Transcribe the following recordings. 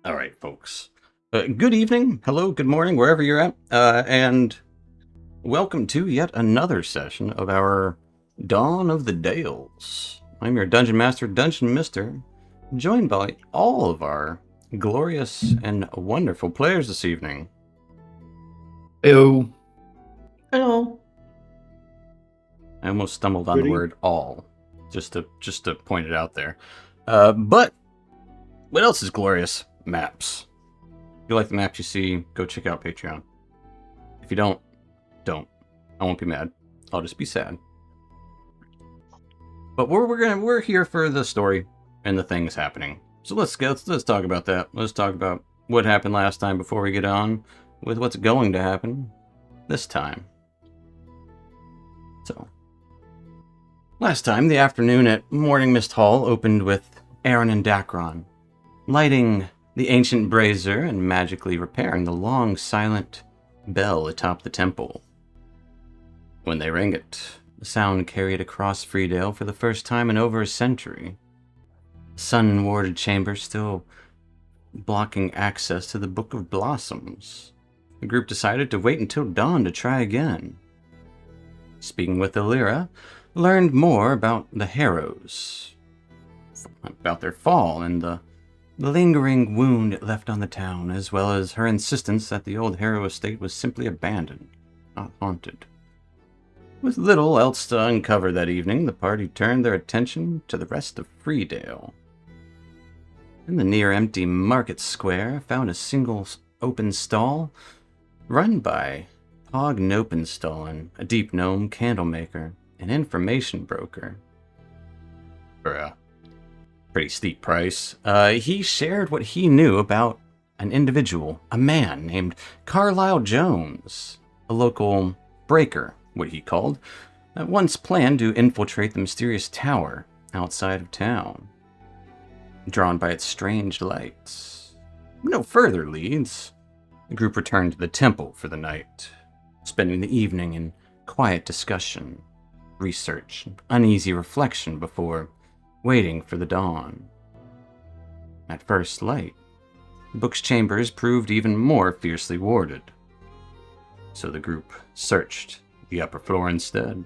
All right, folks. Good evening, hello, good morning, wherever you're at, and welcome to yet another session of our Dawn of the Dales. I'm your Dungeon Master, Dungeon Mister, joined by all of our glorious and wonderful players this evening. Ew. Hello. I almost stumbled on the Goody. word "all," just to point it out there. But what else is glorious? Maps. If you like the maps you see, go check out Patreon. If you don't, I won't be mad. I'll just be sad. But we're here for the story and the things happening. So let's talk about that. Let's talk about what happened last time before we get on with what's going to happen this time. So last time, the afternoon at Morningmist Hall opened with Aaron and Dacron lighting the ancient brazier and magically repairing the long, silent bell atop the temple. When they rang it, the sound carried across Freedale for the first time in over a century. The sun-warded chamber still blocking access to the Book of Blossoms. The group decided to wait until dawn to try again. Speaking with Illyra, learned more about the Harrows, about their fall and the lingering wound it left on the town, as well as her insistence that the old Harrow estate was simply abandoned, not haunted. With little else to uncover that evening, the party turned their attention to the rest of Freedale. In the near-empty market square, found a single open stall run by Pog Nopenstollen, a deep gnome candlemaker, an information broker. For a pretty steep price, he shared what he knew about an individual, a man named Carlisle Jones, a local breaker, what he called, that once planned to infiltrate the mysterious tower outside of town. Drawn by its strange lights. No further leads. The group returned to the temple for the night, spending the evening in quiet discussion, research, and uneasy reflection before waiting for the dawn. At first light, the book's chambers proved even more fiercely warded, so the group searched the upper floor instead.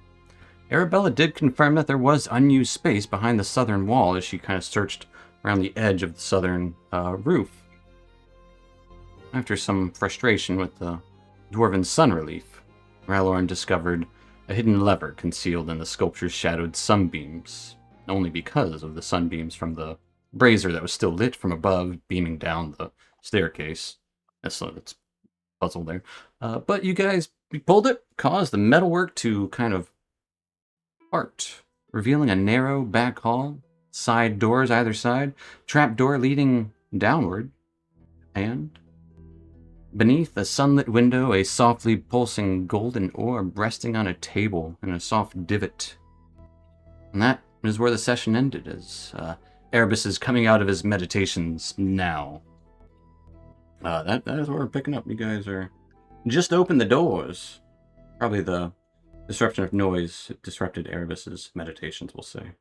Arabella did confirm that there was unused space behind the southern wall as she kind of searched around the edge of the southern roof. After some frustration with the dwarven sun relief, Ralorn discovered a hidden lever concealed in the sculpture's shadowed sunbeams, only because of the sunbeams from the brazier that was still lit from above, beaming down the staircase. That's puzzle there. But you guys pulled it, caused the metalwork to kind of part, revealing a narrow back hall, side doors either side, trapdoor leading downward, and beneath a sunlit window, a softly pulsing golden orb resting on a table in a soft divot. And that is where the session ended, as Erebus is coming out of his meditations now. That is what we're picking up. You guys are just opened the doors. Probably the disruption of noise disrupted Erebus's meditations, we'll say.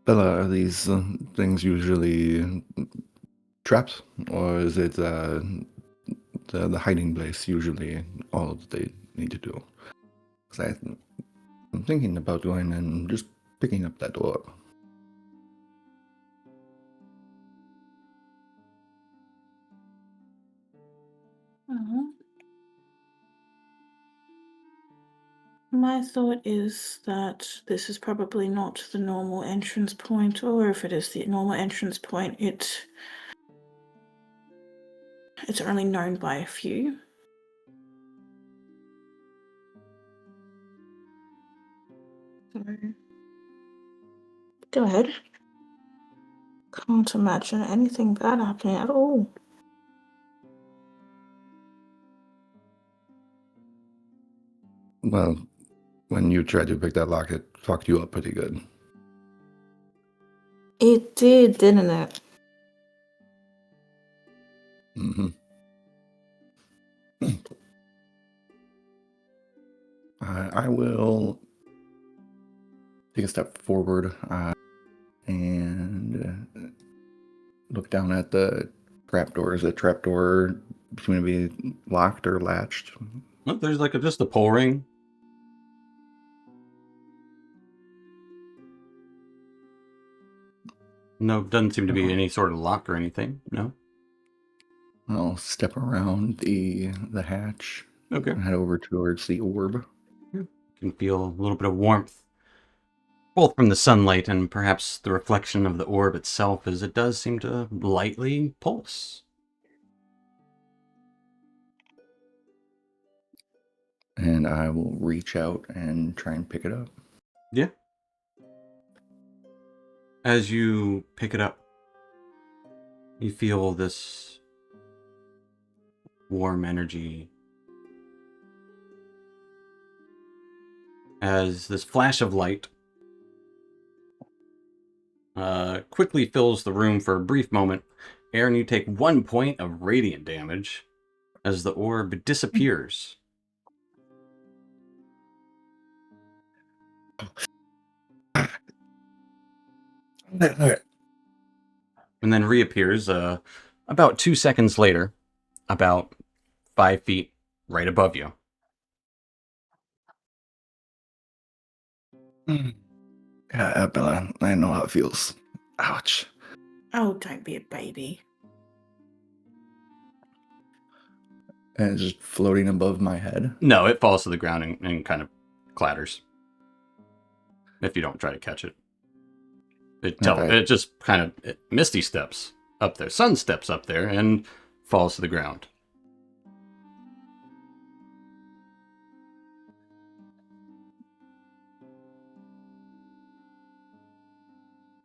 Bella, are these things usually traps, or is it the hiding place usually all that they need to do? Because I'm thinking about going and just picking up that door. My thought is that this is probably not the normal entrance point, or if it is the normal entrance point, it's only known by a few. So, go ahead. Can't imagine anything bad happening at all. Well, when you tried to pick that lock, it fucked you up pretty good. It did, didn't it? Mm-hmm. will take a step forward and look down at the trapdoor. Is the trapdoor going to be locked or latched? Oh, there's like just a pull ring. No, doesn't seem to be any sort of lock or anything. No. I'll step around the hatch Okay. and head over towards the orb. You can feel a little bit of warmth, both from the sunlight and perhaps the reflection of the orb itself, as it does seem to lightly pulse. And I will reach out and try and pick it up. Yeah. As you pick it up, you feel this warm energy as this flash of light quickly fills the room for a brief moment. Aaron, you take 1 point of radiant damage as the orb disappears. And then reappears about 2 seconds later, about 5 feet right above you. Yeah, Bella, I know how it feels. Ouch. Oh, don't be a baby. And it's just floating above my head. No, it falls to the ground and kind of clatters. If you don't try to catch it. Okay. It just kind of Misty steps up there. Sun steps up there and falls to the ground.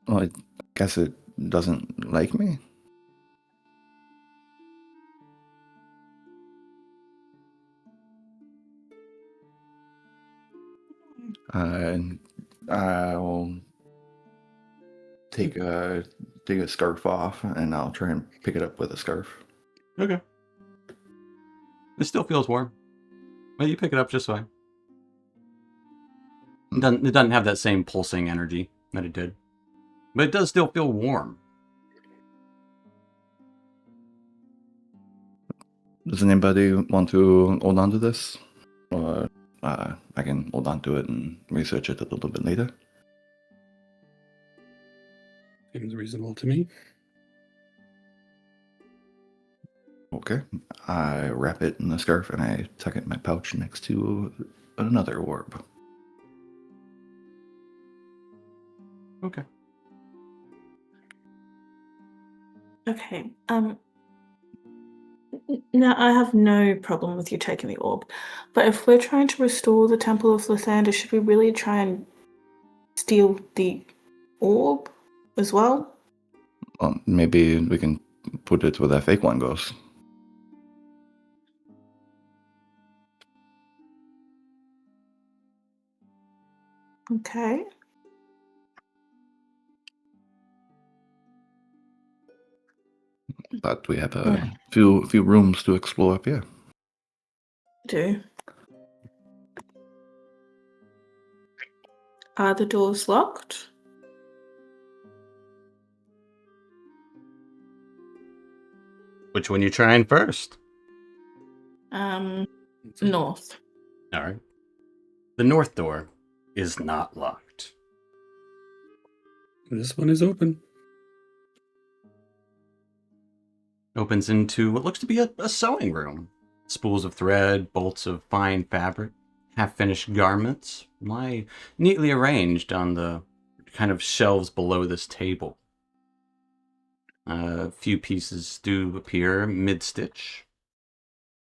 Well, I guess it doesn't like me. I'll take a scarf off, and I'll try and pick it up with a scarf. Okay. It still feels warm. But you pick it up just fine. It doesn't have that same pulsing energy that it did. But it does still feel warm. Does anybody want to hold on to this? Or I can hold on to it and research it a little bit later. Seems reasonable to me. Okay. I wrap it in the scarf and I tuck it in my pouch next to another orb. Okay. Okay. Now I have no problem with you taking the orb, but if we're trying to restore the Temple of Lathander, should we really try and steal the orb as well? Well, maybe we can put it where that fake one goes. Okay. But we have a few rooms to explore up here. Do. Are the doors locked? Which one you trying first? North. All right. The north door is not locked. This one is open. Opens into what looks to be a sewing room. Spools of thread, bolts of fine fabric, half-finished garments lie neatly arranged on the kind of shelves below this table. A few pieces do appear mid-stitch.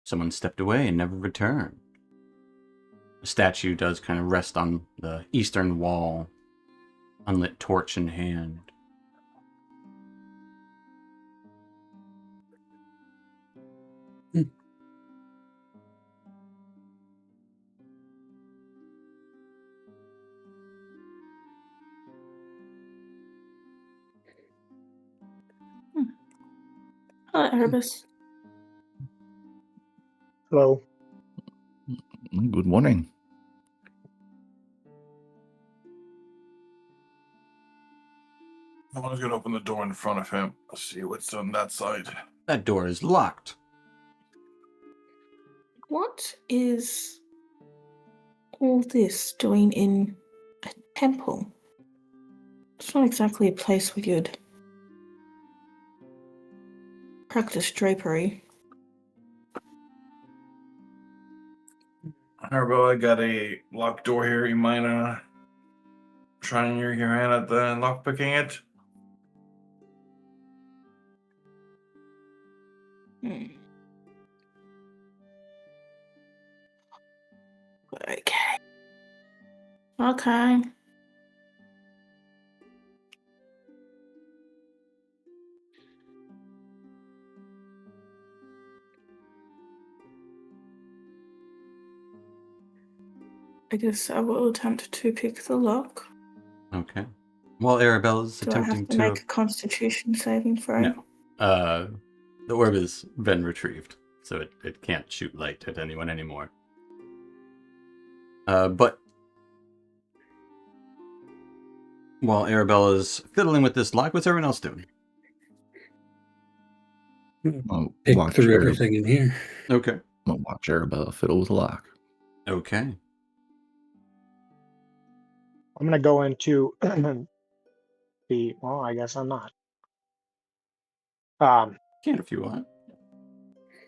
Someone stepped away and never returned. A statue does kind of rest on the eastern wall, unlit torch in hand. Hello, Erebus. Hello. Good morning. I was going to open the door in front of him. Let's see what's on that side. That door is locked. What is all this doing in a temple? It's not exactly a place where you'd practice drapery. Harbo, I got a locked door here. You mind trying your hand at the lockpicking it? Okay. Okay. I guess I will attempt to pick the lock. Okay. While Arabella's Do I attempting have to make a constitution saving throw? No. The orb has been retrieved, so it can't shoot light at anyone anymore. But while Arabella's fiddling with this lock, what's everyone else doing? Pick Watch through Arab- everything in here. Okay. I'll watch Arabella fiddle with the lock. Okay. I'm going to go into well, I guess I'm not. Can if you want.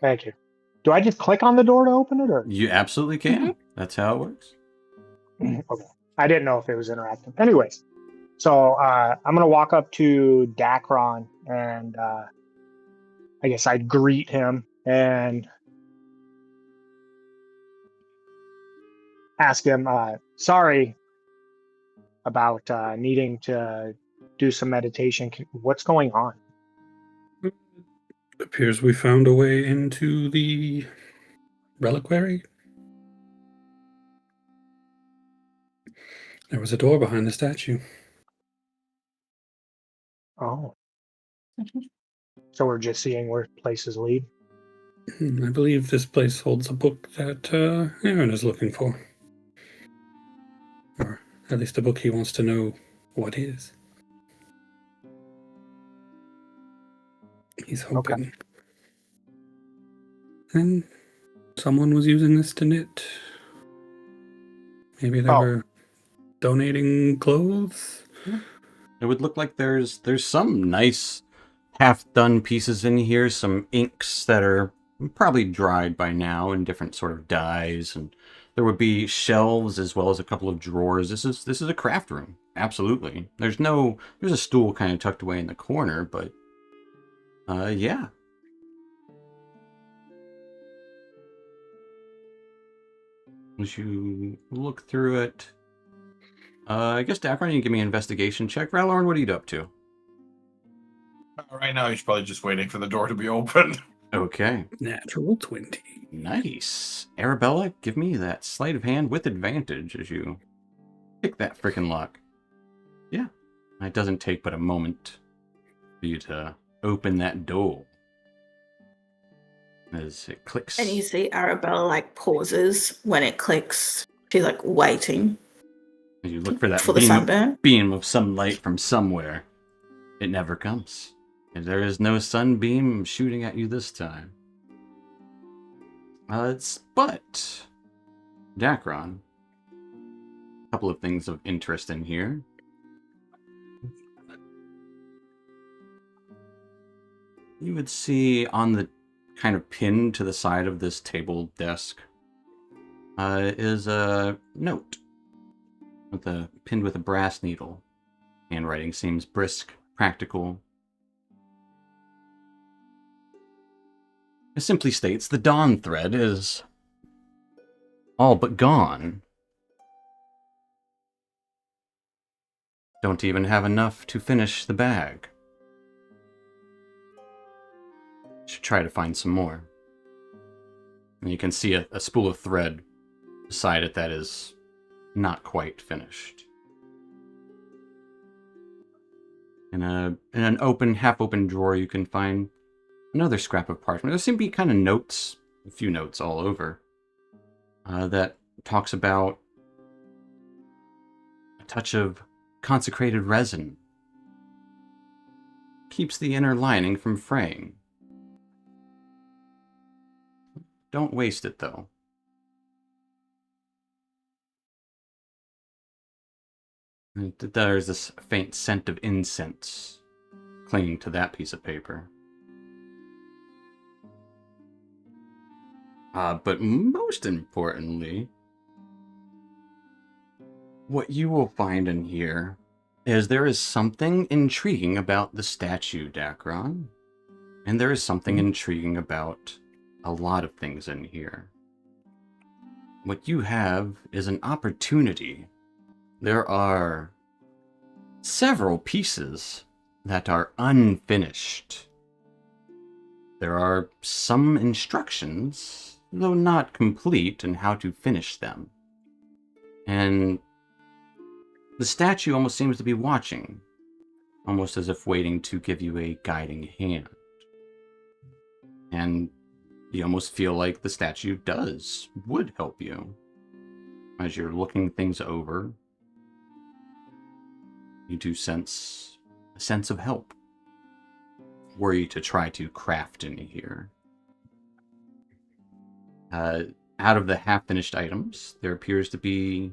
Thank you. Do I just click on the door to open it, or? You absolutely can. Mm-hmm. That's how it works. Okay. I didn't know if it was interactive. Anyways, so I'm going to walk up to Dacron and I guess I'd greet him and ask him, sorry about needing to do some meditation. What's going on? It appears we found a way into the reliquary. There was a door behind the statue. Oh. So we're just seeing where places lead? I believe this place holds a book that Aaron is looking for. Or at least a book he wants to know what is. He's hoping. Okay. And someone was using this to knit. Maybe they were donating clothes. It would look like there's some nice half-done pieces in here, some inks that are probably dried by now in different sort of dyes, and there would be shelves as well as a couple of drawers. This is a craft room. Absolutely. There's a stool kind of tucked away in the corner, but yeah. As you look through it, I guess Dacron, you can give me an investigation check. Rallorn, what are you up to? Right now, he's probably just waiting for the door to be opened. Okay. Natural 20. Nice. Arabella, give me that sleight of hand with advantage as you pick that freaking lock. Yeah. It doesn't take but a moment for you to open that door. As it clicks. And you see Arabella pauses when it clicks. She's waiting. As you look for that For the sunburn? beam of sunlight from somewhere. It never comes. And there is no sunbeam shooting at you this time. But Dacron, a couple of things of interest in here. You would see on the kind of pinned to the side of this table desk is a note pinned with a brass needle. Handwriting seems brisk, practical. It simply states the dawn thread is all but gone. Don't even have enough to finish the bag. Should try to find some more. And you can see a spool of thread beside it that is not quite finished. In an open, half-open drawer, you can find another scrap of parchment. There seem to be kind of notes, a few notes all over, that talks about a touch of consecrated resin keeps the inner lining from fraying. Don't waste it, though. There's this faint scent of incense clinging to that piece of paper. But most importantly, what you will find in here is there is something intriguing about the statue, Dacron. And there is something intriguing about a lot of things in here. What you have is an opportunity. There are several pieces that are unfinished. There are some instructions, though not complete, in how to finish them. And the statue almost seems to be watching, almost as if waiting to give you a guiding hand. And you almost feel like the statue would help you. As you're looking things over, you do sense a sense of help. Were you to try to craft in here. Out of the half-finished items, there appears to be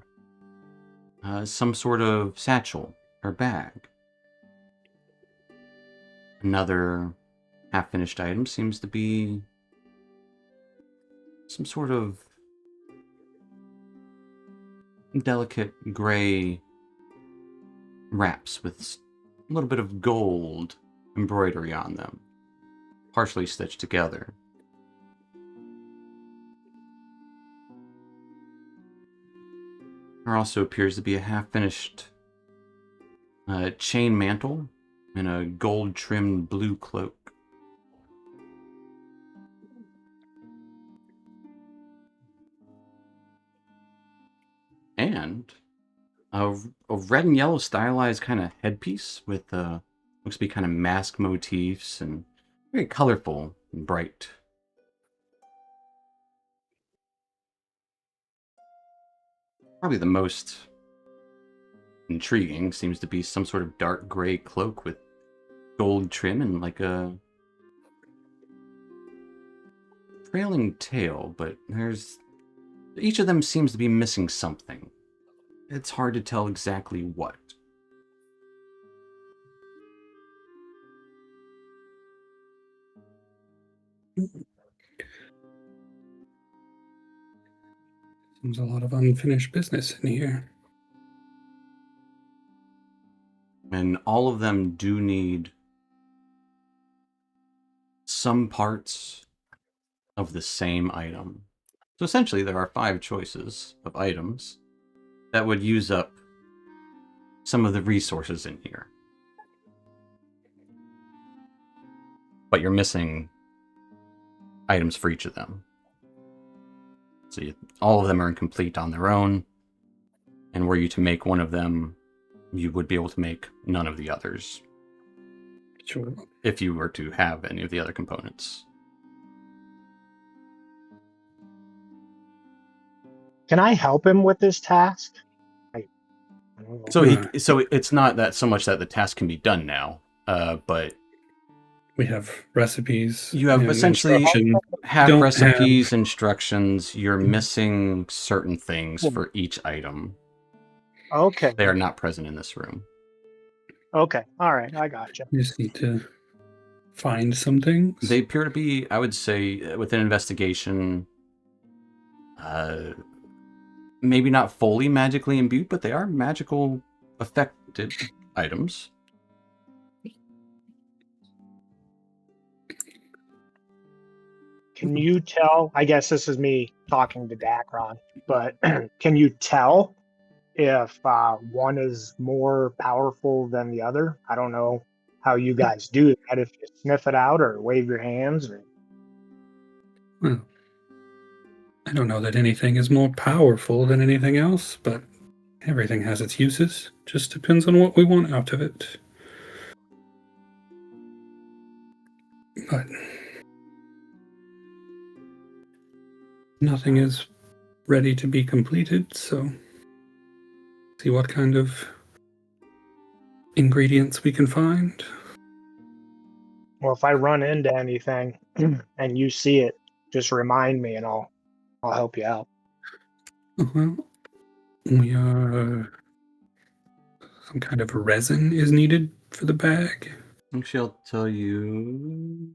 some sort of satchel or bag. Another half-finished item seems to be some sort of delicate gray wraps with a little bit of gold embroidery on them, partially stitched together. There also appears to be a half-finished chain mantle and a gold-trimmed blue cloak. And a red and yellow stylized kind of headpiece with looks to be kind of mask motifs and very colorful and bright. Probably the most intriguing seems to be some sort of dark gray cloak with gold trim and like a trailing tail, but each of them seems to be missing something. It's hard to tell exactly what. Seems a lot of unfinished business in here. And all of them do need some parts of the same item. So essentially there are 5 choices of items that would use up some of the resources in here. But you're missing items for each of them. So all of them are incomplete on their own. And were you to make one of them, you would be able to make none of the others. Sure. If you were to have any of the other components. Can I help him with this task? I don't know. So it's not that so much that the task can be done now, but We have recipes. you have and essentially instruction. half Don't recipes, instructions. You're missing certain things for each item. Okay. They are not present in this room. Okay. All right. I gotcha. You just need to find some things. They appear to be, I would say, with an investigation, maybe not fully magically imbued, but they are magical affected items. Can you tell? I guess this is me talking to Dacron, but can you tell if one is more powerful than the other? I don't know how you guys do that. If you sniff it out or wave your hands, or Well, I don't know that anything is more powerful than anything else, but everything has its uses. Just depends on what we want out of it. But nothing is ready to be completed, so see what kind of ingredients we can find. Well, if I run into anything and you see it, just remind me and I'll help you out. Well, we some kind of resin is needed for the bag. Actually, I'll tell you.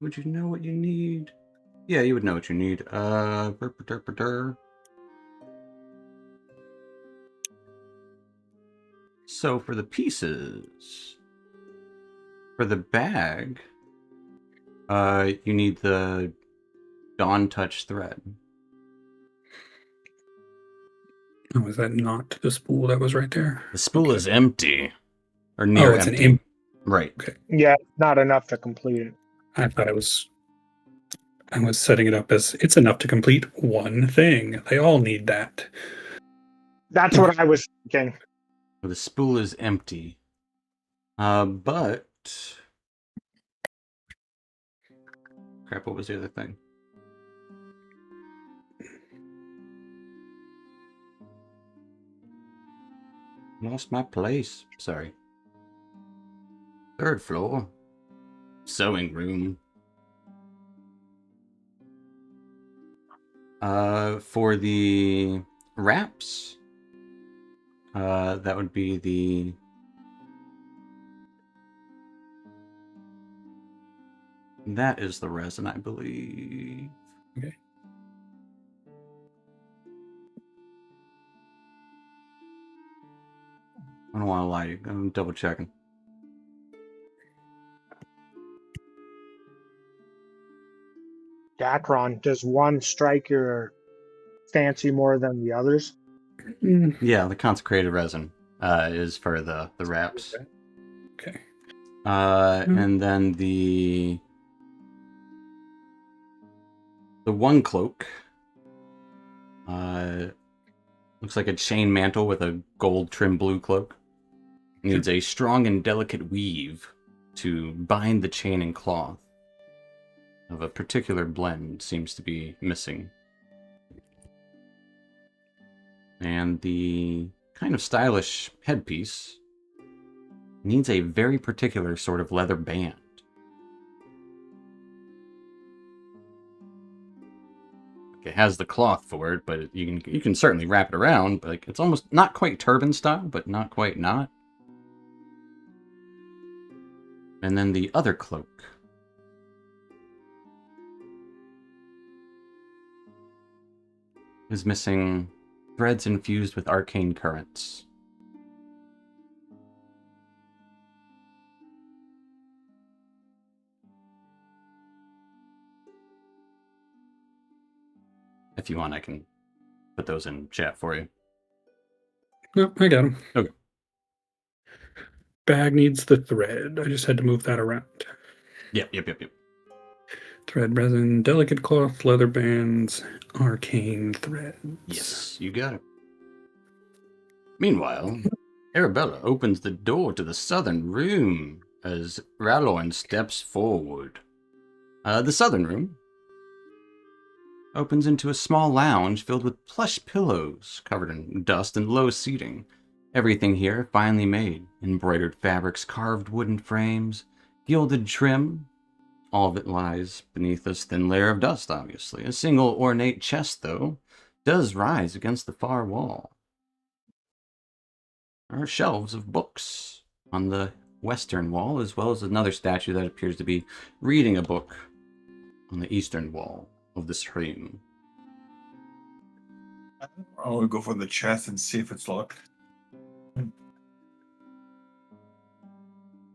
Would you know what you need? Yeah, you would know what you need. So for the pieces, for the bag, you need the Dawn Touch thread. Oh, is that not the spool that was right there? The spool Okay. is empty, or near it's empty. an empty. Right. Okay. Yeah, not enough to complete it. I thought I was setting it up as it's enough to complete one thing. They all need that. That's what I was thinking. The spool is empty. But crap, what was the other thing? Lost my place. Sorry. 3rd floor. Sewing room. For the wraps, that would be that is the resin, I believe. Okay. I don't want to lie to you. I'm double checking. Dacron, does one strike your fancy more than the others? Yeah, the consecrated resin is for the wraps. Okay. And then the one cloak looks like a chain mantle with a gold trim blue cloak. Needs a strong and delicate weave to bind the chain and cloth. Of a particular blend seems to be missing. And the kind of stylish headpiece needs a very particular sort of leather band. It has the cloth for it, but you can certainly wrap it around. But it's almost not quite turban style, but not quite not. And then the other cloak is missing threads infused with arcane currents. If you want, I can put those in chat for you. No, I got them. Okay. Bag needs the thread. I just had to move that around. Yep. Thread, resin, delicate cloth, leather bands, arcane threads. Yes, you got it. Meanwhile, Arabella opens the door to the southern room as Raloin steps forward. The southern room opens into a small lounge filled with plush pillows covered in dust and low seating. Everything here finely made, embroidered fabrics, carved wooden frames, gilded trim. All of it lies beneath this thin layer of dust, obviously. A single ornate chest, though, does rise against the far wall. There are shelves of books on the western wall, as well as another statue that appears to be reading a book on the eastern wall of this room. I'll go for the chest and see if it's locked.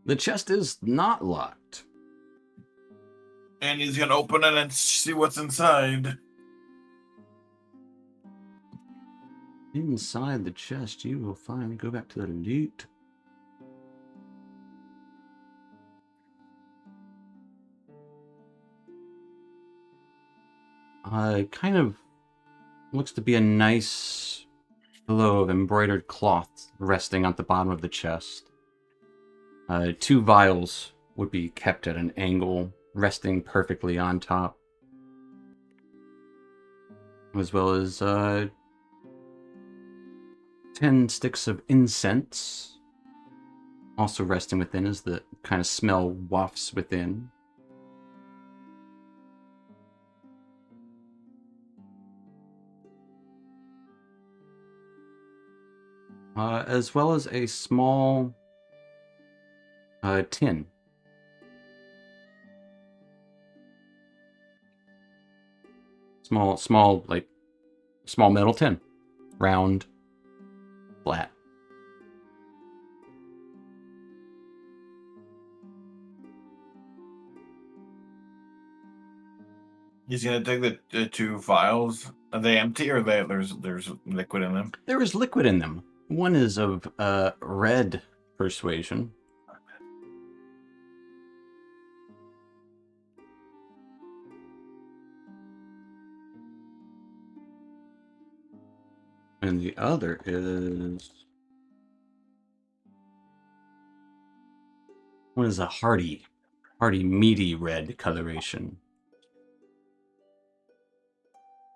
The chest is not locked. And he's gonna open it and see what's inside. Inside the chest, you will find, go back to the loot. Kind of looks to be a nice pillow of embroidered cloth resting at the bottom of the chest. 2 vials would be kept at an angle, resting perfectly on top. As well as 10 sticks of incense Also resting within as the kind of smell wafts within. As well as a small tin. Small metal tin. Round, flat. He's gonna take the two vials. Are they empty or there's liquid in them? There is liquid in them. One is of red persuasion. And the other is... One is a hearty, meaty red coloration.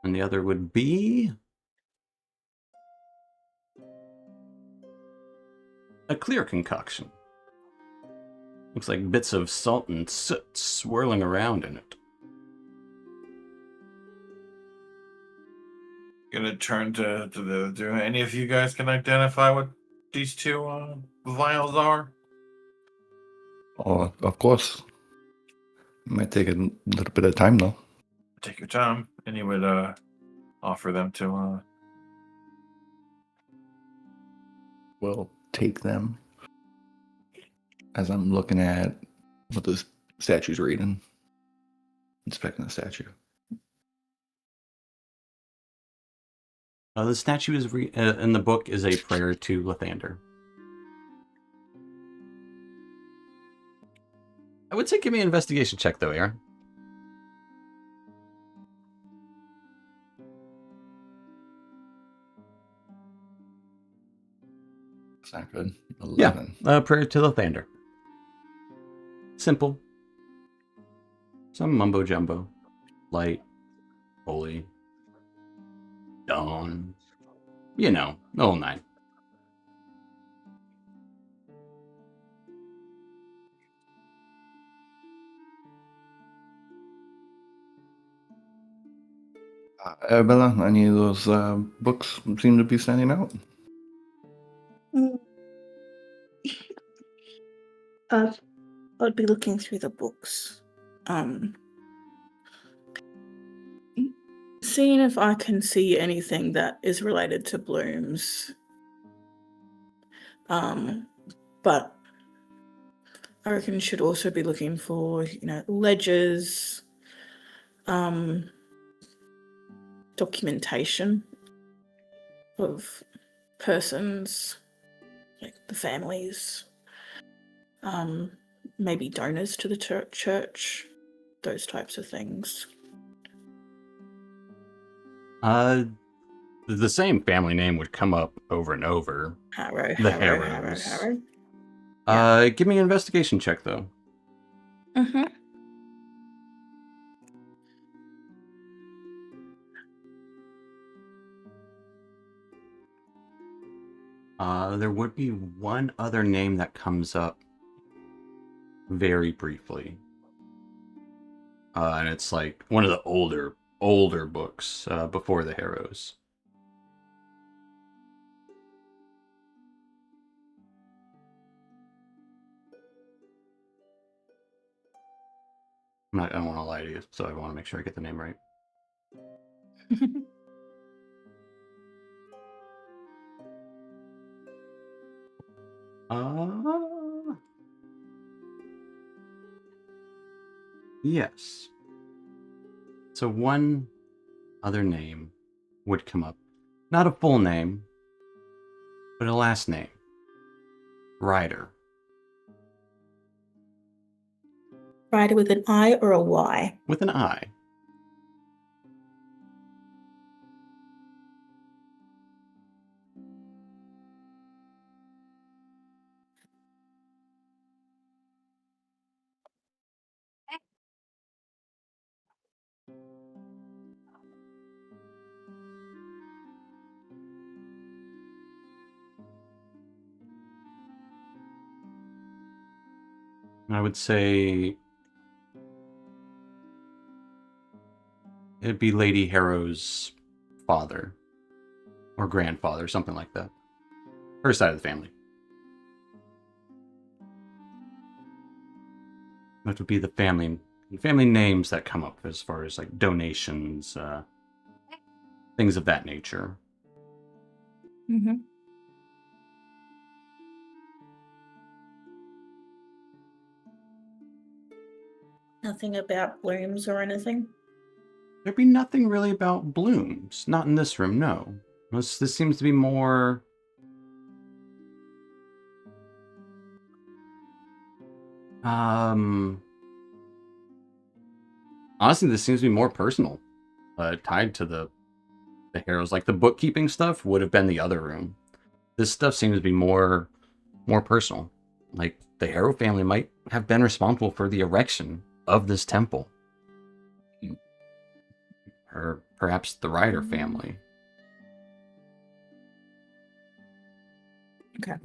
And the other would be... a clear concoction. Looks like bits of salt and soot swirling around in it. Gonna turn to the. Do any of you guys can identify what these two vials are? Oh, of course. It might take a little bit of time, though. Take your time, and you would offer them to. We'll take them as I'm looking at what the statue's reading. Inspecting the statue. The statue is in the book is a prayer to Lathander. I would say give me an investigation check, though, Aaron. It's not good. 11. Yeah, prayer to Lathander. Simple. Some mumbo jumbo. Light. Holy. Dawn. You know, the whole nine. Arabella, any of those books seem to be standing out? I'd be looking through the books. Seeing if I can see anything that is related to blooms. But I reckon you should also be looking for, ledgers, documentation of persons, like the families, maybe donors to the church, those types of things. The same family name would come up over and over. Harrow. Give me an investigation check, though. Mm-hmm. There would be one other name that comes up very briefly. And it's like one of the older books before the Harrows. I don't want to lie to you, so I want to make sure I get the name right. Yes. So one other name would come up. Not a full name, but a last name. Ryder. Ryder with an I or a Y? With an I. I would say it'd be Lady Harrow's father or grandfather, something like that. Her side of the family. That would be the family names that come up as far as like donations, things of that nature. Mm-hmm. Nothing about blooms or anything? There'd be nothing really about blooms. Not in this room, no. This seems to be more... Honestly, this seems to be more personal. Tied to the heroes. Like the bookkeeping stuff would have been the other room. This stuff seems to be more personal. Like the Harrow family might have been responsible for the erection of this temple. Or perhaps the Ryder family. Okay.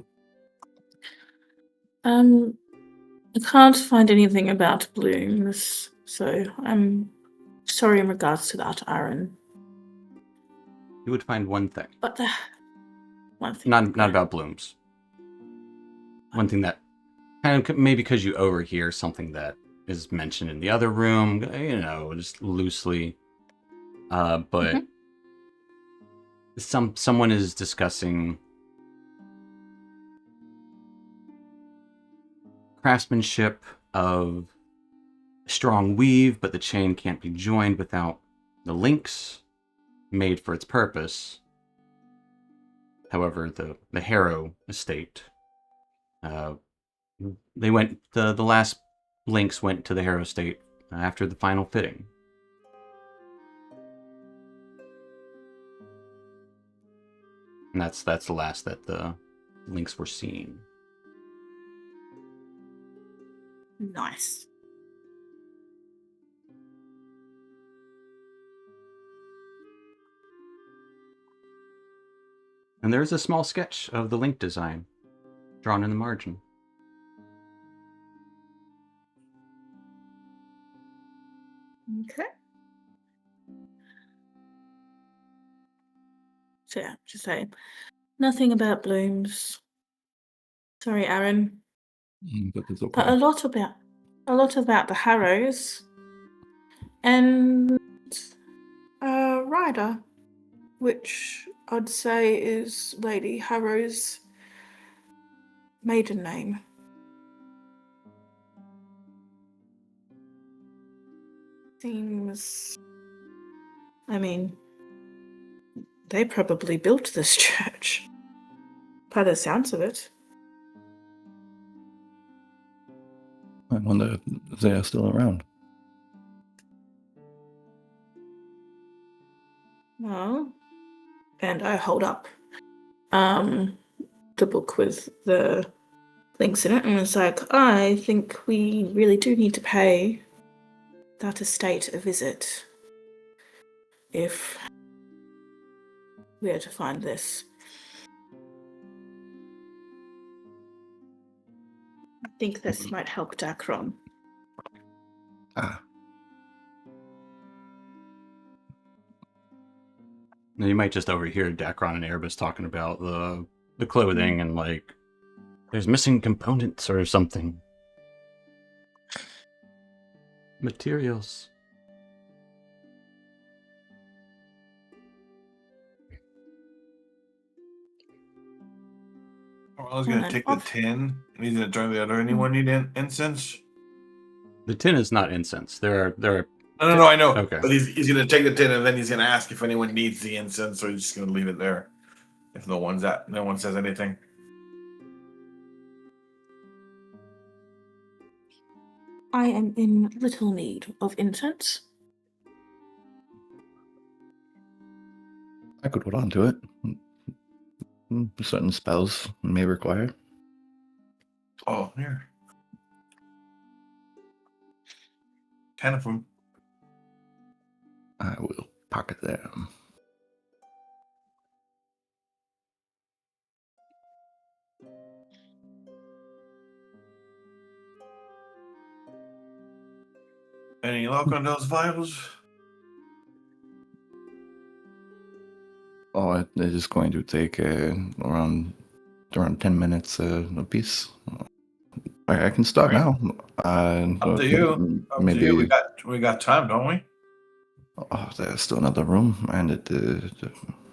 I can't find anything about blooms, so I'm sorry in regards to that, Aaron. You would find one thing. But the one thing. Not about blooms. One thing that kind of maybe because you overhear something that is mentioned in the other room, just loosely. But someone is discussing craftsmanship of strong weave, but the chain can't be joined without the links made for its purpose. However, the Harrow estate, they went the last links went to the Harrow estate after the final fitting. And that's the last that the links were seen. Nice. And there's a small sketch of the link design drawn in the margin. Okay. So yeah, just say nothing about blooms. Sorry, Aaron. But it's But okay. a lot about the Harrows and Ryder, which I'd say is Lady Harrow's maiden name. Seems... I mean, they probably built this church, by the sounds of it. I wonder if they are still around. Well, and I hold up the book with the links in it, and it's like, I think we really do need to pay that estate a visit if we are to find this. I think this might help Dacron. Ah, Now you might just overhear Dacron and Erebus talking about the clothing and like there's missing components or something. Materials. Well, I was gonna take the tin, and he's gonna join the other. Anyone need incense? The tin is not incense. There are No, I know. Okay. But he's gonna take the tin, and then he's gonna ask if anyone needs the incense, or he's just gonna leave it there. If no one says anything. I am in little need of incense. I could hold on to it. Certain spells may require. Oh, here. 10 of them. I will pocket them. Any luck on those vials? Oh, it is going to take around 10 minutes a piece. I can start Right. now. Up to you. Up to you. Maybe We got time, don't we? oh, there's still another room, and the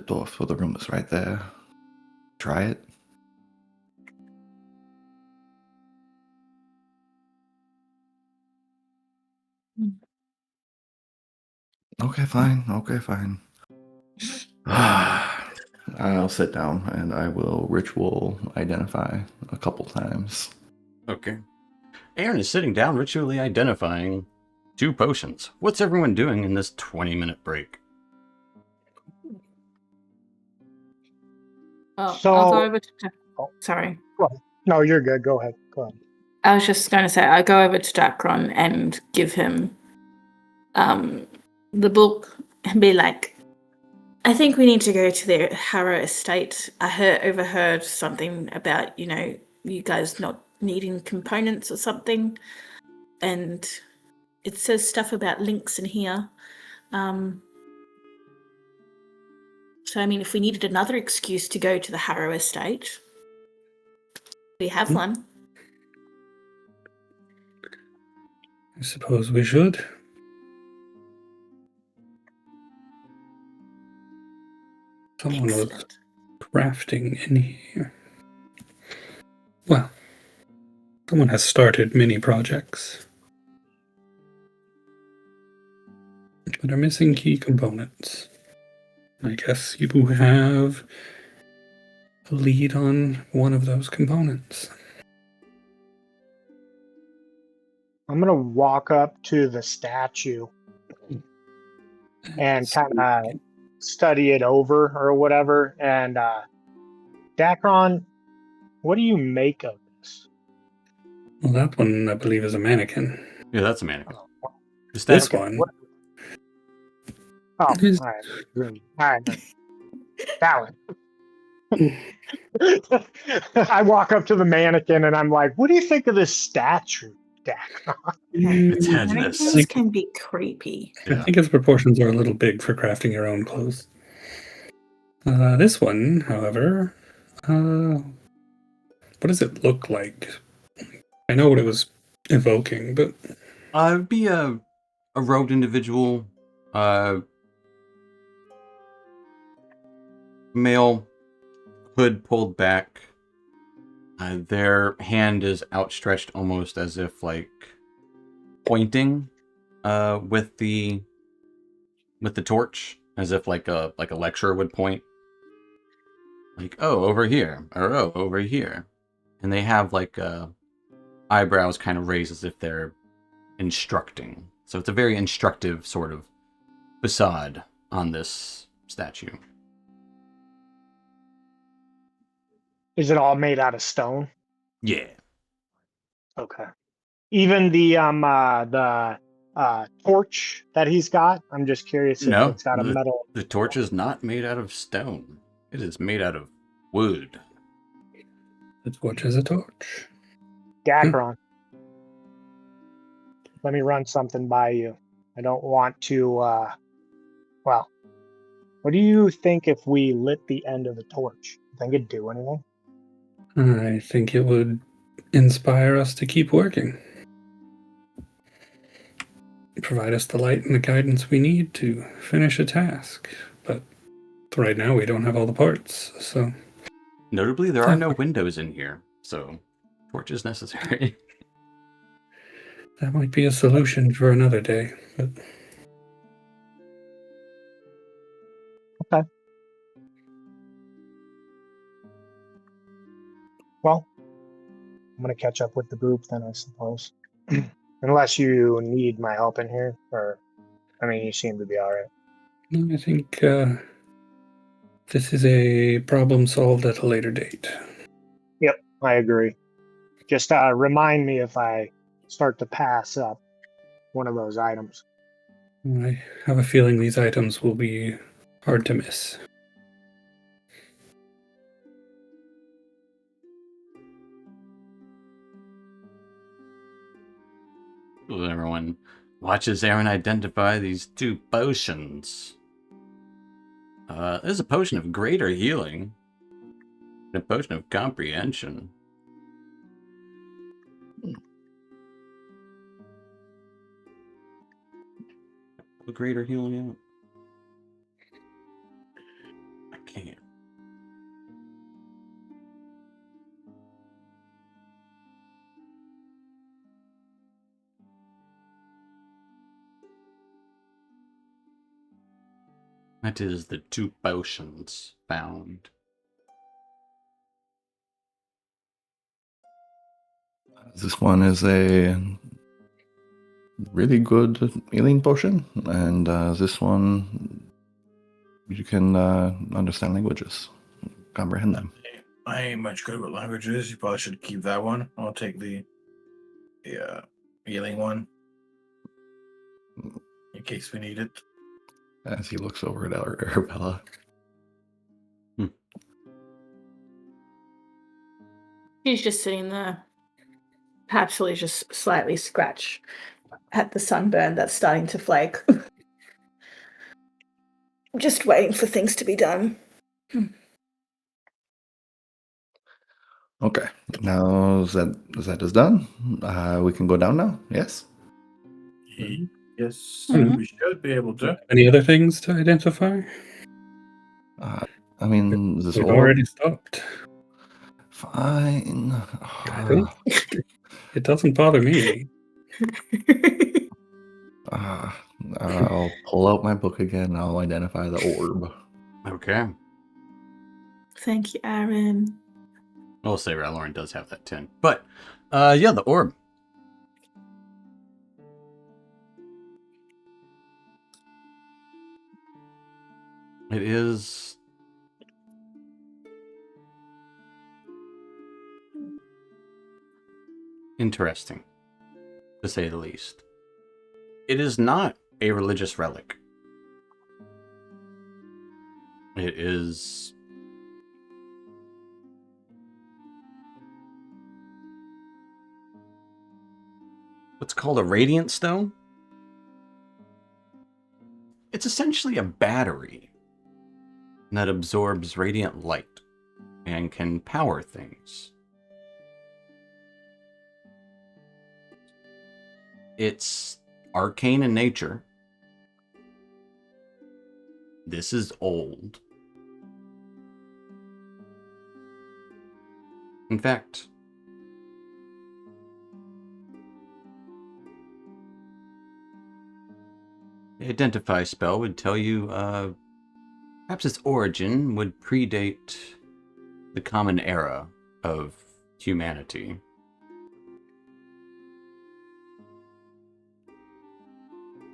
door for the room is right there. Try it. Okay, fine. Okay, fine. I'll sit down and I will ritual identify a couple times. Okay. Aaron is sitting down, ritually identifying 2 potions. What's everyone doing in this 20-minute break? Well, So- I'll go over to. Oh. Sorry. No, you're good. Go ahead. Go ahead. I was just going to say, I go over to Dacron and give him the book and be like, I think we need to go to the Harrow estate. I overheard something about, you guys not needing components or something. And it says stuff about links in here. So, I mean, if we needed another excuse to go to the Harrow estate, we have one. I suppose we should. Someone was Excellent. crafting in here. Well, someone has started mini projects, but are missing key components. I guess you have a lead on one of those components. I'm gonna walk up to the statue and kind of study it over or whatever. And Dacron, what do you make of this? Well, that one I believe is a mannequin. Yeah, that's a mannequin. The This statue. one What? Oh, is all right. All right. That one. I walk up to the mannequin and I'm like, what do you think of this statue, Dacron? It's hazardous. Mannequins can be creepy. I think its proportions are a little big for crafting your own clothes. This one, however, what does it look like? I know what it was evoking, but It'd be a robed individual, male, hood pulled back. Their hand is outstretched almost as if like pointing with the torch, as if like a lecturer would point. Like, oh, over here, or oh, over here. And they have like eyebrows kind of raised as if they're instructing. So it's a very instructive sort of facade on this statue. Is it all made out of stone? Yeah. Okay. Even the torch that he's got, I'm just curious if No, it's got a metal. the torch is not made out of stone. It is made out of wood. the torch is a torch. Dacron, let me run something by you. I don't want to, well, what do you think if we lit the end of the torch? Think it'd do anything? I think it would inspire us to keep working. Provide us the light and the guidance we need to finish a task. But right now we don't have all the parts, so Notably, there are no windows in here, so torch is necessary. that might be a solution for another day. But Well, I'm going to catch up with the group then, I suppose. Unless you need my help in here, or, I mean, you seem to be all right. no, I think this is a problem solved at a later date. Yep, I agree. Just remind me if I start to pass up one of those items. I have a feeling these items will be hard to miss. Everyone watches Aaron identify these 2 potions. There's a potion of greater healing. And a potion of comprehension. The greater healing out. I can't. That is the 2 potions found. This one is a really good healing potion, and this one you can understand languages, comprehend them. I ain't much good with languages. You probably should keep that one. I'll take the healing one in case we need it. As he looks over at Arabella. He's just sitting there. Perhaps he'll just slightly scratch at the sunburn that's starting to flake. Just waiting for things to be done. Okay, now that is done, we can go down now. Yes. Yes, Mhm. we should be able to. Any other things to identify? I mean, this We've orb. already stopped. Fine. I don't. It doesn't bother me. I'll pull out my book again. I'll identify the orb. Okay. Thank you, Aaron. We'll say Raloran does have that 10. But, yeah, the orb. It is interesting, to say the least. It is not a religious relic. It is what's called a radiant stone. It's essentially a battery that absorbs radiant light and can power things. It's arcane in nature. This is old. In fact, the identify spell would tell you perhaps its origin would predate the common era of humanity.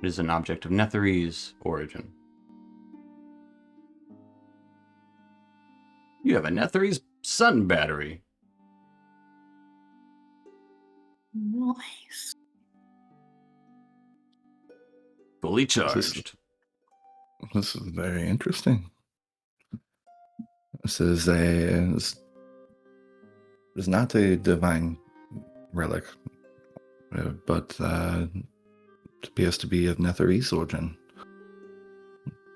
It is an object of Netherese origin. You have a Netherese sun battery. Nice. Fully charged. This is very interesting. This is not a divine relic, but it appears to be of Netherese origin.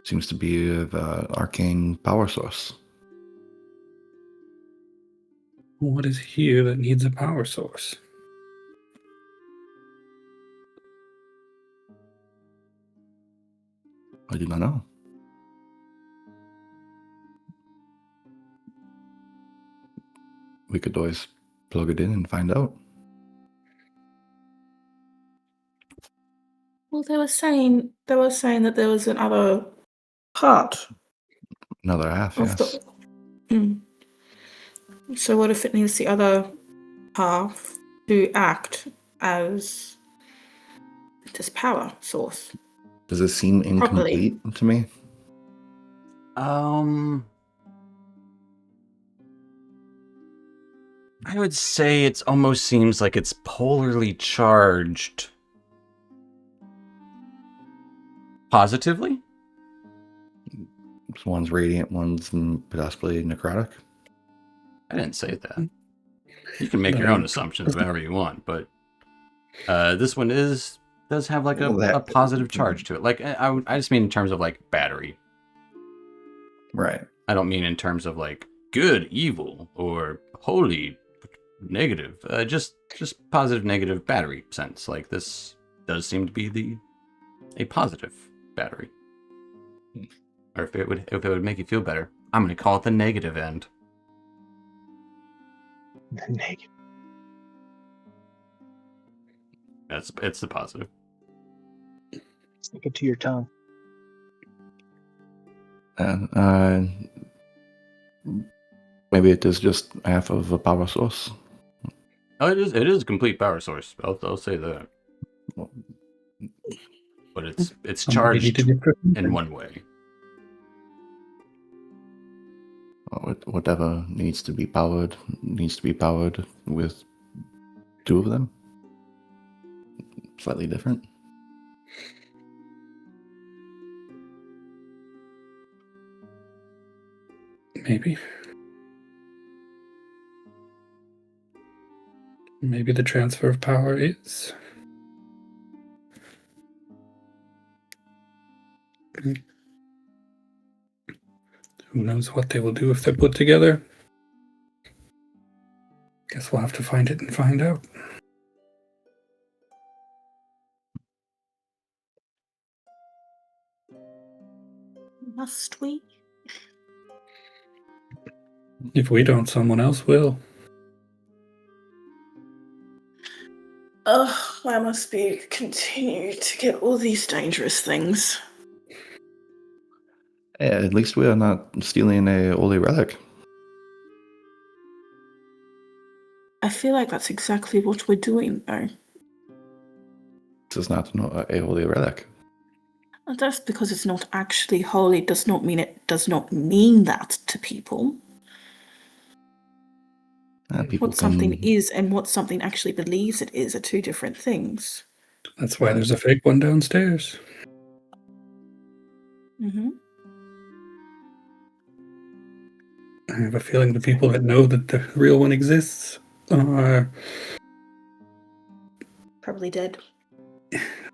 Seems to be of arcane power source. What is here that needs a power source? I do not know. We could always plug it in and find out. Well, they were saying that there was another part Another half, of yes. the. So what if it needs the other half to act as this power source? Does it seem incomplete to me? I would say it almost seems like it's polarly charged. Positively? One's radiant, one's possibly necrotic. I didn't say that. You can make your own assumptions however you want, but This one does have like Well, a positive charge to it. Like I just mean in terms of like battery. Right. I don't mean in terms of like good, evil, or holy, negative. Just positive, negative battery sense. Like this does seem to be a positive battery. Or if it would make you feel better, I'm gonna call it the negative end. Naked. It's the positive. Stick it to your tongue. And maybe it is just half of a power source. Oh, it is a complete power source. I'll say that. Well, But it's Somebody charged needed to in one way. whatever needs to be powered with two of them. Slightly different. Maybe. Maybe the transfer of power is. Who knows what they will do if they're put together? Guess we'll have to find it and find out. Must we? If we don't, someone else will. Oh, I must be continue to get all these dangerous things. Yeah, at least we are not stealing a holy relic. I feel like that's exactly what we're doing, though. This is not a holy relic. And that's because it's not actually holy does not mean it does not mean that to people. People What something can, is and what something actually believes it is are two different things. That's why there's a fake one downstairs. Mm-hmm. I have a feeling the people that know that the real one exists are Probably dead.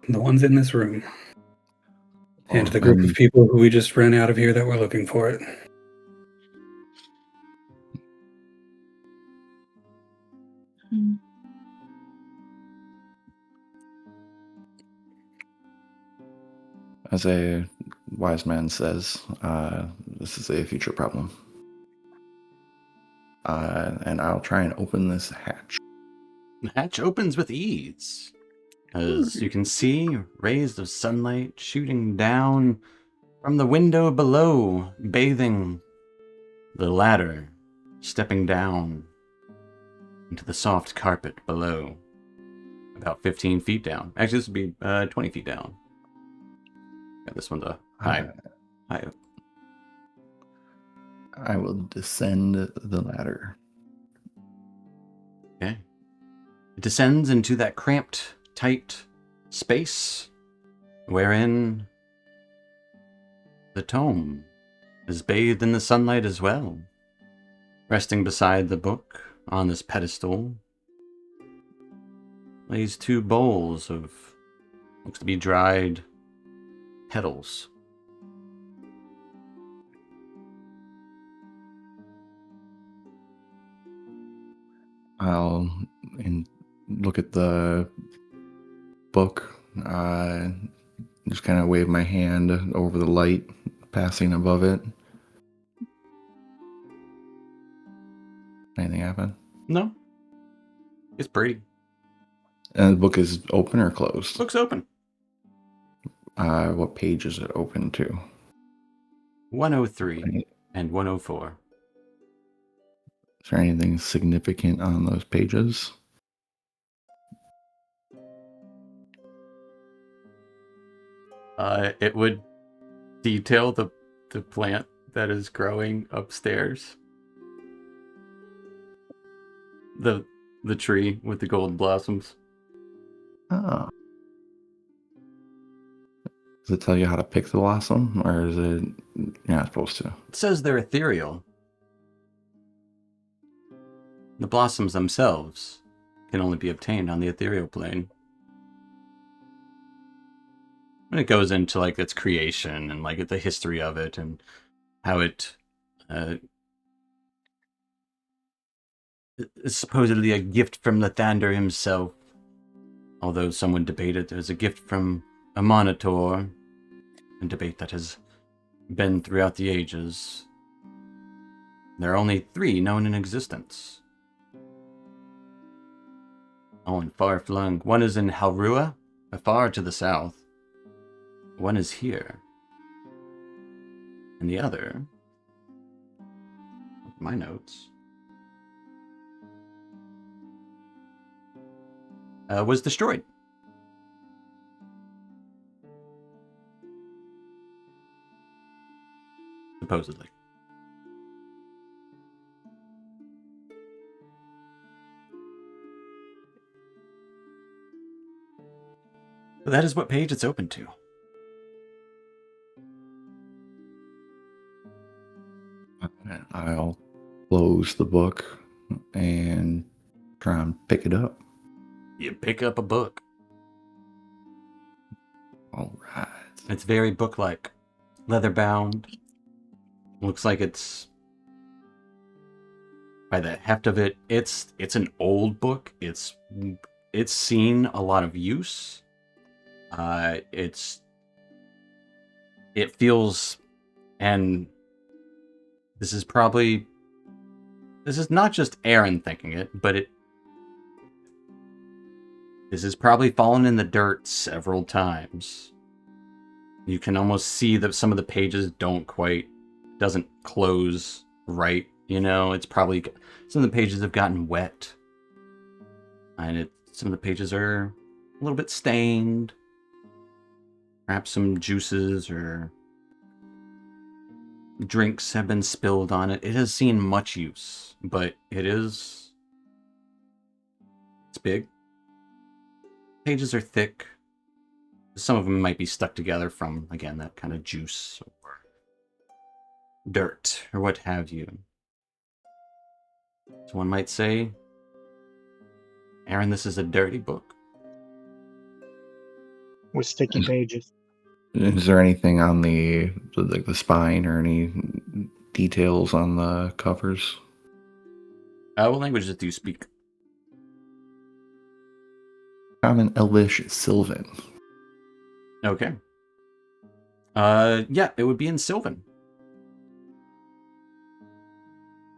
the ones in this room. And Oh, the group and- of people who we just ran out of here that were looking for it. Mm. as a wise man says, this is a future problem. And I'll try and open this hatch. The hatch opens with ease. As you can see, rays of sunlight shooting down from the window below, bathing the ladder, stepping down into the soft carpet below. About 15 feet down. Actually, this would be 20 feet down. Yeah, this one's a high. I will descend the ladder. Okay. It descends into that cramped, tight space wherein the tome is bathed in the sunlight as well. Resting beside the book on this pedestal lays two bowls of looks to be dried petals. I'll look at the book, just kind of wave my hand over the light passing above it. Anything happen? No. It's pretty. And the book is open or closed? Book's open. What page is it open to? 103 and 104. Is there anything significant on those pages? It would detail the plant that is growing upstairs. The tree with the gold blossoms. Oh. Does it tell you how to pick the blossom, or is it you're not supposed to? It says they're ethereal. The blossoms themselves can only be obtained on the ethereal plane. And it goes into like its creation and like the history of it and how it is supposedly a gift from Lathander himself, although some would debate it as a gift from a Monitor, a debate that has been throughout the ages. There are only 3 known in existence. All in far-flung. One is in Halrua, far to the south. One is here. And the other, my notes, was destroyed. Supposedly. But that is what page it's open to. I'll close the book and try and pick it up. You pick up a book. All right. It's very book-like. Leather-bound. Looks like it's... By the heft of it, it's an old book. It's seen a lot of use. It feels... And this is not just Aaron thinking it, but this has probably fallen in the dirt several times. You can almost see that some of the pages doesn't close right, you know? It's probably, some of the pages have gotten wet. And some of the pages are a little bit stained. Perhaps some juices or drinks have been spilled on it. It has seen much use, but it's big. Pages are thick. Some of them might be stuck together from, again, that kind of juice or dirt or what have you. So one might say, Aaron, this is a dirty book. With sticky pages. Is there anything on the spine or any details on the covers? What languages do you speak? Common, Elvish, Sylvan. Okay. Yeah, it would be in Sylvan.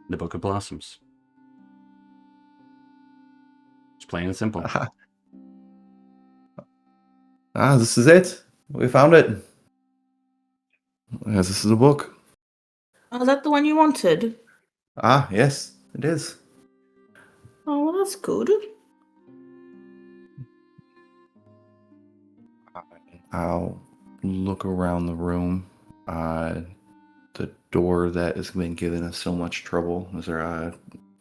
The Book of Blossoms. Just plain and simple. This is it. We found it. Yes, this is a book. Oh, is that the one you wanted? Yes, it is. Oh, well, that's good. I'll look around the room. The door that has been giving us so much trouble. Is there a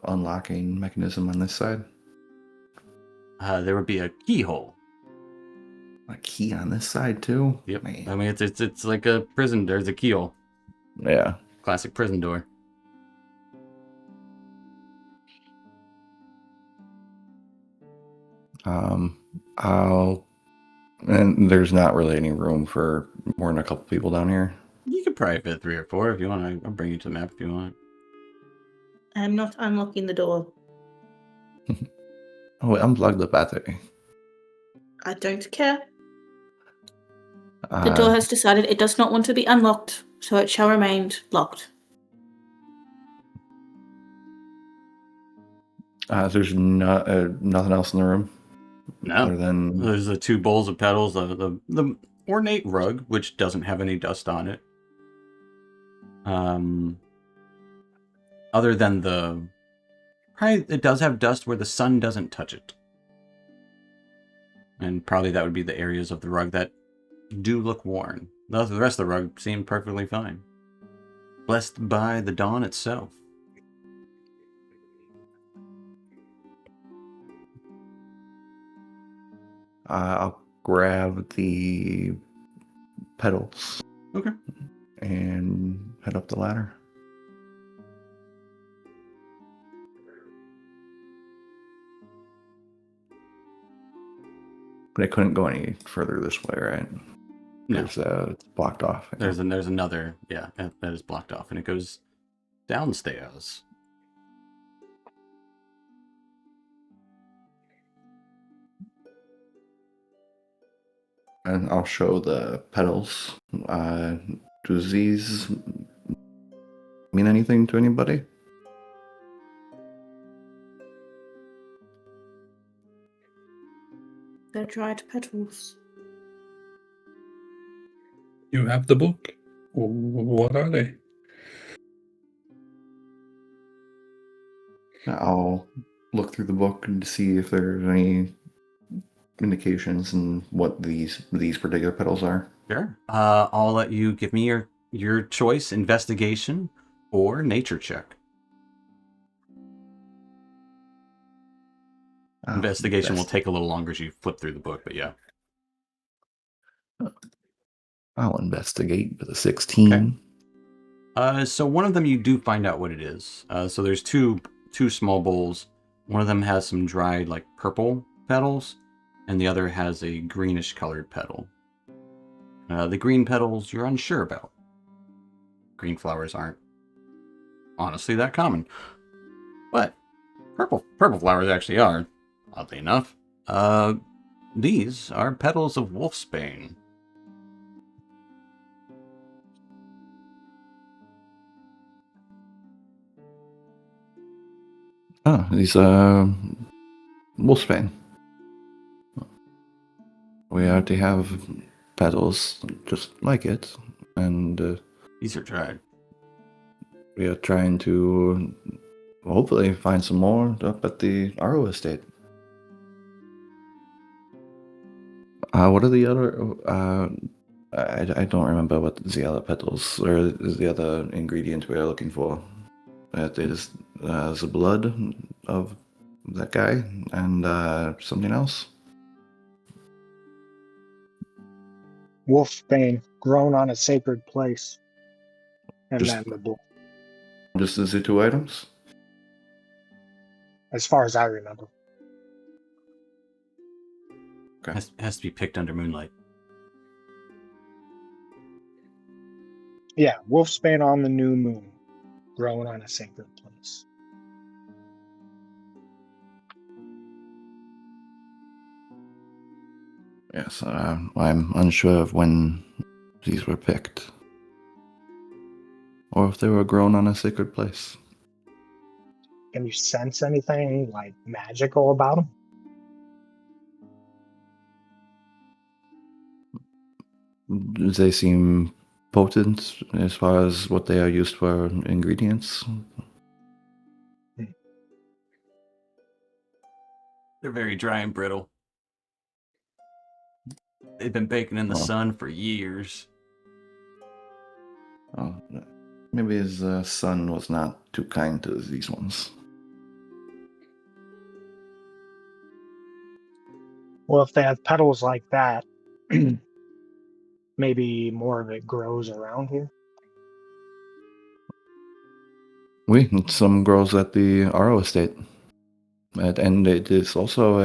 unlocking mechanism on this side? There would be a keyhole. A key on this side too? Yep. Man. I mean, it's like a prison. There's a keyhole. Yeah. Classic prison door. And there's not really any room for more than a couple people down here. You could probably fit 3 or 4 if you want. I'll bring you to the map if you want. I'm not unlocking the door. Unplug the battery. I don't care. The door has decided it does not want to be unlocked, so it shall remain locked. There's nothing else in the room? No. Other than... There's the 2 bowls of petals, the ornate rug, which doesn't have any dust on it. Other than it does have dust where the sun doesn't touch it. And probably that would be the areas of the rug that do look worn. The rest of the rug seemed perfectly fine. Blessed by the dawn itself. I'll grab the petals. Okay. And head up the ladder. But I couldn't go any further this way, right? No. It's blocked off. There's another, yeah, that is blocked off, and it goes downstairs. And I'll show the petals. Do these mean anything to anybody? They're dried petals. You have the book. What are they? I'll look through the book and see if there's any indications in what these particular petals are. Sure. I'll let you give me your choice: investigation or nature check. Investigation will take a little longer as you flip through the book, but yeah. I'll investigate with a 16. Okay. So one of them you do find out what it is. So there's two small bowls. One of them has some dried like purple petals, and the other has a greenish colored petal. The green petals you're unsure about. Green flowers aren't honestly that common, but purple flowers actually are, oddly enough. These are petals of wolfsbane. These wolfsbane. We already have petals just like it, and These are dried. we are trying to hopefully find some more up at the Aro estate. What are the other? I don't remember what the other petals or the other ingredients we are looking for. It is the blood of that guy and something else. Wolfbane, grown on a sacred place. And Just- then the book, Just the 2 items. as far as I remember. Okay. Has to be picked under moonlight. Yeah, wolfsbane on the new moon, grown on a sacred place. Yes, I'm unsure of when these were picked, or if they were grown on a sacred place. Can you sense anything like magical about them? Do they seem potent as far as what they are used for ingredients? They're very dry and brittle. They've been baking in the sun for years. Oh, maybe his son was not too kind to these ones. Well, if they have petals like that, maybe more of it grows around here. Some grows at the Aro estate. And it is also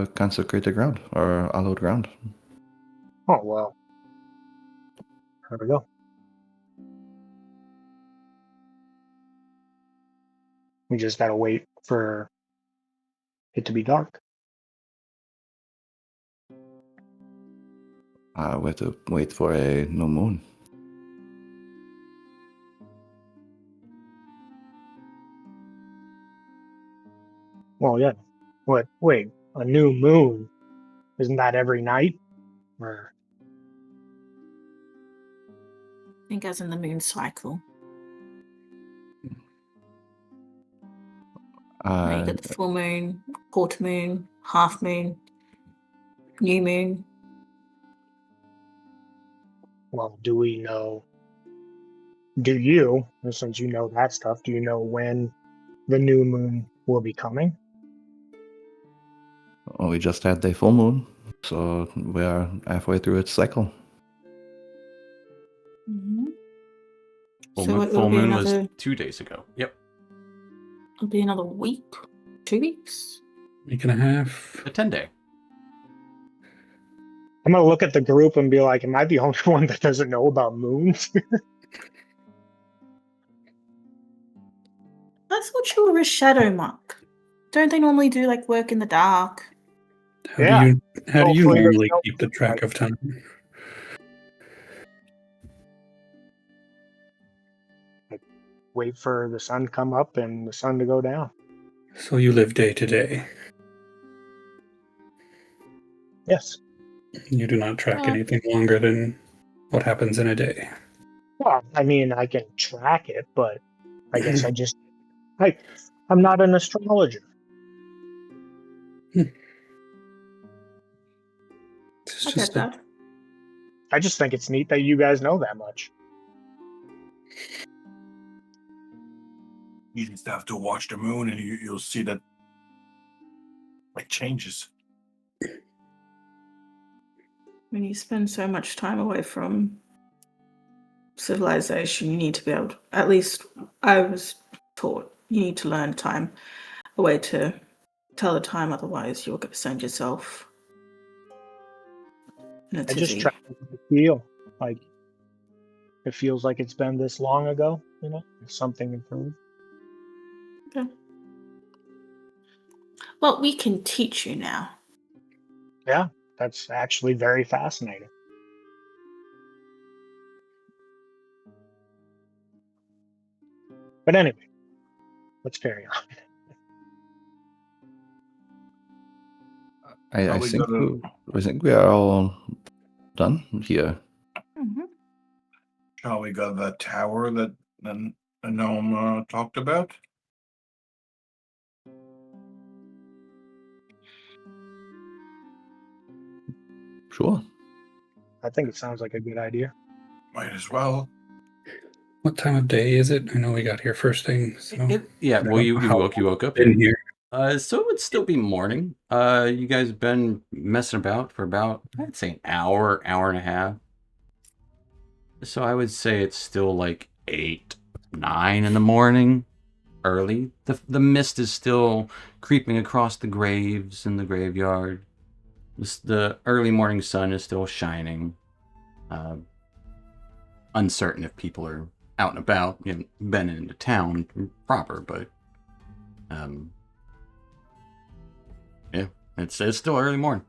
a consecrated ground, or hallowed ground. Oh, well. There we go. We just gotta wait for it to be dark. We have to wait for a new moon. Well, yeah. What? Wait, a new moon? Isn't that every night? Or I think as in the moon cycle. You got the full moon, quarter moon, half moon, new moon. well, do we know? Do you, and since you know that stuff, do you know when the new moon will be coming? Well, we just had the full moon, so we are halfway through its cycle. Mm-hmm. Full moon was 2 days ago. Yep. It'll be another week, 2 weeks. Week and a half. A 10-day. I'm gonna look at the group and be like, am I the only one that doesn't know about moons? I thought you were a shadow monk. Don't they normally do like work in the dark? How Yeah. do you Hopefully there's normally no- keep the track of time? Wait for the sun come up and the sun to go down. So you live day to day. Yes. You do not track Uh. anything longer than what happens in a day. Well, I mean, I can track it, but I guess I'm not an astrologer. It's I just get that. I just think it's neat that you guys know that much. You just have to watch the moon, and you'll see that it changes. When you spend so much time away from civilization, you need to be able to, at least I was taught, you need to learn time, a way to tell the time, otherwise you'll get send yourself in a I just tizzy. try to feel like it feels like it's been this long ago, if something improved. Okay. Well, we can teach you now. Yeah, that's actually very fascinating. But anyway, let's carry on. I think we are all done here. Mm-hmm. Shall we go to that tower that the gnome talked about? Sure. I think it sounds like a good idea. Might as well. what time of day is it? I know we got here first thing. So Yeah, well, you woke up in here. here. So it would still be morning. You guys have been messing about for about, I'd say, an hour and a half. So I would say it's still like 8, 9 in the morning, early. The mist is still creeping across the graves in the graveyard. The early morning sun is still shining. Uncertain if people are out and about, been into town proper, but yeah, it's still early morning.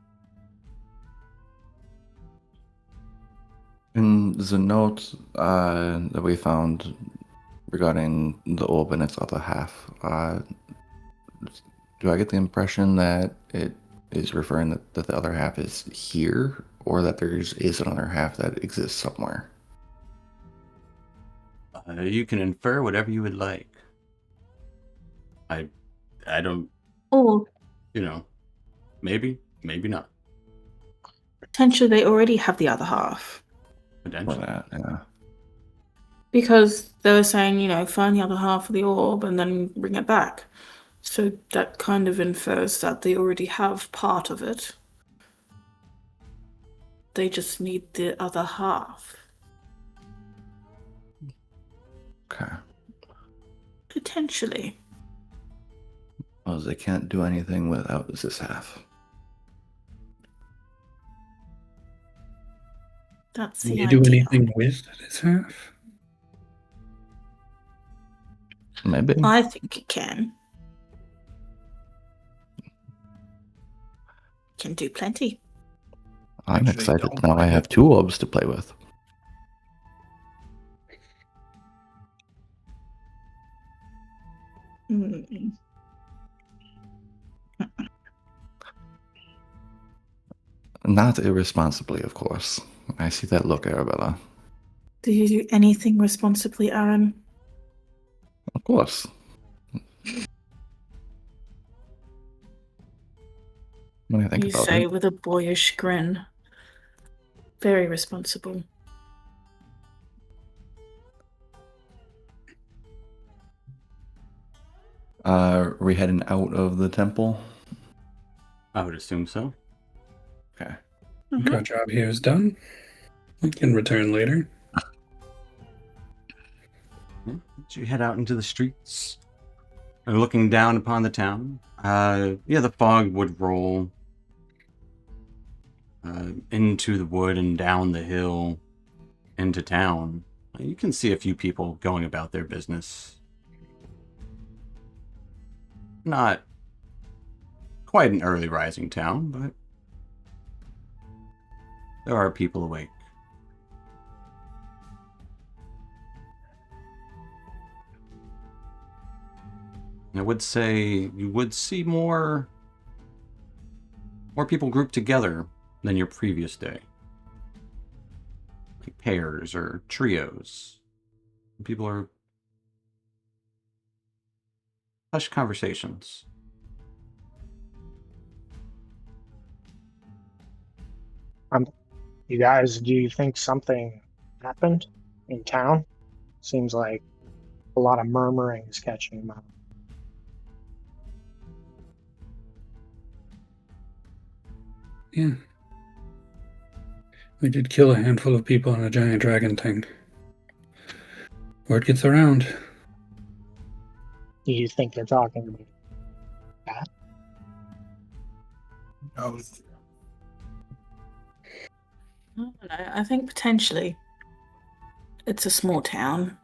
In the note that we found regarding the orb and its other half, do I get the impression that it is referring that the other half is here, or that there is another half that exists somewhere? You can infer whatever you would like. I don't, Or maybe not. potentially they already have the other half. For Potentially. that, yeah. Because they were saying, find the other half of the orb and then bring it back. So that kind of infers that they already have part of it. They just need the other half. Okay. Potentially. Well, they can't do anything without this half. That's Can the you idea. do anything with this half? Maybe. I think it can. Can do plenty. I'm Actually, excited don't now. I mind have it. 2 orbs to play with. Mm. Not irresponsibly, of course. I see that look, Arabella. Do you do anything responsibly, Aaron? Of course. When I think You about say it. with a boyish grin. Very responsible. Are we heading out of the temple? I would assume so. Okay. Mhm. Our job here is done. We can return later. So you head out into the streets, looking down upon the town. The fog would roll into the wood and down the hill into town, you can see a few people going about their business. Not quite an early rising town, but there are people awake. I would say you would see more people grouped together than your previous day. Like pairs or trios. People are hushed conversations. You guys, do you think something happened in town? Seems like a lot of murmuring is catching them out. Yeah. We did kill a handful of people on a giant dragon thing. Word gets around. Do you think they're talking about that? Oh, I don't know. I think potentially it's a small town.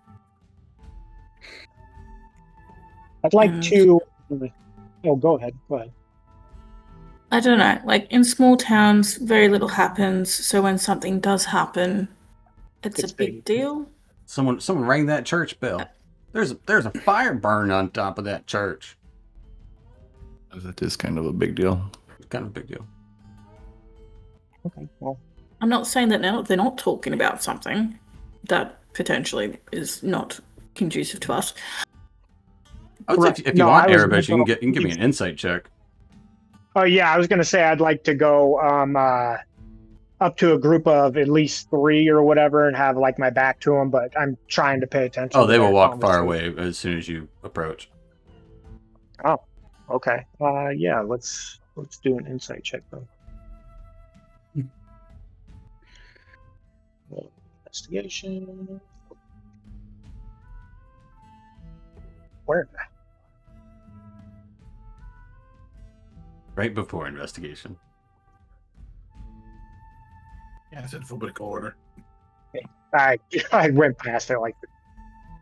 I'd like And- to. Oh, go ahead. Go ahead. I don't know. Like in small towns, very little happens. So when something does happen, it's It's a big big. deal. Someone rang that church bell. There's a fire burning on top of that church. That is kind of a big deal. It's kind of a big deal. Okay. Well, I'm not saying that they're not talking about something that potentially is not conducive to us. I would say Right. if you No, want I was Arabic, you mental- can give me an insight check. oh yeah, I was gonna say I'd like to go up to a group of at least 3 or whatever and have like my back to them, but I'm trying to pay attention. Oh, to they will their walk far conversation. away as soon as you approach. Oh, okay. Yeah, let's do an insight check though. Investigation. Where? Right before investigation. yeah, it's alphabetical order. I went past it like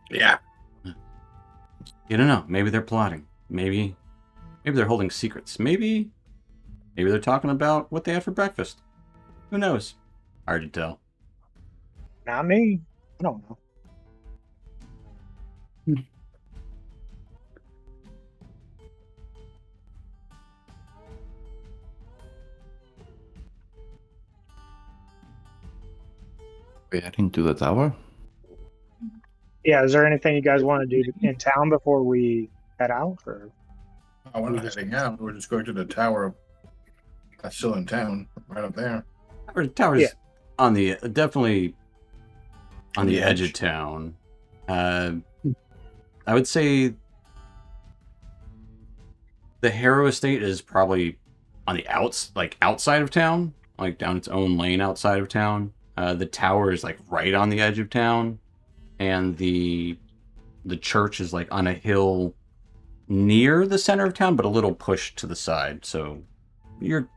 Yeah. You don't know. Maybe they're plotting. Maybe they're holding secrets. Maybe they're talking about what they had for breakfast. Who knows? Hard to tell. not me. I don't know. We're heading to the tower. Yeah, is there anything you guys want to do in town before we head out? Or Oh, we're not heading out. We're just going to the tower. That's still in town, right up there. Tower's Yeah. on the definitely on the The edge of edge. town. I would say the Harrow Estate is probably on the outside of town, like down its own lane outside of town. The tower is like right on the edge of town, and the church is like on a hill near the center of town, but a little pushed to the side. So you're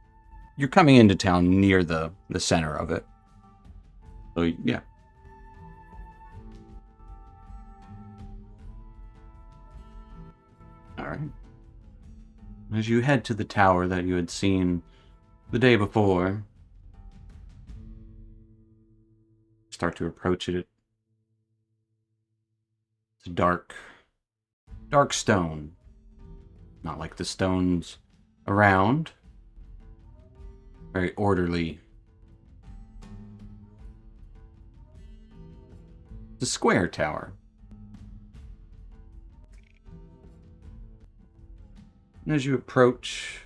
coming into town near the center of it. So yeah. All right. As you head to the tower that you had seen the day before, start to approach it. It's a dark stone. Not like the stones around. Very orderly. It's a square tower. And as you approach,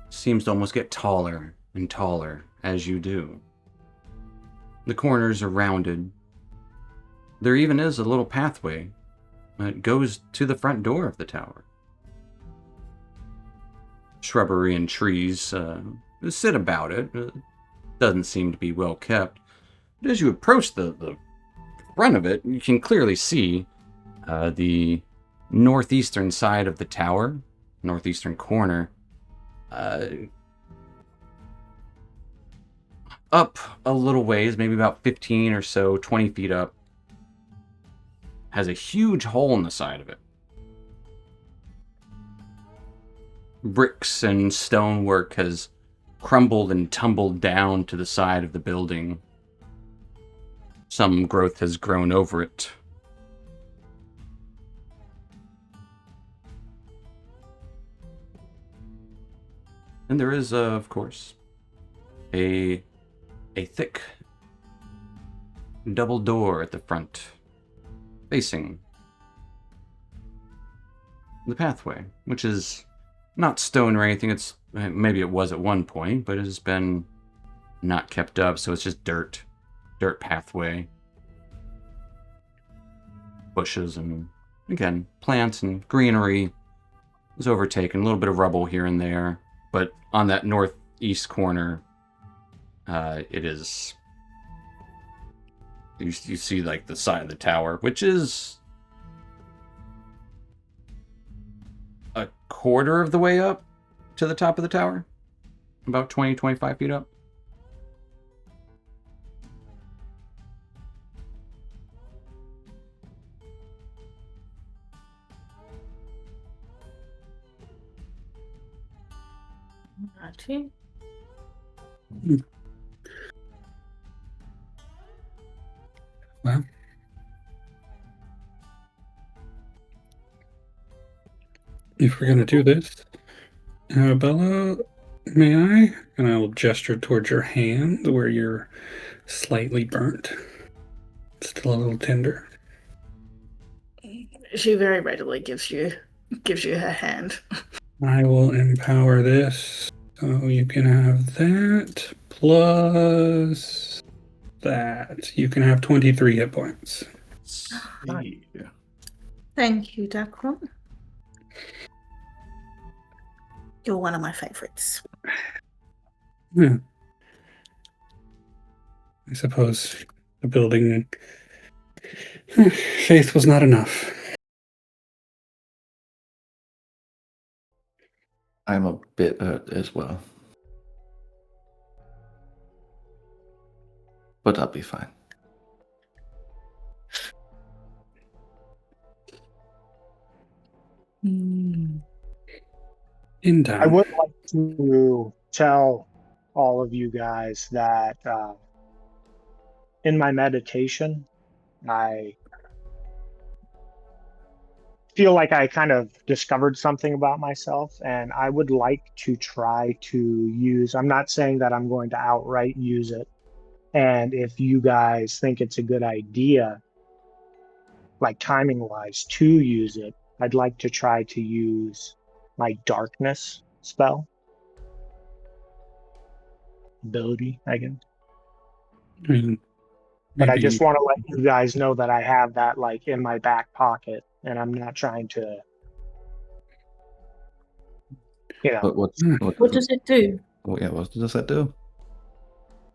it seems to almost get taller and taller as you do. The corners are rounded. There even is a little pathway that goes to the front door of the tower. Shrubbery and trees sit about it. Doesn't seem to be well kept. But as you approach the front of it, you can clearly see the northeastern side of the tower, northeastern corner, up a little ways, maybe about 15 or so, 20 feet up, has a huge hole in the side of it. Bricks and stonework has crumbled and tumbled down to the side of the building. Some growth has grown over it. And there is, of course, a thick double door at the front, facing the pathway, which is not stone or anything. It's maybe it was at one point, but it has been not kept up, so it's just dirt pathway, bushes, and again, plants and greenery is overtaken. A little bit of rubble here and there, but on that northeast corner, it is. You see like the side of the tower, which is a quarter of the way up to the top of the tower, about 20-25 feet up. Righty. Well, if we're going to do this, Bella, may I? And I will gesture towards your hand where you're slightly burnt. Still a little tender. She very readily gives you her hand. I will empower this, so you can have that plus that. You can have 23 hit points. Yeah. Thank you, Dacron. You're one of my favorites. Yeah. I suppose the building faith was not enough. I'm a bit hurt as well. But I'll be fine. In time. I would like to tell all of you guys that in my meditation, I feel like I kind of discovered something about myself, and I would like to try to use, I'm not saying that I'm going to outright use it. And if you guys think it's a good idea, like timing wise, to use it, I'd like to try to use my darkness spell ability, I guess. I mean, But I maybe- just want to let you guys know that I have that like in my back pocket, and I'm not trying to, you know. What does it do? What does that do?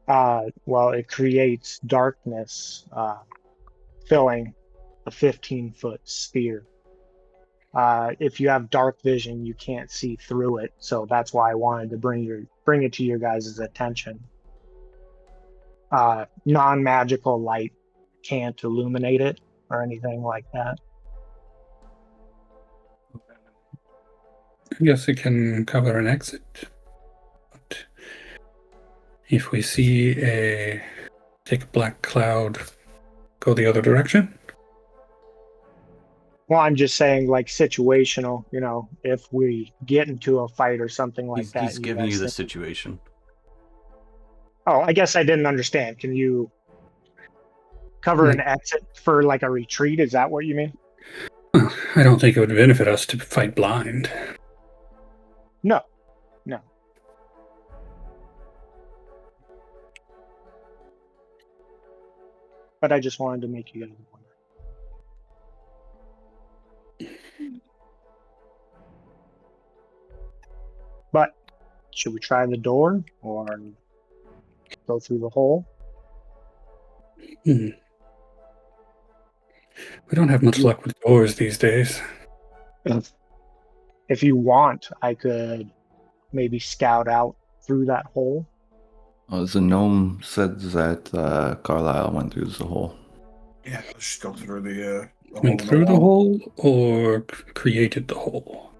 Well, it creates darkness, filling a 15-foot sphere. If you have dark vision, you can't see through it, so that's why I wanted to bring it to your guys' attention. Non-magical light can't illuminate it or anything like that. I guess it can cover an exit. But if we see a thick black cloud go the other direction? Well, I'm just saying, like, situational, you know, if we get into a fight or something like that. He's giving you the situation. Oh, I guess I didn't understand. Can you cover an exit for, like, a retreat? Is that what you mean? Well, I don't think it would benefit us to fight blind. No. But I just wanted to make you guys wonder. But should we try the door or go through the hole? We don't have much luck with doors these days. If you want, I could maybe scout out through that hole The gnome said that Carlisle went through the hole. Yeah, let's just go through the hole Went in through the wall. hole or created the hole?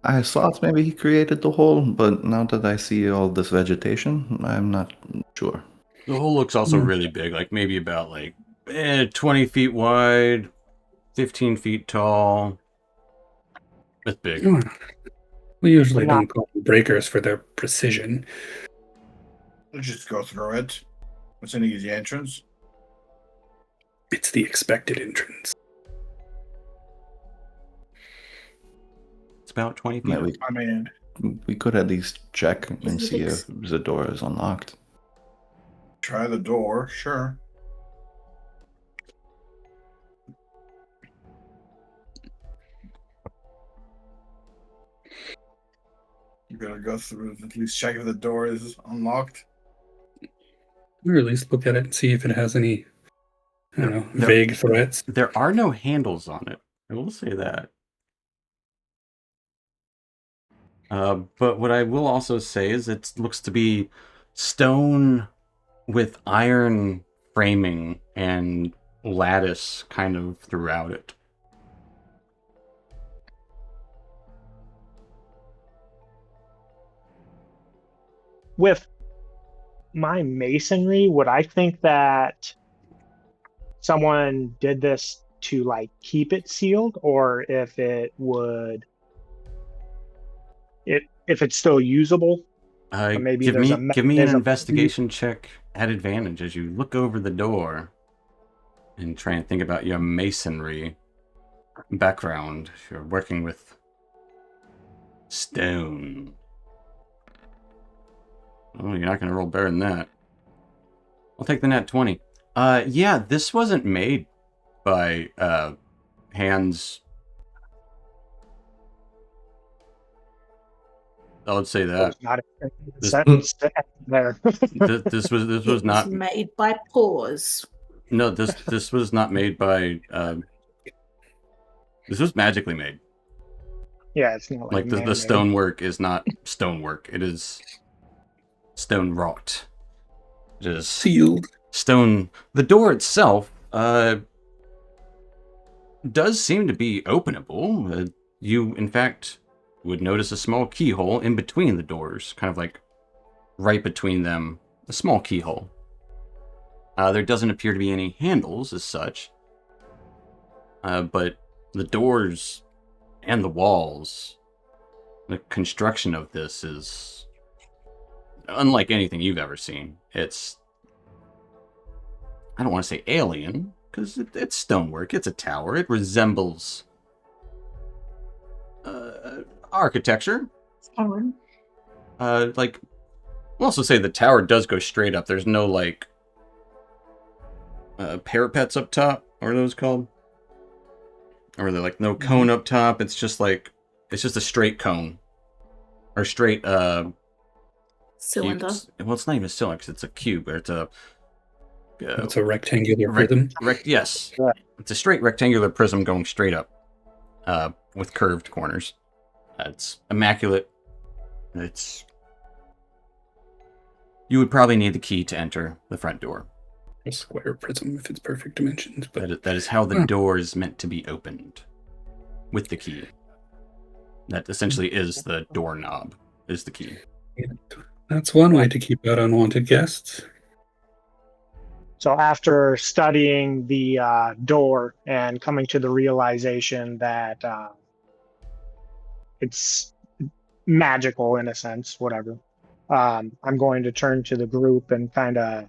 I thought maybe he created the hole, but now that I see all this vegetation, I'm not sure. The hole looks also Hmm. really big, like maybe about 20 feet wide, 15 feet tall. It's big. Oh, we usually I'm not- don't call them breakers for their precision. Let's just go through it. What's an easy entrance? It's the expected entrance. It's about 20 feet. Maybe I mean, we could at least check and Is it see if the door is unlocked. try the door, sure. You gotta go through, at least check if the door is unlocked. Or at least look at it and see if it has any, I don't know, There- vague threats. There are no handles on it. I will say that. But what I will also say is it looks to be stone with iron framing and lattice kind of throughout it. With my masonry, would I think that someone did this to like keep it sealed, or if it would, if it's still usable? Or maybe Give there's me a give me an mechanism. investigation check at advantage as you look over the door and try and think about your masonry background. You're working with stone. Oh, you're not gonna roll better than that. I'll take the nat 20. Yeah, this wasn't made by hands. I would say that. Not This- sentence there. This was It was not. made by paws. No, this was not made by. This was magically made. Yeah, it's not like Like the man-made. stonework is not stonework. It is stone wrought. It is Sealed. stone. The door itself does seem to be openable. You, in fact, would notice a small keyhole in between the doors, kind of like right between them, a small keyhole. There doesn't appear to be any handles as such, but the doors and the walls, the construction of this is unlike anything you've ever seen. It's, I don't want to say alien, because it's stonework, it's a tower, it resembles architecture. Aaron. We'll also say the tower does go straight up. There's no, parapets up top. What are those called? Or they're no cone up top. It's just it's just a straight cone. Or straight, Cylinder. well, it's not even a cylinder, 'cause it's a cube, or it's a... It's a rectangular Rec- prism. yes. Right. It's a straight rectangular prism going straight up, with curved corners. It's immaculate. It's... You would probably need the key to enter the front door. A square prism if it's perfect dimensions. But That is how the door is meant to be opened. With the key. That essentially is the doorknob, is the key. that's one way to keep out unwanted guests. So after studying the door and coming to the realization that it's magical in a sense, whatever, I'm going to turn to the group and kind of,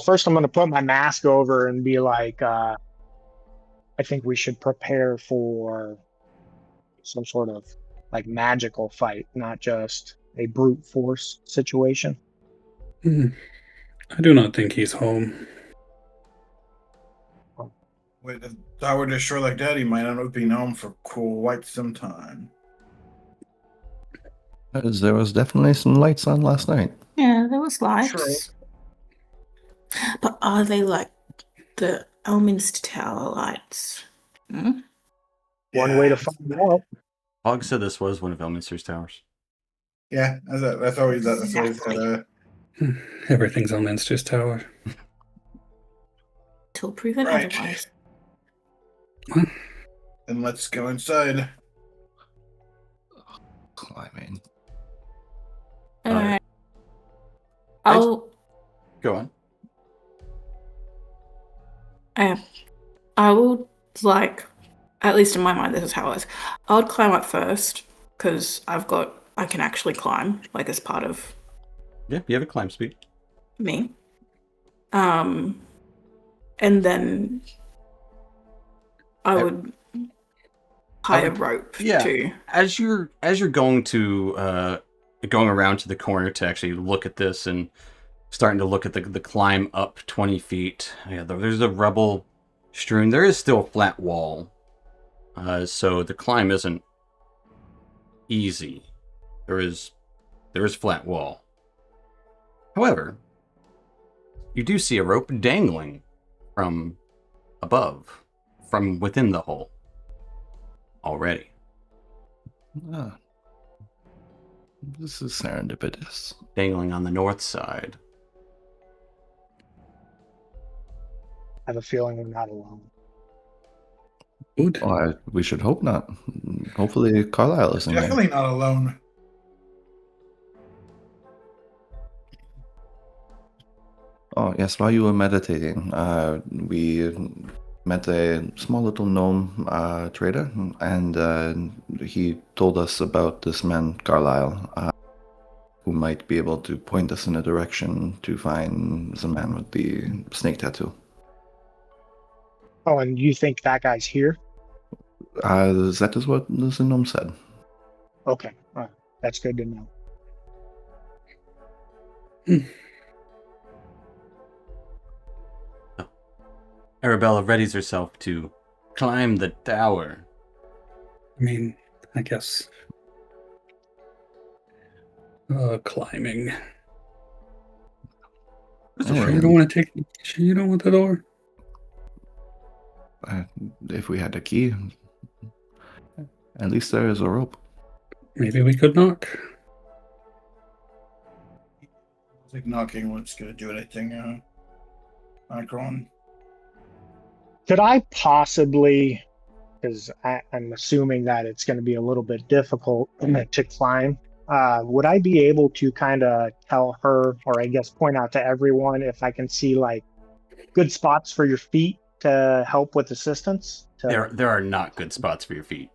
first I'm going to put my mask over and be like, I think we should prepare for some sort of magical fight, not just a brute force situation. I do not think he's home. With the tower destroyed like that, he might not have been home for quite some time. There was definitely some lights on last night. Yeah, there was lights. True. But are they like the Elminster Tower lights? Hmm? One way to find out. Hogg said this was one of Elminster's towers. Yeah, that's always Everything's on Minster's tower. Till proven Right. otherwise. Then let's go inside. Climbing. Alright. I- I'll Go on. I will, like, at least in my mind, this is how it is. I would climb up first, because I can actually climb, like, as part of Yeah, you have a climb speed. me. And then I would tie a rope Yeah. to. As you're going around to the corner to actually look at this and starting to look at the climb up 20 feet. Yeah, there's a rubble strewn. There is still a flat wall. So the climb isn't easy. There is flat wall. However, you do see a rope dangling from above, from within the hole. Already. Ah. This is serendipitous. Dangling on the north side. I have a feeling we're not alone. Good. Oh, we should hope not. Hopefully Carlisle isn't there. Definitely not alone. Oh, yes, while you were meditating, we met a small little gnome trader, and he told us about this man, Carlisle, who might be able to point us in a direction to find the man with the snake tattoo. Oh, and you think that guy's here? That is what the gnome said. Okay, all right. That's good to know. Arabella readies herself to climb the tower. I mean, I guess. Climbing. Sure you don't want to take. Sure you don't want the door. If we had a key, at least there is a rope. Maybe we could knock. I think knocking was going to do anything. Akron. Could I possibly, because I'm assuming that it's going to be a little bit difficult to climb, would I be able to kind of tell her, or I guess point out to everyone, if I can see like good spots for your feet to help with assistance? There are not good spots for your feet.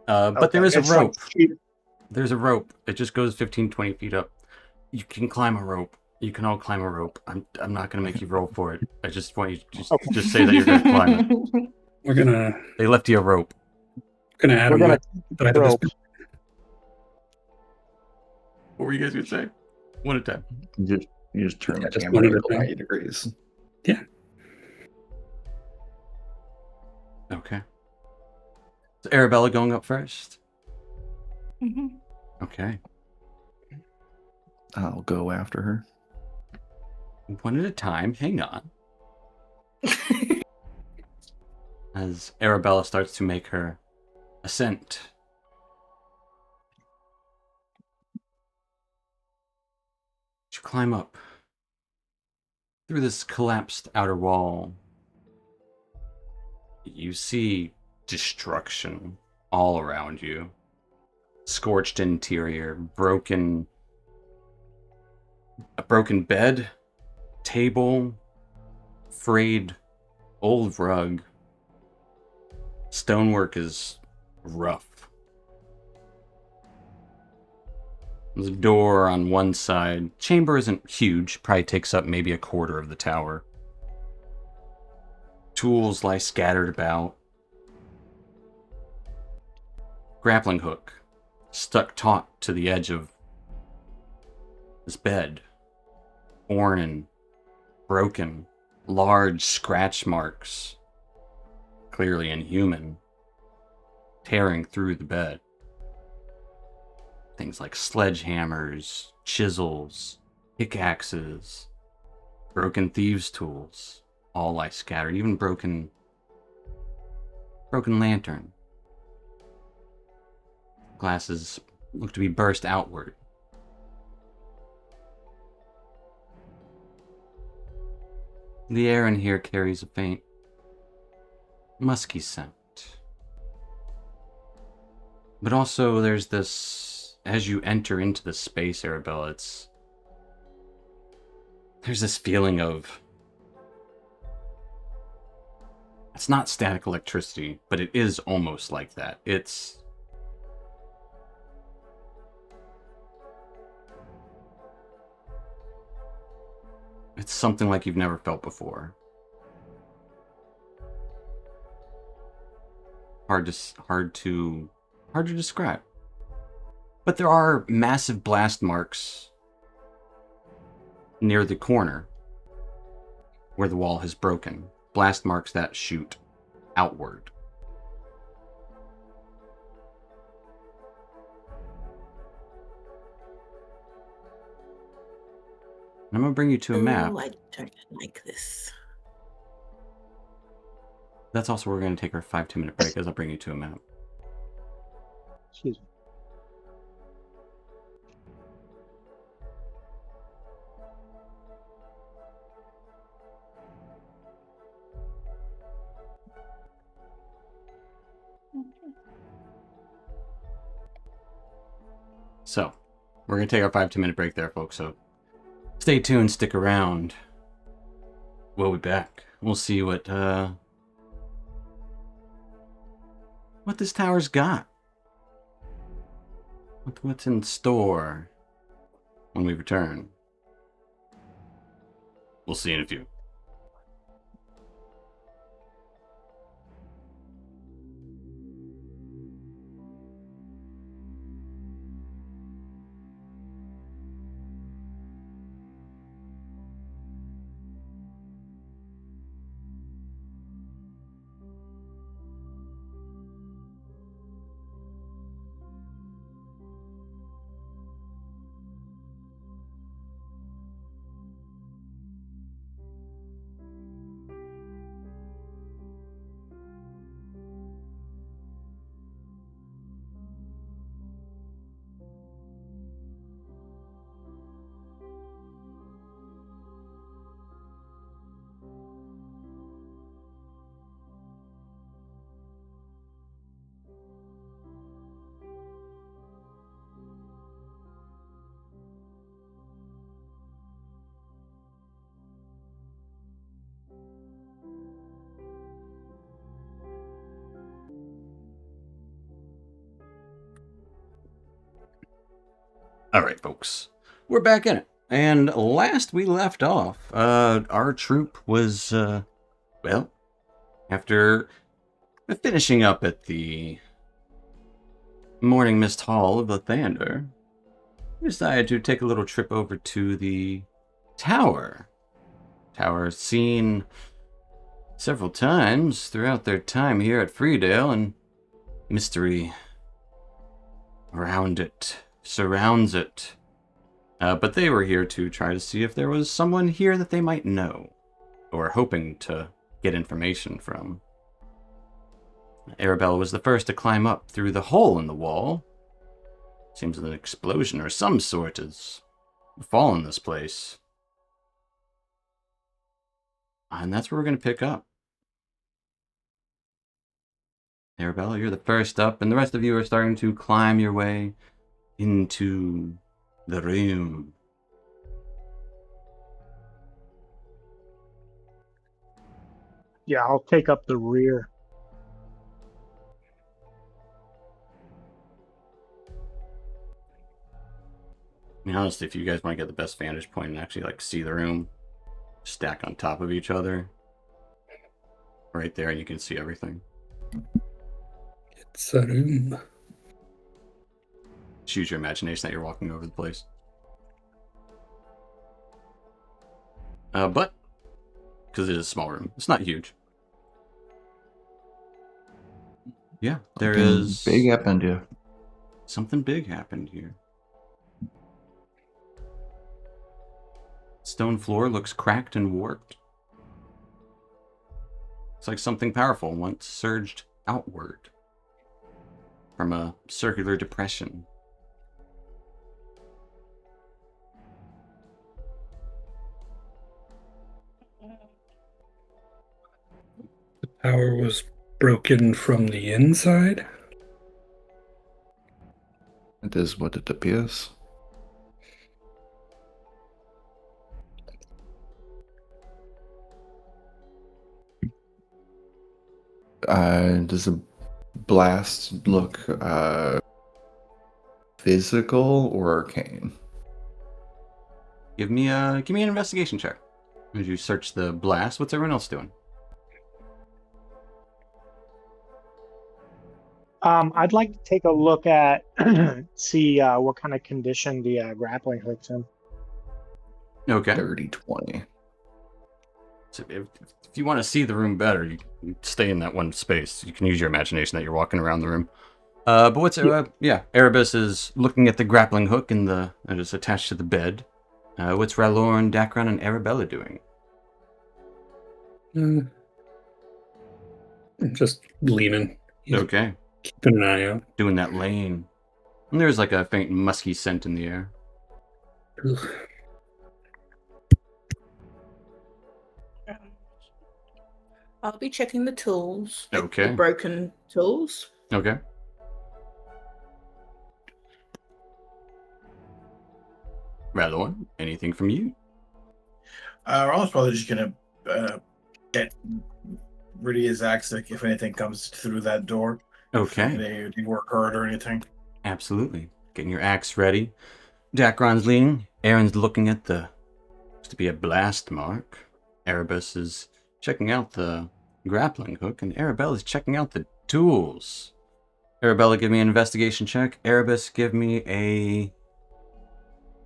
But Okay, there is a it's like rope. There's a rope. It just goes 15, 20 feet up. You can climb a rope. You can all climb a rope. I'm not going to make you roll for it. I just want you to just say that you're going to climb it. We're gonna They left you a rope. add We're him gonna with side of this rope. What were you guys going to say? One at a time. You just turn Yeah, the just camera one at a like time. 90 degrees. Yeah. Okay. So Arabella going up first? Mhm. Okay. I'll go after her. One at a time. Hang on. As Arabella starts to make her ascent. You climb up through this collapsed outer wall. You see destruction all around you. Scorched interior, a broken bed, table, frayed old rug. Stonework is rough. There's a door on one side. Chamber isn't huge, probably takes up maybe a quarter of the tower. Tools lie scattered about. Grappling hook stuck taut to the edge of this bed. Worn and broken. Large scratch marks. Clearly inhuman. Tearing through the bed. Things like sledgehammers, chisels, pickaxes, broken thieves' tools, all lie scattered, even broken lantern. Glasses look to be burst outward. The air in here carries a faint, musky scent. But also there's this, as you enter into the space, Arabella, there's this feeling of, it's not static electricity, but it is almost like that. It's something like you've never felt before. Hard to describe. But there are massive blast marks near the corner where the wall has broken. Blast marks that shoot outward. And I'm going to bring you to a map. Oh, I don't like this. That's also where we're going to take our 5-2-minute break as I'll bring you to a map. Excuse me. So, we're going to take our 5-2-minute break there, folks. So, stay tuned, stick around. We'll be back. We'll see what this tower's got. What's in store when we return. We'll see you in a few. All right, folks. We're back in it. And last we left off, our troop was, well, after finishing up at the Morningmist Hall of Lathander, we decided to take a little trip over to the tower. Tower seen several times throughout their time here at Freedale, and mystery around it surrounds it. But they were here to try to see if there was someone here that they might know, or hoping to get information from. Arabella was the first to climb up through the hole in the wall. Seems an explosion or some sort has fallen this place. And that's where we're going to pick up. Arabella, you're the first up, and the rest of you are starting to climb your way into the room. Yeah, I'll take up the rear. I mean, honestly, if you guys want to get the best vantage point and actually like see the room, stack on top of each other, right there, and you can see everything. It's a room. Choose your imagination that you're walking over the place. But because it is a small room, it's not huge. Yeah, there Something is big happened here. something big happened here. Stone floor looks cracked and warped. It's like something powerful once surged outward from a circular depression. Power was broken from the inside? It is what it appears. Does a blast look physical or arcane? Give me an investigation check. As you search the blast, what's everyone else doing? I'd like to take a look at, see what kind of condition the grappling hook's in. Okay. Dirty 20. So if you want to see the room better, you can stay in that one space. You can use your imagination that you're walking around the room. But what's Erebus is looking at the grappling hook that is attached to the bed. What's Ralorn, Dacron, and Arabella doing? Just leaning. He's Okay. keeping an eye out. Doing that lane. And there's like a faint musky scent in the air. Ugh. I'll be checking the tools. Okay. The broken tools. Okay. Ralorn, anything from you? Ronald's probably just gonna get rid of his axe if anything comes through that door. Okay. If they work hard or anything. Absolutely. Getting your axe ready. Dacron's leaning. Aaron's looking at looks to be a blast mark. Erebus is checking out the grappling hook, and Arabella's checking out the tools. Arabella, give me an investigation check. Erebus, give me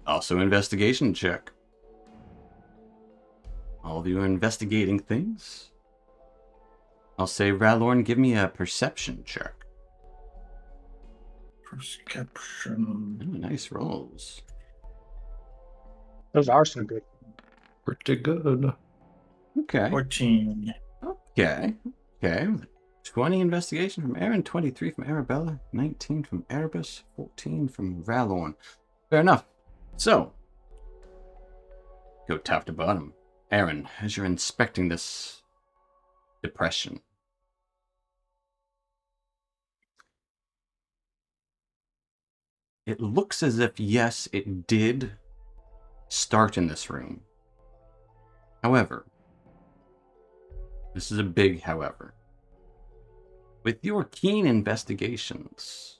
also investigation check. All of you are investigating things. I'll say, Ralorn, give me a perception check. Perception. Ooh, nice rolls. Those are some good. Pretty good. Okay. 14. Okay. 20 investigation from Aaron, 23 from Arabella, 19 from Erebus, 14 from Ralorn. Fair enough. So, go top to bottom. Aaron, as you're inspecting this depression, it looks as if, yes, it did start in this room. However, this is a big however. With your keen investigations,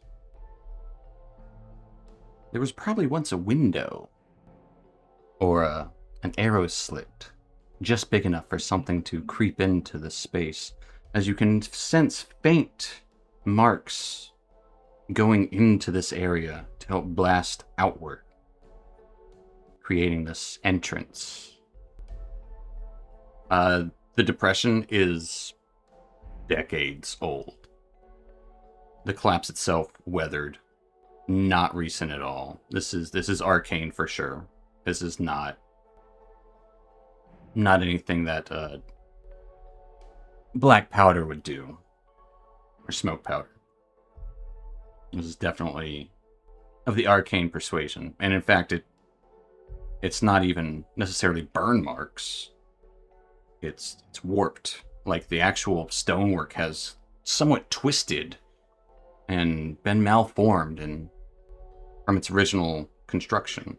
there was probably once a window or an arrow slit just big enough for something to creep into the space, as you can sense faint marks going into this area to help blast outward, creating this entrance. The depression is decades old. The collapse itself weathered, not recent at all. This is arcane for sure. This is not anything that black powder would do, or smoke powder. This is definitely of the arcane persuasion, and in fact, it's not even necessarily burn marks. It's warped. Like the actual stonework has somewhat twisted and been malformed from its original construction.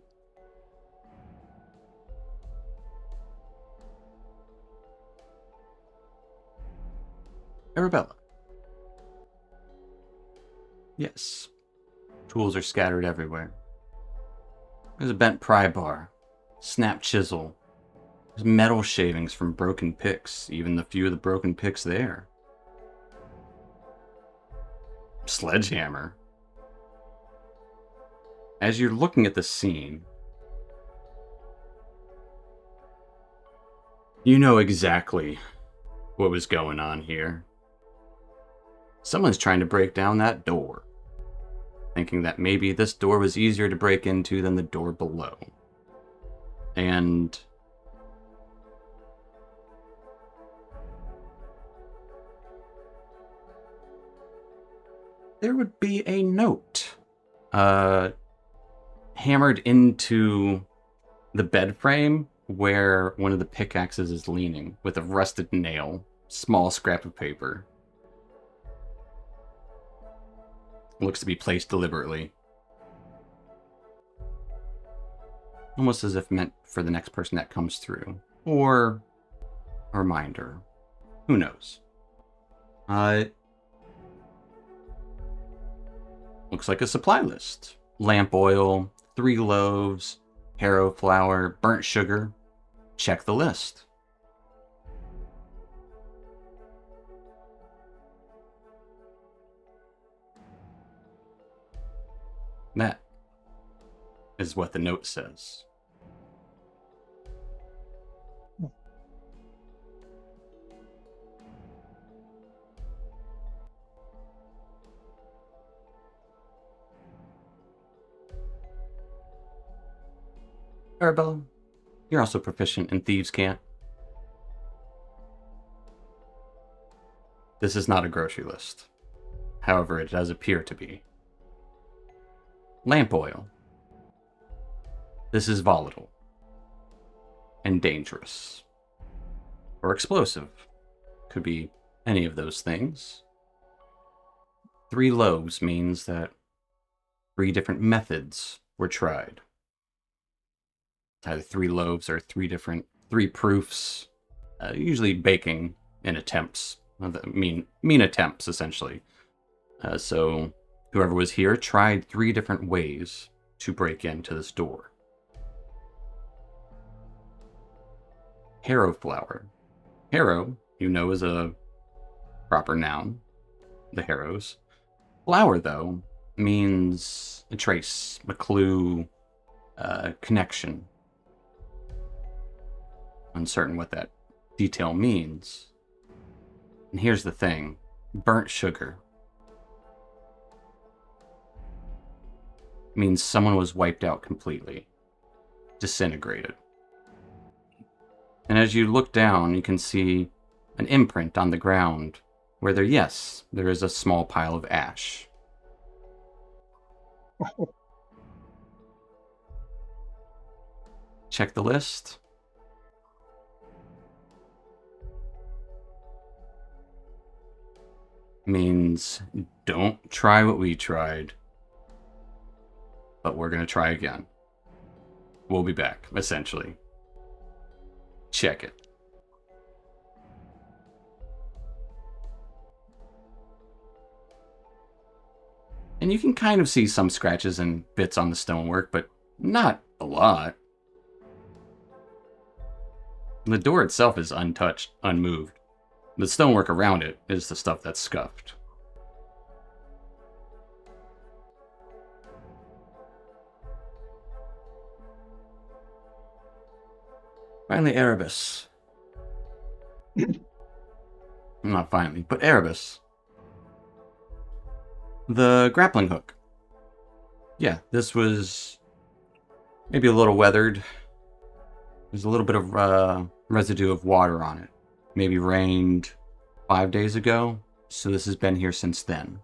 Arabella. Yes. Tools are scattered everywhere. There's a bent pry bar, snapped chisel. There's metal shavings from broken picks, even the few of the broken picks there. Sledgehammer. As you're looking at the scene, you know exactly what was going on here. Someone's trying to break down that door, thinking that maybe this door was easier to break into than the door below. And there would be a note hammered into the bed frame where one of the pickaxes is leaning, with a rusted nail small scrap of paper. Looks to be placed deliberately. Almost as if meant for the next person that comes through. Or a reminder. Who knows? Looks like a supply list. Lamp oil, 3 loaves, harrow flour, burnt sugar. Check the list. That is what the note says. Arabella, you're also proficient in Thieves' Cant. This is not a grocery list. However, it does appear to be. Lamp oil. This is volatile. And dangerous. Or explosive. Could be any of those things. 3 loaves means that 3 different methods were tried. Either 3 loaves or 3 proofs. Usually baking in attempts. Mean attempts, essentially. So whoever was here tried 3 different ways to break into this door. Harrow flour. Harrow, you know, is a proper noun. The harrows. Flour, though, means a trace, a clue, connection. Uncertain what that detail means. And here's the thing. Burnt sugar means someone was wiped out completely. Disintegrated. And as you look down, you can see an imprint on the ground where there is a small pile of ash. Check the list. Means don't try what we tried, but we're going to try again. We'll be back, essentially. Check it. And you can kind of see some scratches and bits on the stonework, but not a lot. The door itself is untouched, unmoved. The stonework around it is the stuff that's scuffed. Finally, Erebus. Not finally, but Erebus. The grappling hook. Yeah, this was maybe a little weathered. There's a little bit of residue of water on it. Maybe rained 5 days ago, so this has been here since then.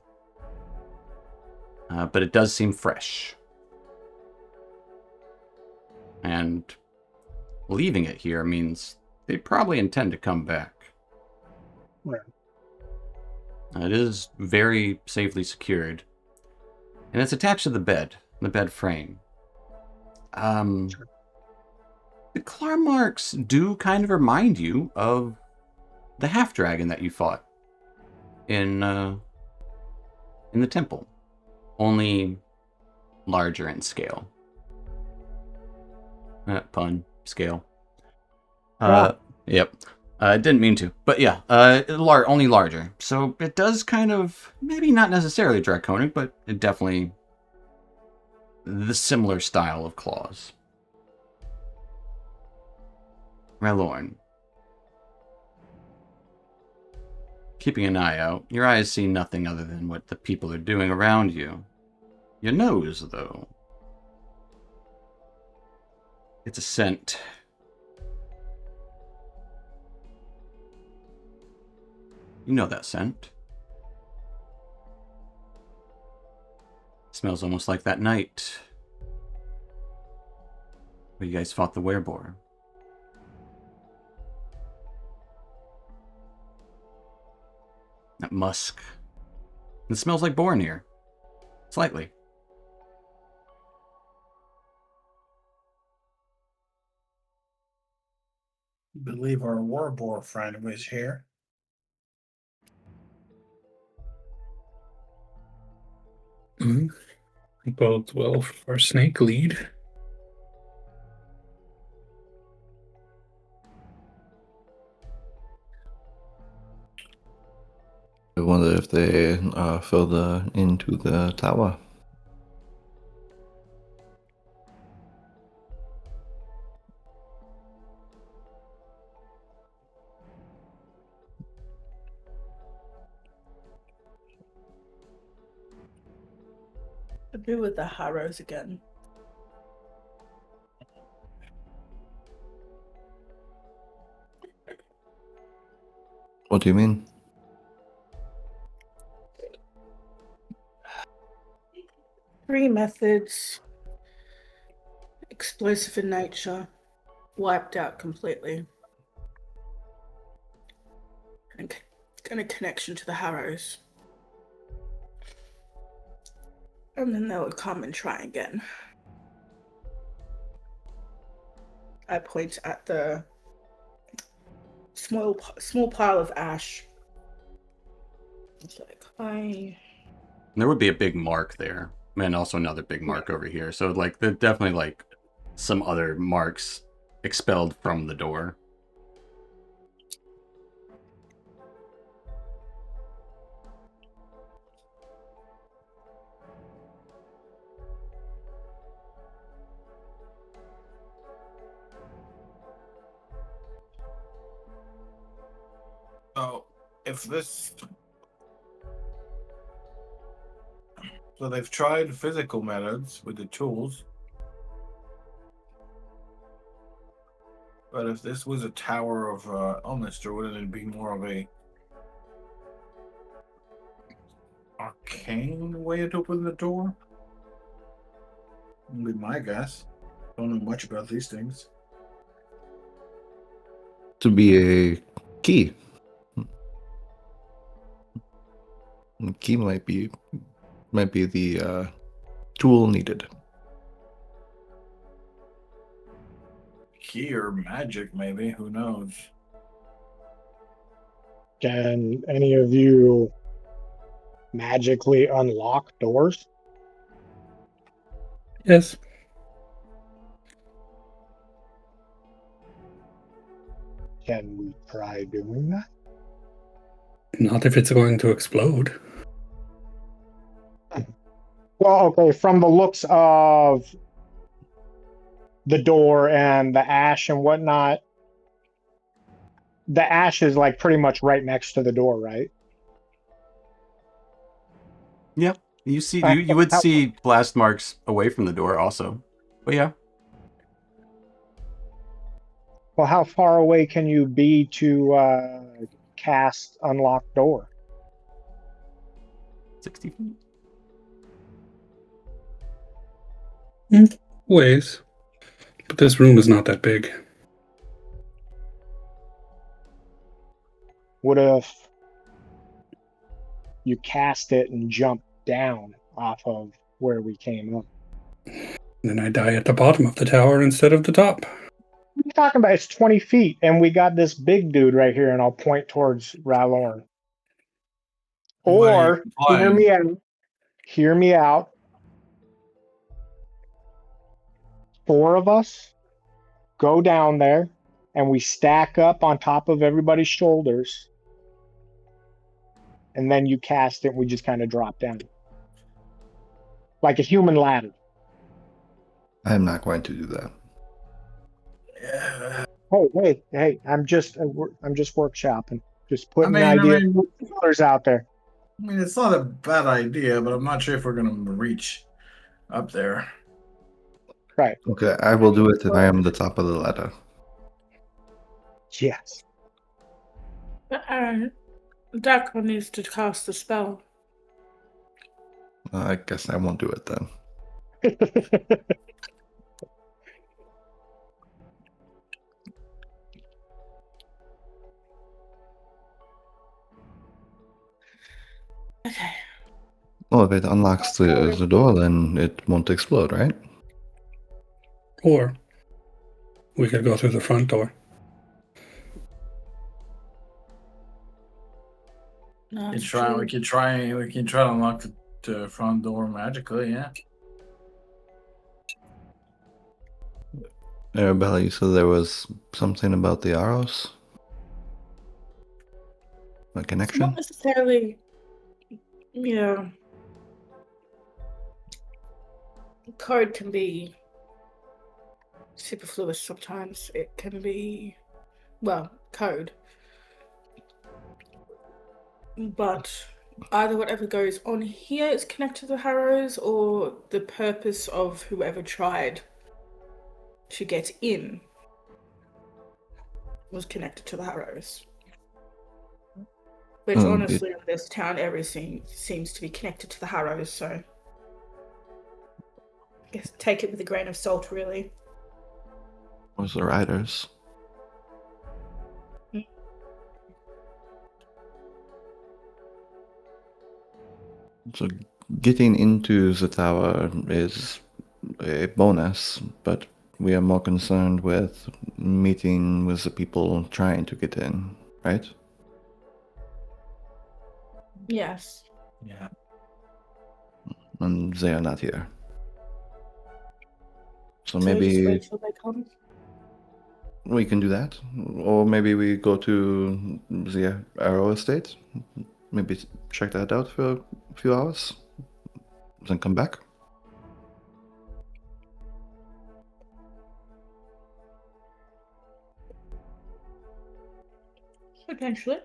But it does seem fresh. And leaving it here means they probably intend to come back. Right. It is very safely secured. And it's attached to the bed frame. Sure. The claw marks do kind of remind you of the half-dragon that you fought in the temple. Only larger in scale. Pun. Scale. Yep. Didn't mean to. But yeah, only larger. So it does kind of, maybe not necessarily draconic, but it definitely the similar style of claws. Relorn. Keeping an eye out, your eyes see nothing other than what the people are doing around you. Your nose, though. It's a scent. You know that scent. Smells almost like that night where you guys fought the werebore. That musk. It smells like boar in here. Slightly. I believe our war boar friend was here. Bodes well for our snake lead. I wonder if they are further into the tower. To do with the harrows again. What do you mean? Three methods. Explosive in nature. Wiped out completely. And a connection to the harrows. And then they would come and try again. I point at the small pile of ash. It's like, There would be a big mark there. And also another big mark over here. So, like, there's definitely, like, some other marks expelled from the door. So, if this. So they've tried physical methods with the tools. But if this was a tower of illness, wouldn't it be more of a arcane way to open the door? Would be my guess. Don't know much about these things. To be a key. The key might be the tool needed. Key or magic, maybe. Who knows? Can any of you magically unlock doors? Yes. Can we try doing that? Not if it's going to explode. Well, okay, from the looks of the door and the ash and whatnot, the ash is like pretty much right next to the door, right? Yep. You would see blast marks away from the door also. But yeah. Well, how far away can you be to cast unlock door? 60 feet. Ways. But this room is not that big. What if you cast it and jump down off of where we came up? Then I die at the bottom of the tower instead of the top. What are you talking about? It's 20 feet, and we got this big dude right here, and I'll point towards Ralorn. Or, hear me out. 4 of us go down there, and we stack up on top of everybody's shoulders, and then you cast it, and we just kind of drop down. Like a human ladder. I'm not going to do that. Yeah. Hey! I'm just workshopping, just putting ideas out there. I mean, it's not a bad idea, but I'm not sure if we're going to reach up there. Right. Okay, I will do it if I am the top of the ladder. Yes. But Dacron needs to cast the spell. I guess I won't do it then. Okay. Oh, if it unlocks the door, then it won't explode, right? Or we could go through the front door. No, We it's can try. true. We can try to unlock the front door magically. Yeah. Arabella, you said there was something about the arrows? A It's connection? not necessarily. Yeah. Code can be superfluous sometimes. It can be, well, code. But either whatever goes on here is connected to the Harrows, or the purpose of whoever tried to get in was connected to the Harrows. Which honestly, in this town, everything seems to be connected to the Harrows, so I guess take it with a grain of salt, really. Was the riders? So getting into the tower is a bonus, but we are more concerned with meeting with the people trying to get in, right? Yes. Yeah. And they are not here. So So maybe just wait till they come. we can do that. Or maybe we go to the Arrow Estate. Maybe check that out for a few hours. Then come back. Potentially.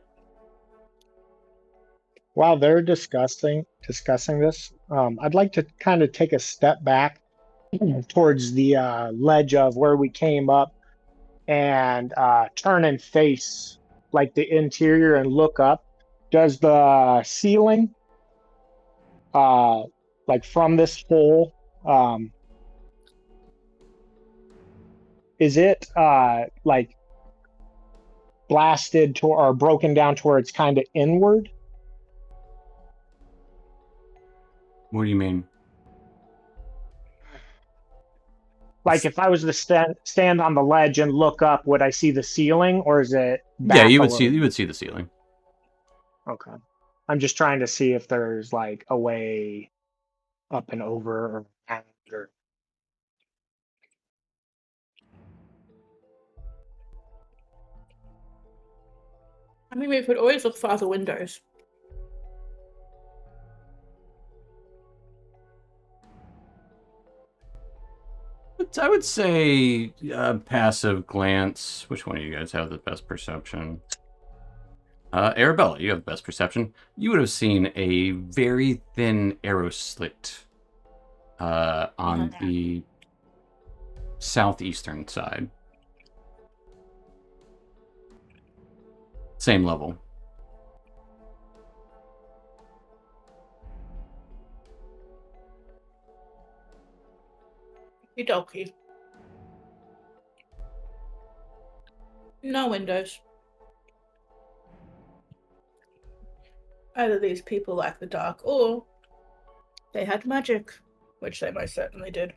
While they're discussing this, I'd like to kind of take a step back towards the ledge of where we came up and turn and face like the interior and look up. Does the ceiling, like from this hole, is it like blasted to or broken down to where it's kind of inward? What do you mean? Like if I was to stand on the ledge and look up, would I see the ceiling, or is it back Yeah, you a would little? see the ceiling. Okay. I'm just trying to see if there's like a way up and over or around or I mean, we could always look for other windows. I would say passive glance. Which one of you guys have the best perception? Arabella, you have the best perception. You would have seen a very thin arrow slit on the southeastern side. Same level. Okie. No windows. Either these people like the dark, or they had magic, which they most certainly did.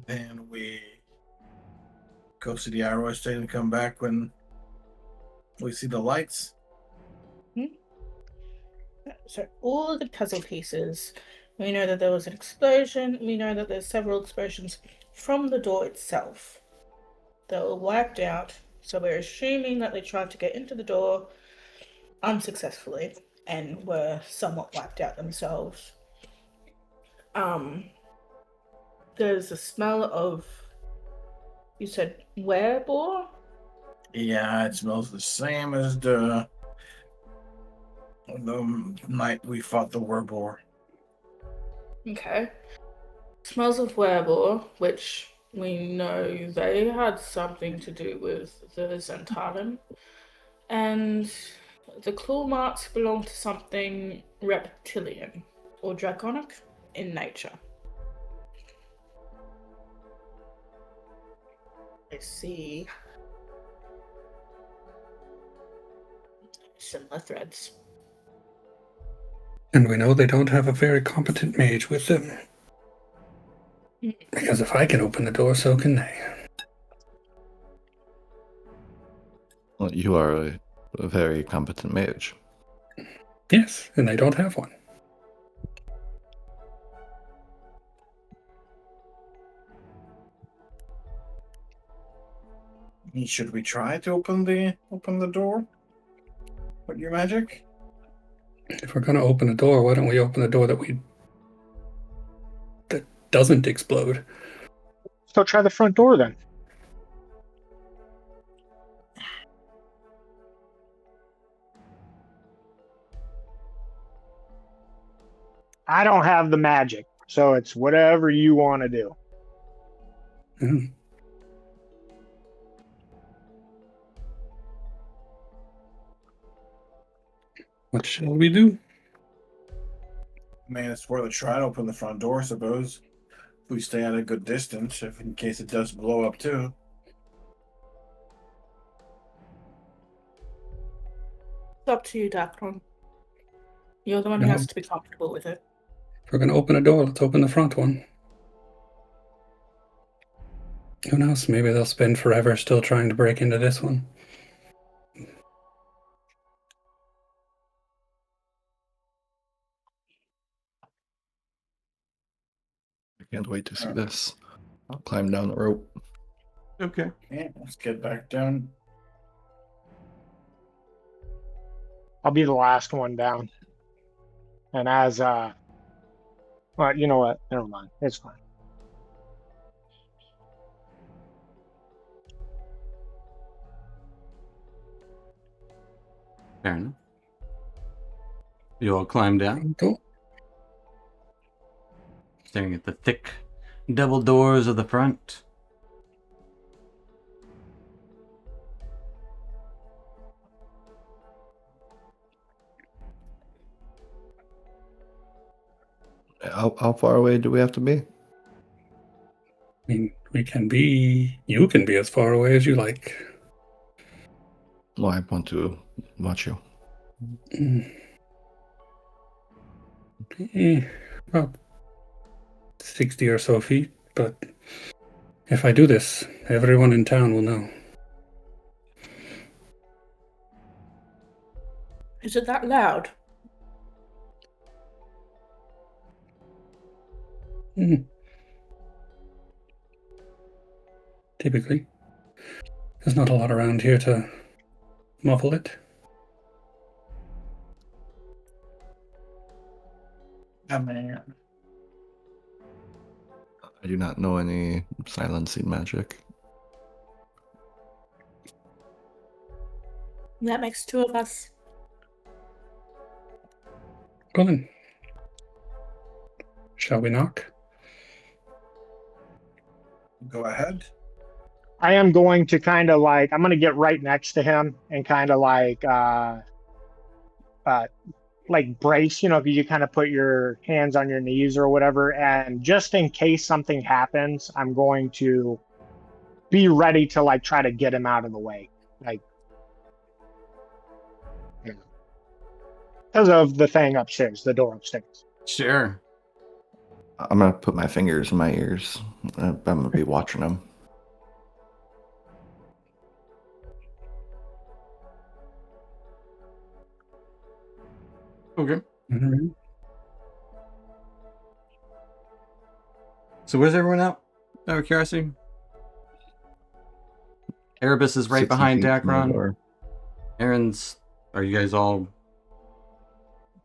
Then we go to the Arrow Estate and come back when we see the lights. So all of the puzzle pieces, we know that there was an explosion. We know that there's several explosions from the door itself. They were wiped out. So we're assuming that they tried to get into the door unsuccessfully and were somewhat wiped out themselves. There's a smell of, you said werebore? Yeah, it smells the same as the night we fought the Werbore. Okay. Smells of werebore, which we know they had something to do with the Zentarum. And the claw marks belong to something reptilian or draconic in nature. I see similar threads. And we know they don't have a very competent mage with them. Because if I can open the door, so can they. Well, you are a very competent mage. Yes, and they don't have one. Should we try to open the door with your magic? If we're going to open a door, why don't we open a door that doesn't explode? So try the front door then. I don't have the magic, so it's whatever you want to do. Hmm. What shall we do? I mean, it's worth a try to open the front door, I suppose. If we stay at a good distance, if in case it does blow up too. It's up to you, Dacron. You're the one who No. has to be comfortable with it. If we're going to open a door, let's open the front one. Who knows? Maybe they'll spend forever still trying to break into this one. I can't wait to see this. I'll climb down the rope. Okay. Yeah, let's get back down. I'll be the last one down. And as well, you know what? Never mind. It's fine. Fair enough. You all climb down, Cool. staring at the thick double doors of the front. How far away do we have to be? I mean, you can be as far away as you like. Well, I want to watch you. About 60 or so feet, but if I do this, everyone in town will know. Is it that loud? Typically. There's not a lot around here to muffle it. I mean, I do not know any silencing magic. That makes two of us. Well then, shall we knock? go ahead. I am going to kind of I'm going to get right next to him and kind of brace, if you kind of put your hands on your knees or whatever. And just in case something happens, I'm going to be ready to try to get him out of the way. Because of the thing upstairs, the door upstairs. Sure. I'm gonna put my fingers in my ears. I'm gonna be watching them. Okay. Mm-hmm. So where's everyone out of curiosity? Erebus is right 60 behind feet from the Dacron. door. Aaron's. Are you guys all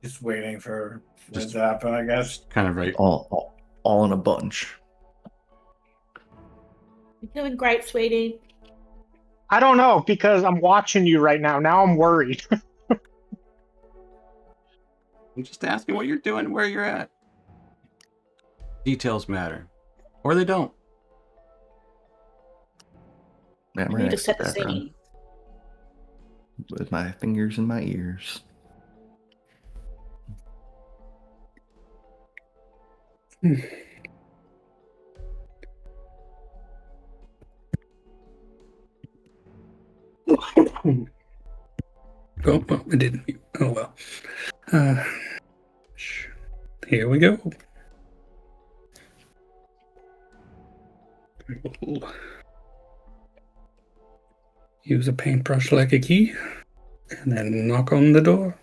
Just waiting for Just- this to happen, I guess. kind of right? All in a bunch. You're doing great, sweetie. I don't know, because I'm watching you right now. Now I'm worried. I'm just asking what you're doing, where you're at. Details matter. Or they don't. Yeah, I'm You right need to next set the that round scene. with my fingers in my ears. Oh, well, it didn't. Oh, well. Here we go. We'll use a paintbrush like a key, and then knock on the door.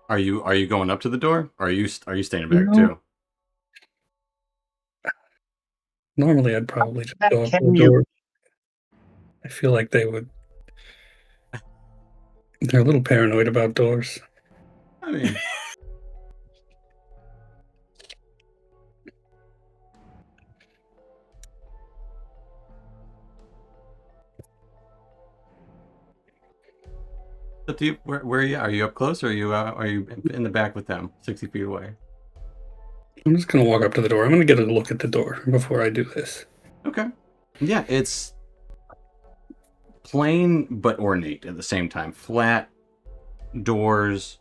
Are you going up to the door? Or are you staying back No. too? Normally, I'd probably just go up to the Can you? door. I feel like they would. They're a little paranoid about doors. I mean, but do you, where are you? Are you up close, or are you in the back with them, 60 feet away? I'm just gonna walk up to the door. I'm gonna get a look at the door before I do this. Okay. Yeah, it's plain but ornate at the same time. Flat doors,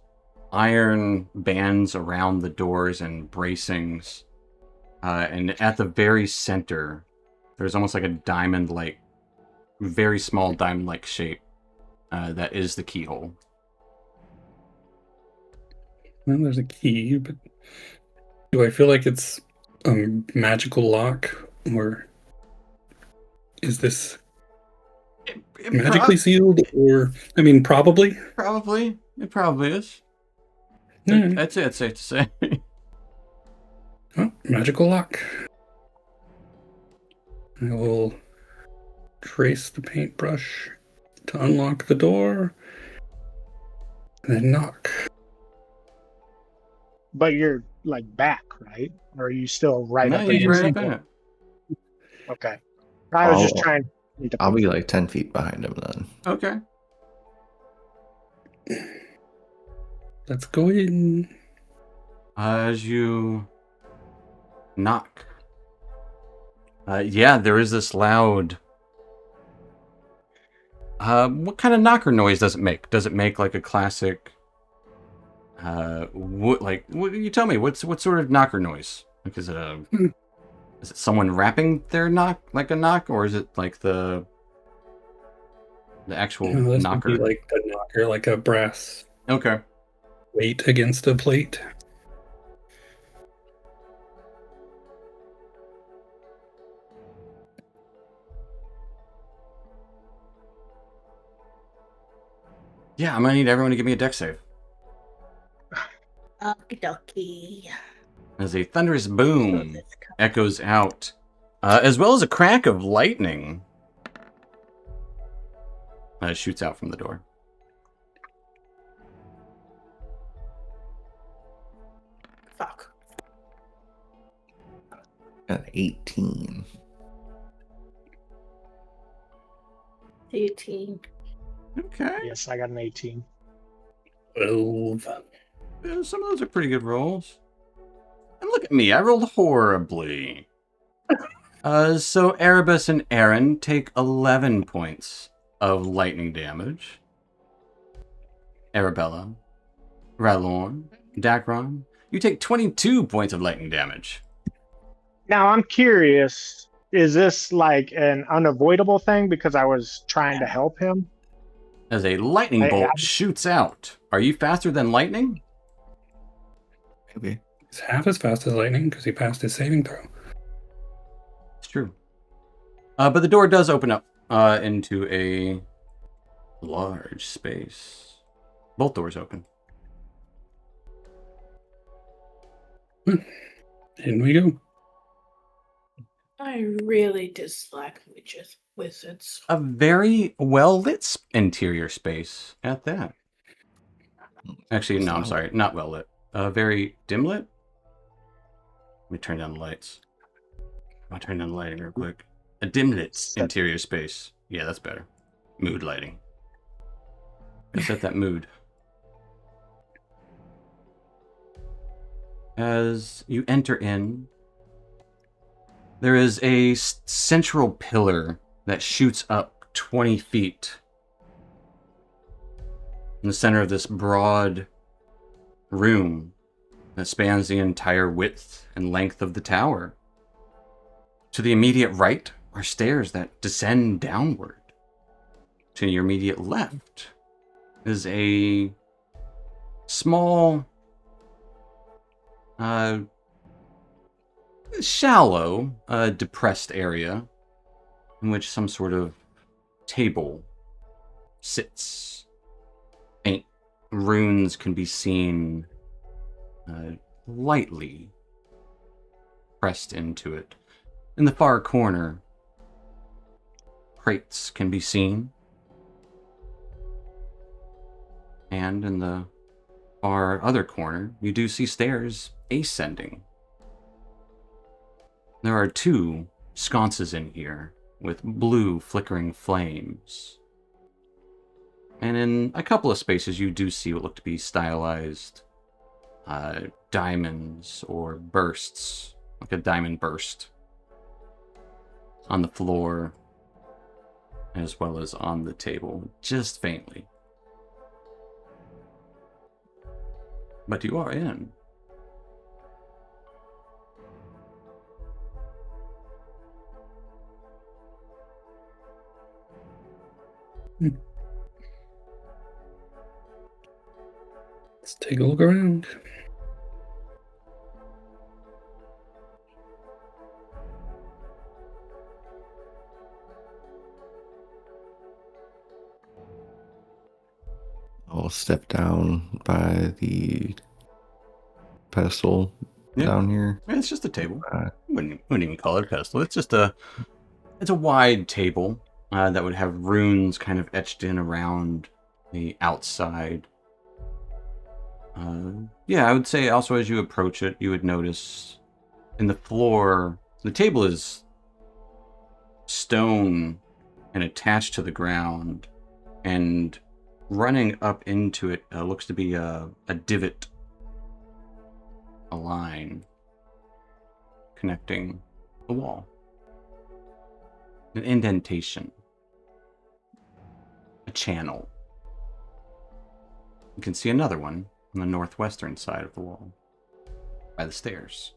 iron bands around the doors and bracings. And at the very center, there's almost like a diamond-like, very small diamond-like shape that is the keyhole. Well, there's a key, but do I feel like it's a magical lock, or is this magically sealed? Or, I mean, probably. Probably. It probably is. Yeah. That's it. It's safe to say. Oh, magical lock. I will trace the paintbrush to unlock the door, and then knock. But you're like back, right? Or are you still right No, up he's against right the up in door? it. Okay. I was just I'll- trying to I'll be like 10 feet behind him then. Okay. Let's go in. As you knock, yeah, there is this loud. What kind of knocker noise does it make? Does it make like a classic? What you tell me? What sort of knocker noise? Like, is it someone rapping their knock like a knock, or is it like the actual No, this knocker? would be like a knocker, like a brass Okay. weight against a plate. Yeah, I'm gonna need everyone to give me a dex save. Okie dokie. As a thunderous boom echoes out, as well as a crack of lightning shoots out from the door. Fuck. Got 18. 18. Okay. Yes, I got an 18. 12. Yeah, some of those are pretty good rolls. And look at me, I rolled horribly. So Erebus and Aaron take 11 points of lightning damage. Arabella, Ralorn, Dacron, you take 22 points of lightning damage. Now I'm curious, is this like an unavoidable thing because I was trying to help him? As a lightning bolt shoots out. Are you faster than lightning? Maybe. He's half as fast as lightning because he passed his saving throw. It's true. But the door does open up into a large space. Both doors open. In we go. I really dislike wizards. A very well-lit interior space at that. Actually, no, I'm sorry. Not well-lit. Very dim-lit. Let me turn down the lights. I'll turn down the lighting real quick. A dim-lit interior space. Yeah, that's better. Mood lighting. I set that mood. As you enter in, there is a central pillar that shoots up 20 feet in the center of this broad room that spans the entire width and length of the tower. To the immediate right are stairs that descend downward to your immediate left is a small, shallow, depressed area in which some sort of table sits. Faint runes can be seen lightly pressed into it. In the far corner, crates can be seen. And in the far other corner, you do see stairs ascending. There are 2 sconces in here with blue flickering flames. And in a couple of spaces, you do see what look to be stylized diamonds or bursts, like a diamond burst, on the floor as well as on the table, just faintly. But you are in. Let's take a look around. I'll step down by the pedestal Yeah. down here. It's just a table. Wouldn't even call it a pedestal. It's just it's a wide table that would have runes kind of etched in around the outside. Yeah, I would say also as you approach it, you would notice in the floor, the table is stone and attached to the ground, and running up into it looks to be a divot, a line connecting the wall, an indentation, a channel. You can see another one on the northwestern side of the wall, by the stairs.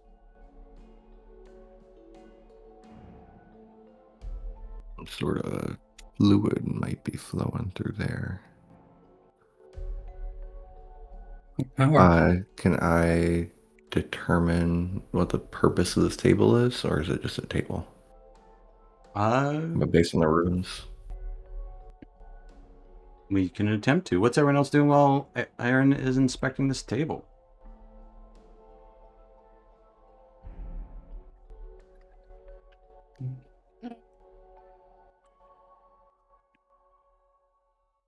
Some sort of fluid might be flowing through there. Can I determine what the purpose of this table is, or is it just a table? But based on the runes. We can attempt to. What's everyone else doing while Aaron is inspecting this table?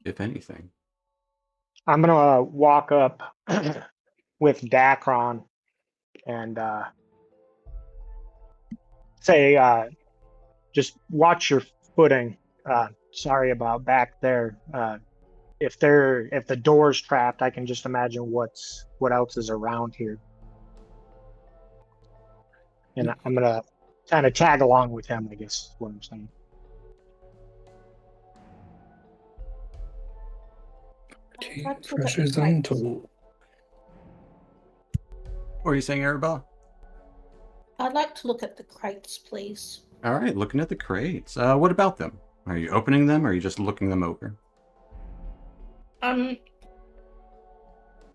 If anything. I'm gonna walk up with Dacron and say, just watch your footing. Sorry about back there. If the door's trapped, I can just imagine what else is around here. And I'm gonna kind of tag along with him, I guess is what I'm saying. Okay, I'd like to look at the treasures crates. untold. What are you saying, Arabella? I'd like to look at the crates, please. All right, looking at the crates. What about them? Are you opening them, or are you just looking them over?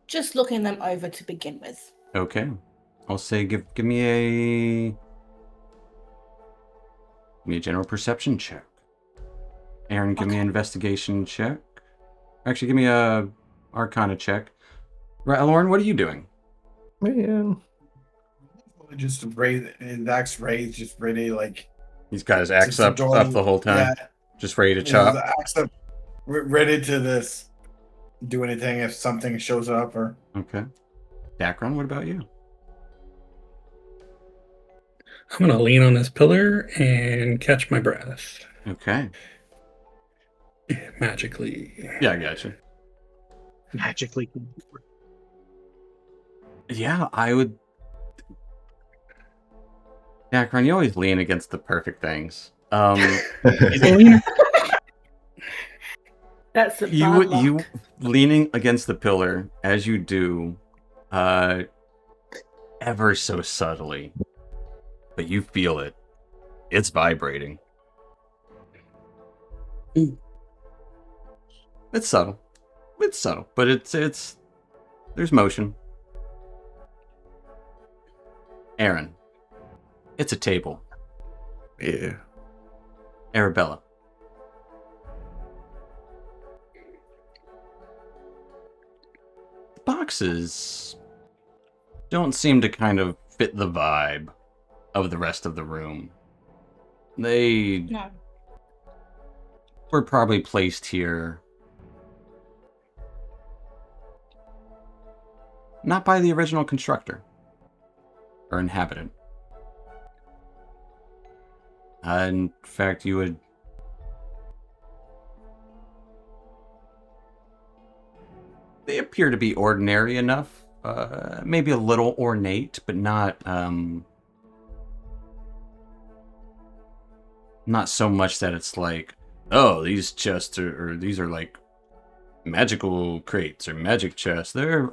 Just looking them over to begin with. Okay. I'll say give me a general perception check. Aaron, give me an investigation check. Actually, give me a arcana check. Right, Lauren, what are you doing? Man. Just raise, and axe raised, just ready, like. He's got his axe up the whole time. Yeah. Just ready to chop. The axe up, ready to do anything if something shows up or. Okay. Dacron, what about you? I'm gonna lean on this pillar and catch my breath. Okay. Magically. Yeah, I got you. Magically. Yeah, I would. Dacron, you always lean against the perfect things. That's a you leaning against the pillar as you do, ever so subtly, but you feel it. It's vibrating. It's subtle. It's subtle, but it's there's motion. Aaron, it's a table. Yeah. Arabella. The boxes don't seem to kind of fit the vibe of the rest of the room. They No. were probably placed here not by the original constructor or inhabitant. In fact, you would they appear to be ordinary enough, maybe a little ornate, but not so much that it's like, oh, these chests or these are like magical crates or magic chests. They're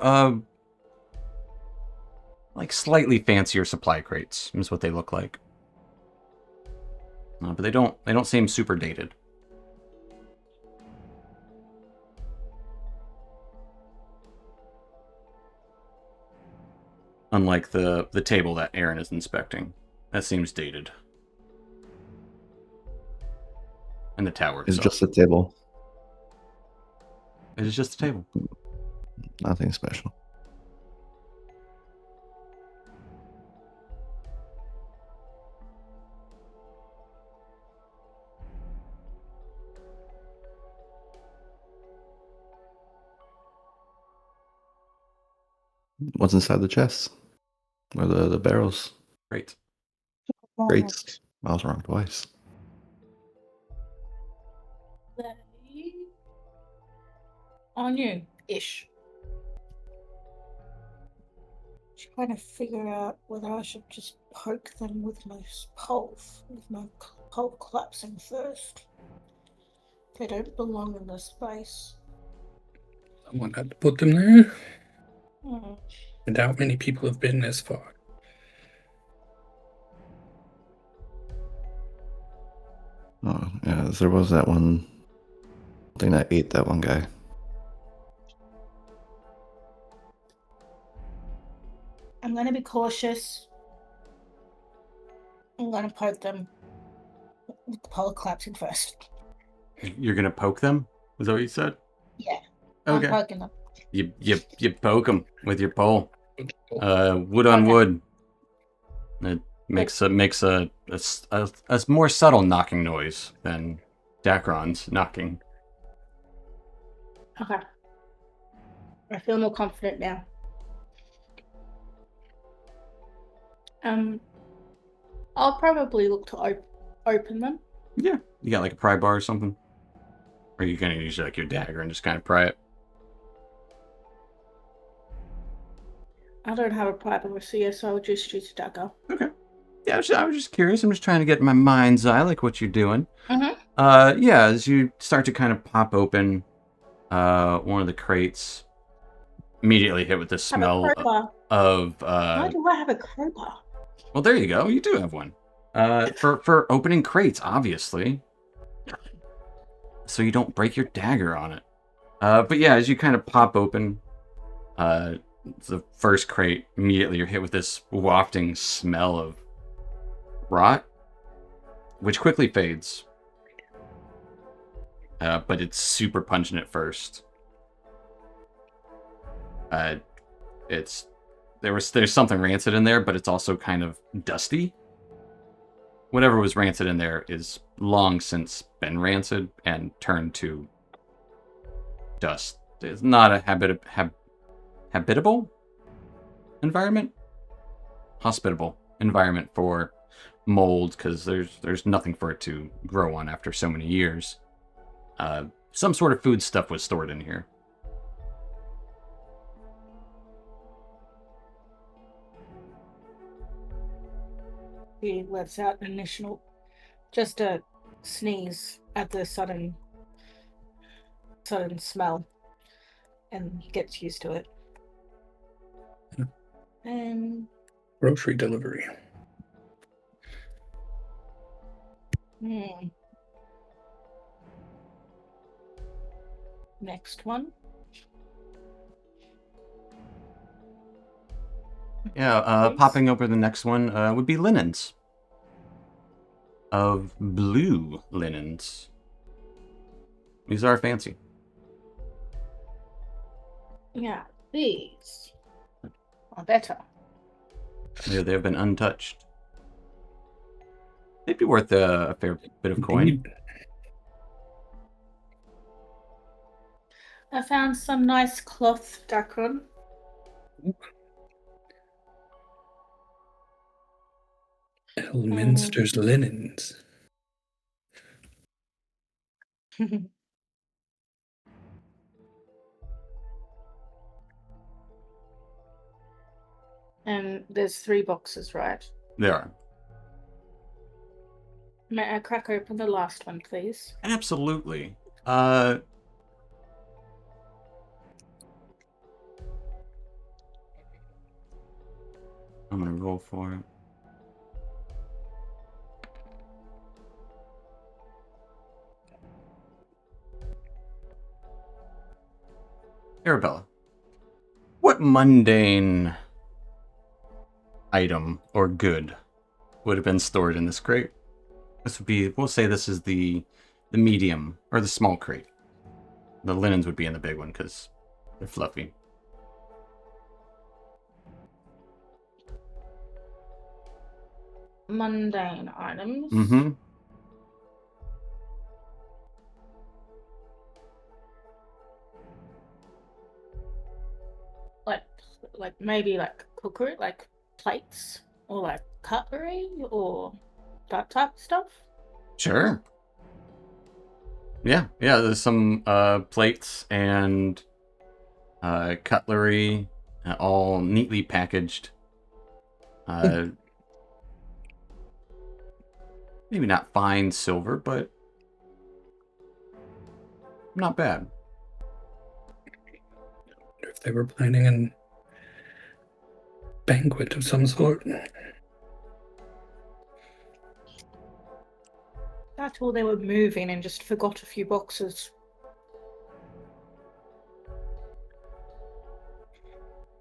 like slightly fancier supply crates is what they look like. But they don't seem super dated. Unlike the table that Aaron is inspecting. That seems dated. And the tower It's itself. just a table. It is just a table. Nothing special. What's inside the chest? Or the barrels? Great. Crates. I was wrong twice. They are new-ish. Trying to figure out whether I should just poke them with my pole collapsing first. They don't belong in this space. Someone had to put them there. Hmm. I doubt many people have been this far. Oh, yeah, there was that one thing that ate that one guy. I'm going to be cautious. I'm going to poke them with the pole collapsing first. You're gonna poke them? Was that what you said? Yeah. Okay. I'm poking them. You poke them with your pole. Wood on Okay. wood. It makes a more subtle knocking noise than Dacron's knocking. Okay. I feel more confident now. I'll probably look to open them. Yeah. You got like a pry bar or something? Or are you gonna use like your dagger and just kind of pry it? I don't have a pry bar, so yes, I'll just use a dagger. Okay. Yeah, I was just curious. I'm just trying to get my mind's eye, like what you're doing. Mm-hmm. Yeah, as you start to kind of pop open one of the crates, immediately hit with the smell of Why do I have a crowbar? well, there you go. You do have one. For opening crates, obviously. So you don't break your dagger on it. But yeah, as you kind of pop open the first crate, immediately you're hit with this wafting smell of rot, which quickly fades. But it's super pungent at first. There's something rancid in there, but it's also kind of dusty. Whatever was rancid in there is long since been rancid and turned to dust. It's not a habitable environment, hospitable environment for mold, because there's nothing for it to grow on after so many years. Some sort of food stuff was stored in here. He lets out an initial, just a sneeze at the sudden smell, and gets used to it. Yeah. And Grocery delivery. next one. Yeah, Please. popping over the next one would be linens. Of blue linens. These are fancy. Yeah, these are better. They have been untouched. They'd be worth a fair bit of coin. Indeed. I found some nice cloth, Dacron. Elminster's linens. And there's 3 boxes, right? They are. May I crack open the last one, please? Absolutely. I'm gonna roll for it. Arabella, what mundane item or good would have been stored in this crate? This would be, we'll say this is the medium or the small crate. The linens would be in the big one because they're fluffy. Mundane items. Mm-hmm. Like maybe like cookery, like plates or like cutlery or that type of stuff. Sure. Yeah, there's some plates and cutlery, all neatly packaged. Maybe not fine silver, but not bad. If they were planning a banquet of some sort. That's all they were moving and just forgot a few boxes.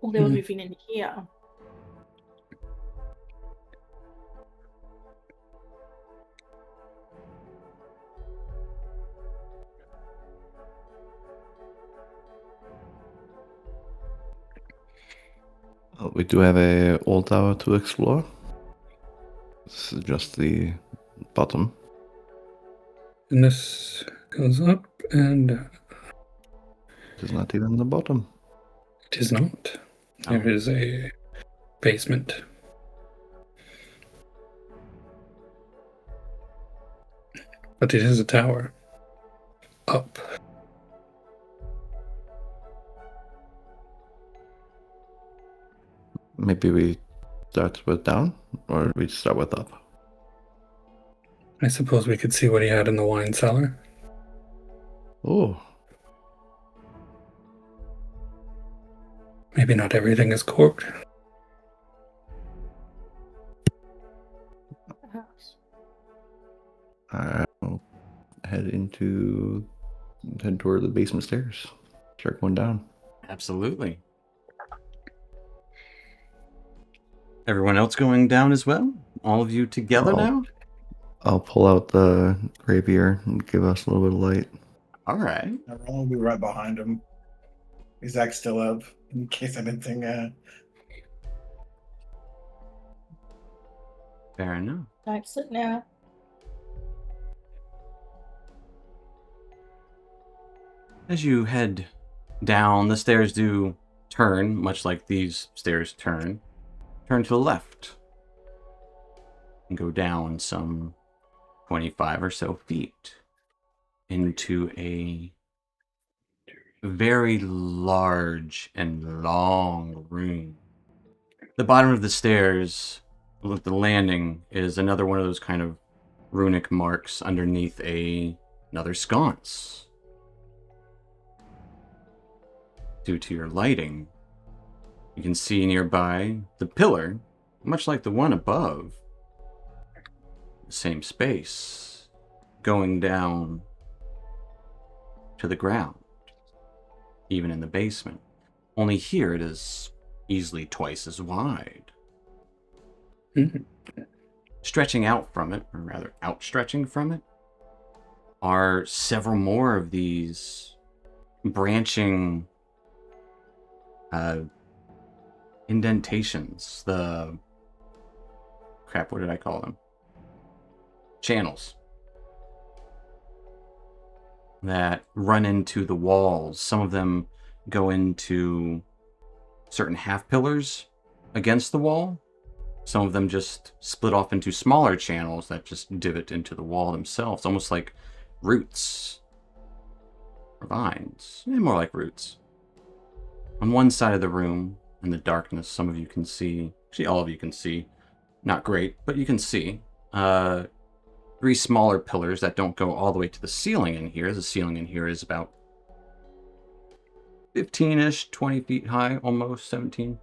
Or they were moving in here. We do have a old tower to explore. This is just the bottom. And this goes up, and It is not even the bottom. it is not. There is a basement. But it is a tower. Up. Maybe we start with down, or we start with up. I suppose we could see what he had in the wine cellar. Oh, Maybe not everything is corked. Perhaps. I'll head toward the basement stairs. Start going down. Absolutely. Everyone else going down as well? All of you together now? I'll pull out the rapier and give us a little bit of light. All right. Everyone will be right behind him. Zach's still up in case anything. Fair enough. Don't sit now. As you head down, the stairs do turn, much like these stairs turn. Turn to the left. And go down some 25 or so feet into a very large and long room. The bottom of the stairs, with the landing, is another one of those kind of runic marks underneath another sconce. Due to your lighting, you can see nearby the pillar, much like the one above, the same space, going down to the ground. even in the basement. Only here it is easily twice as wide. Mhm. Stretching out from it, or rather outstretching from it, are several more of these branching indentations. What did I call them? Channels that run into the walls. Some of them go into certain half pillars against the wall. Some of them just split off into smaller channels that just divot into the wall themselves, almost like roots or vines. More like roots. On one side of the room, in the darkness, some of you can see, actually all of you can see, not great, but you can see, 3 smaller pillars that don't go all the way to the ceiling in here. The ceiling in here is about 15-ish, 20 feet high, almost 17.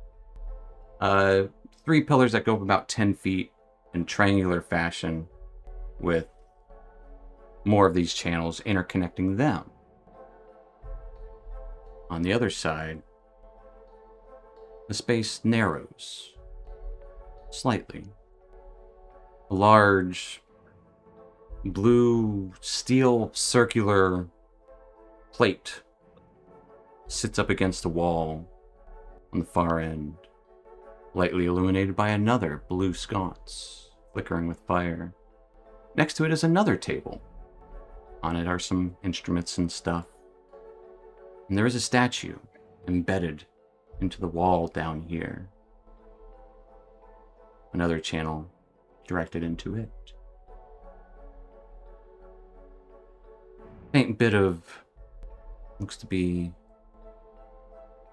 3 pillars that go up about 10 feet in triangular fashion with more of these channels interconnecting them. On the other side, the space narrows slightly. A large blue steel circular plate sits up against the wall on the far end, lightly illuminated by another blue sconce, flickering with fire. Next to it is another table. On it are some instruments and stuff. And there is a statue embedded into the wall down here. Another channel directed into it. Faint bit of, looks to be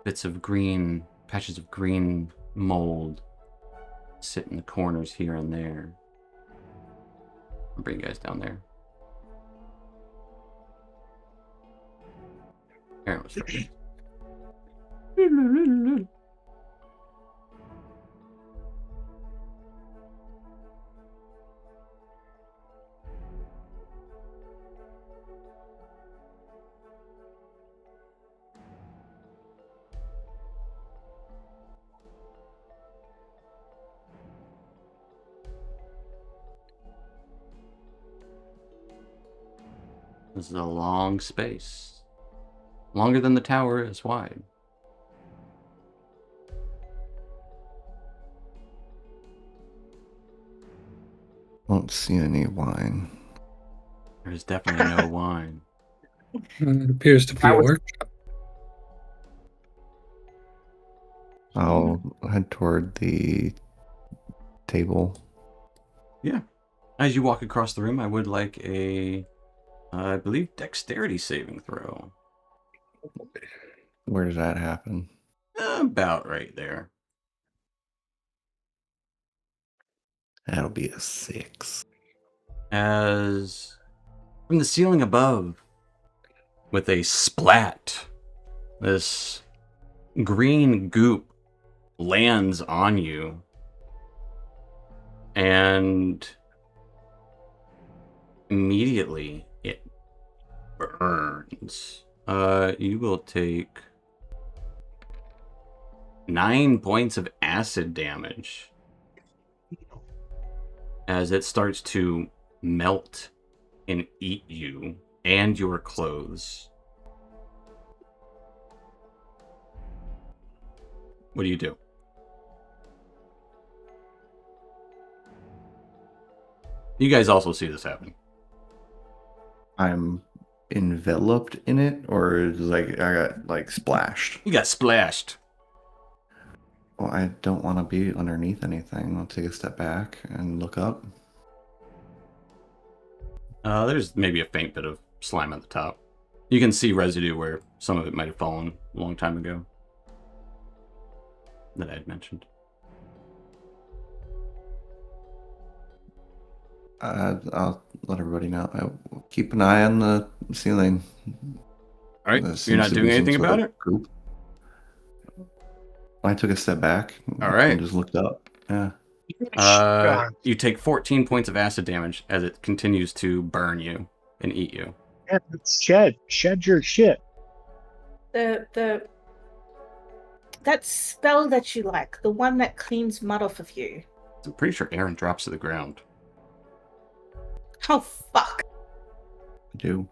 bits of green, patches of green mold sit in the corners here and there. I'll bring you guys down there. Aaron was first. This is a long space. Longer than the tower is wide. Won't see any wine. There's definitely no wine. It appears to be That a was- workshop. I'll head toward the table. Yeah. As you walk across the room, I would like a, I believe, dexterity saving throw. Where does that happen? About right there. That'll be a 6. As from the ceiling above, with a splat, this green goop lands on you. And immediately it burns. You will take 9 points of acid damage as it starts to melt and eat you and your clothes. What do you do? You guys also see this happen. I'm enveloped in it, or is like I got like splashed? You got splashed. Well, I don't want to be underneath anything. I'll take a step back and look up. There's maybe a faint bit of slime at the top. You can see residue where some of it might have fallen a long time ago that I had mentioned. I'll let everybody know. I'll keep an eye on the ceiling. All right, There you're seems not to doing be some anything sort about of it? goop. I took a step back. All right. And just looked up. Yeah. You take 14 points of acid damage as it continues to burn you and eat you. Shed your shit. That spell that you like, the one that cleans mud off of you. I'm pretty sure Aaron drops to the ground. Oh fuck! Do.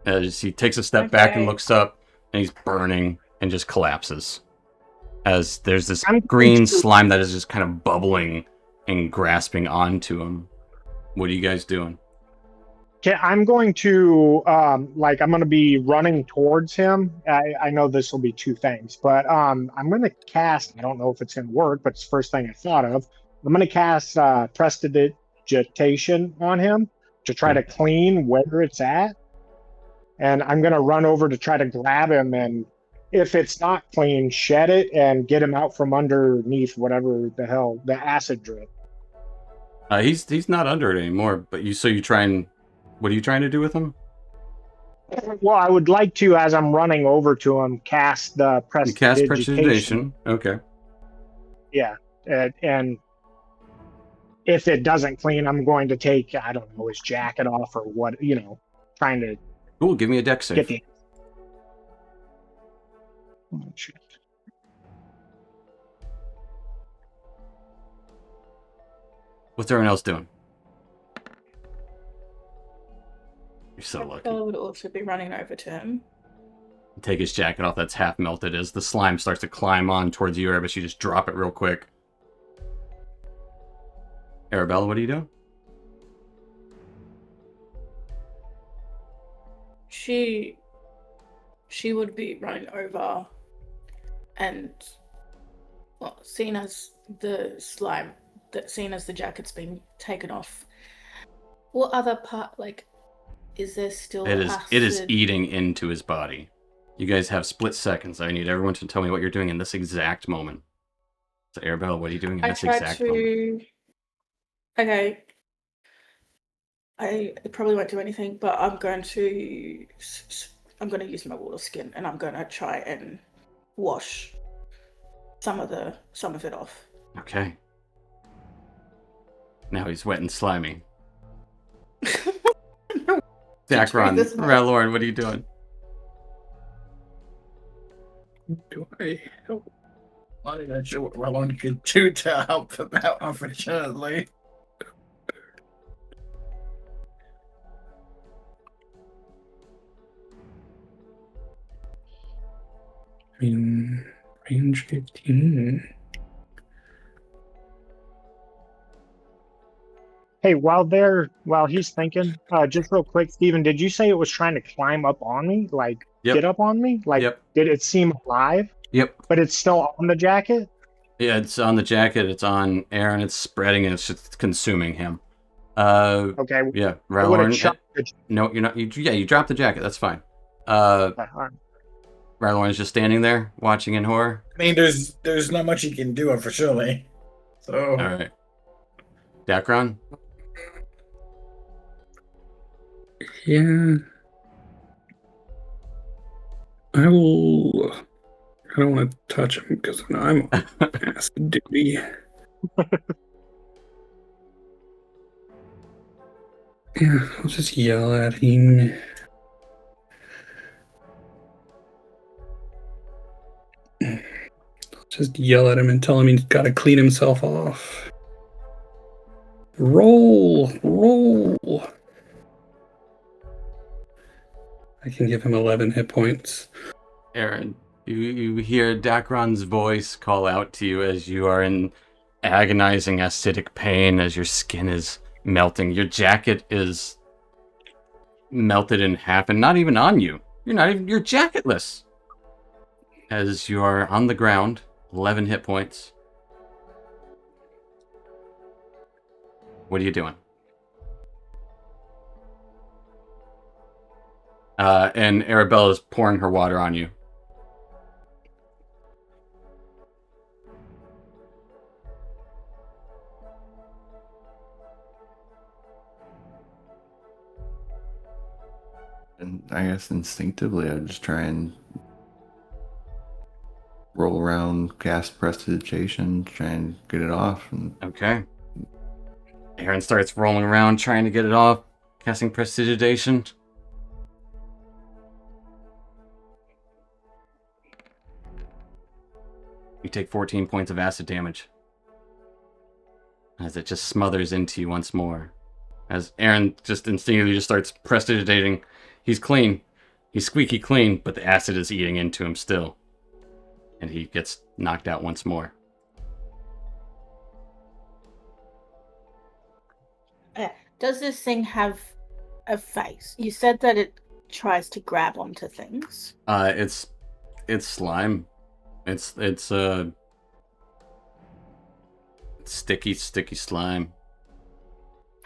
As he takes a step back and Okay. looks up, and he's burning and just collapses. As there's this I'm green going to- slime that is just kind of bubbling and grasping onto him. What are you guys doing? Okay, I'm going to I'm going to be running towards him. I know this will be two things, but I'm going to cast. I don't know if it's going to work, but it's the first thing I thought of. I'm going to cast Prestidigitation on him to try to clean where it's at, and I'm going to run over to try to grab him, and if it's not clean, shed it and get him out from underneath whatever the hell the acid drip. He's not under it anymore. But you try and what are you trying to do with him? Well, I would like to, as I'm running over to him, cast the You cast Prestidigitation. prestidigitation. Okay. Yeah, and if it doesn't clean, I'm going to take, I don't know, his jacket off or what, trying to Cool. Give me a deck save. get the. Oh, shit. What's everyone else doing? You're so lucky. Bella would also be running over to him. Take his jacket off that's half melted as the slime starts to climb on towards you, but you just drop it real quick. Arabella, what are you doing? She would be running over, and well, seeing as the jacket's been taken off, what other part, like, is there still It is acid? eating into his body. You guys have split seconds. I need everyone to tell me what you're doing in this exact moment. So Arabella, what are you doing in I this tried exact moment? to. Okay. I probably won't do anything, but I'm going to use my water skin, and I'm going to try and wash some of it off. Okay. Now he's wet and slimy. Dacron, this much. Ralorn, what are you doing? Do I help? Not even sure what Ralon could do to help them out, unfortunately. I mean, range 15. Hey, while he's thinking, just real quick, Steven, did you say it was trying to climb up on me? Like, Yep. get up on me? Like, Yep. did it seem alive? Yep. But it's still on the jacket? Yeah, it's on the jacket. It's on Aaron. It's spreading, and it's just consuming him. Okay. Yeah, I would have Ralorn. chucked the No, you're not. You dropped the jacket. That's fine. jacket. All right. Ralorn is just standing there, watching in horror. I mean, there's not much he can do, unfortunately. So All right. Dacron? Yeah. I don't want to touch him because I'm on acid duty. Yeah, I'll just yell at him. Just yell at him and tell him he's got to clean himself off. Roll! I can give him 11 hit points. Aaron, you hear Dacron's voice call out to you as you are in agonizing acidic pain as your skin is melting. Your jacket is melted in half and not even on you. You're jacketless. As you are on the ground, 11 hit points. What are you doing? And Arabella is pouring her water on you. And I guess instinctively, I'd just try and roll around, cast Prestidigitation, try and get it off. And Okay. Aaron starts rolling around trying to get it off, casting Prestidigitation. You take 14 points of acid damage as it just smothers into you once more. As Aaron just instinctively just starts prestidigitating. He's clean. He's squeaky clean, but the acid is eating into him still. And he gets knocked out once more. Does this thing have a face? You said that it tries to grab onto things. It's slime. It's sticky slime.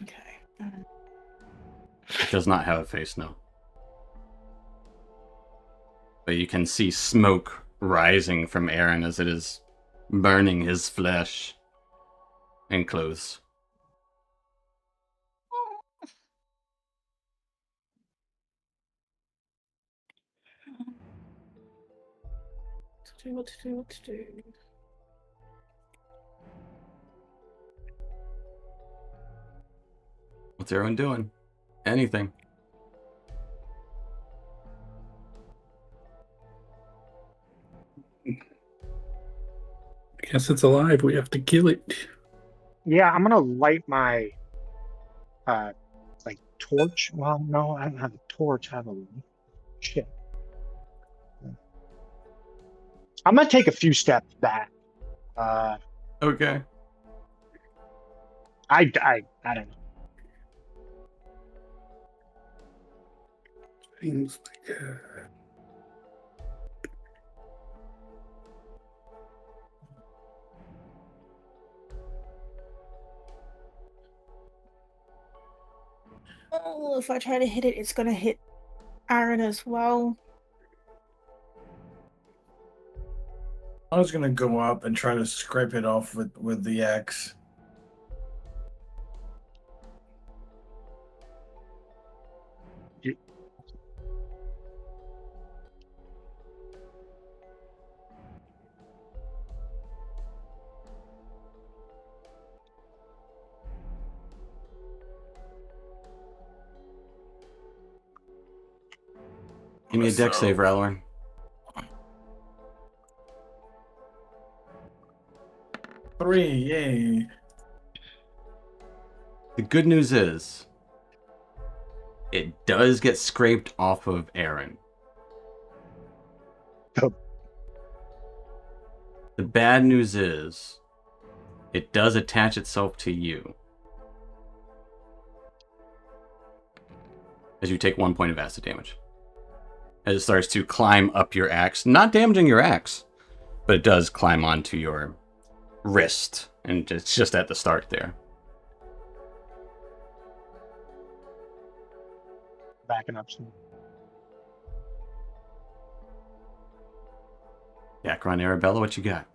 Okay. It does not have a face, no. But you can see smoke rising from Aaron as it is burning his flesh and clothes. What to do? What's everyone doing? Anything. I guess it's alive. We have to kill it. Yeah, I'm gonna light my torch. Well, no, I don't have a torch. I have a shit. I'm gonna take a few steps back. Okay. I don't know. Seems like Oh, if I try to hit it, it's gonna hit Aaron as well. I was gonna go up and try to scrape it off with the axe. Give me a deck save, Rallorn. Three, yay. The good news is, it does get scraped off of Aaron. Oh. The bad news is, it does attach itself to you. As you take 1 point of acid damage. As it starts to climb up your axe. Not damaging your axe, but it does climb onto your wrist. And it's just at the start there. Backing up some. Yakron, Arabella, what you got?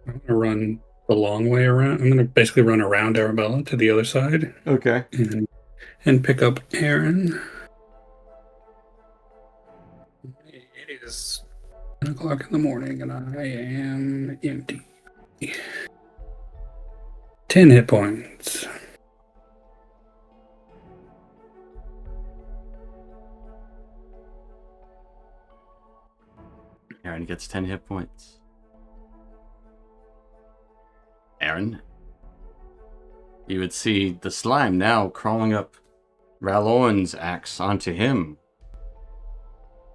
I'm going to run the long way around. I'm going to basically run around Arabella to the other side. Okay. And pick up Aaron. It is 10 o'clock in the morning and I am empty. 10 hit points. Aaron gets 10 hit points. Aaron, you would see the slime now crawling up Rallorn's axe onto him.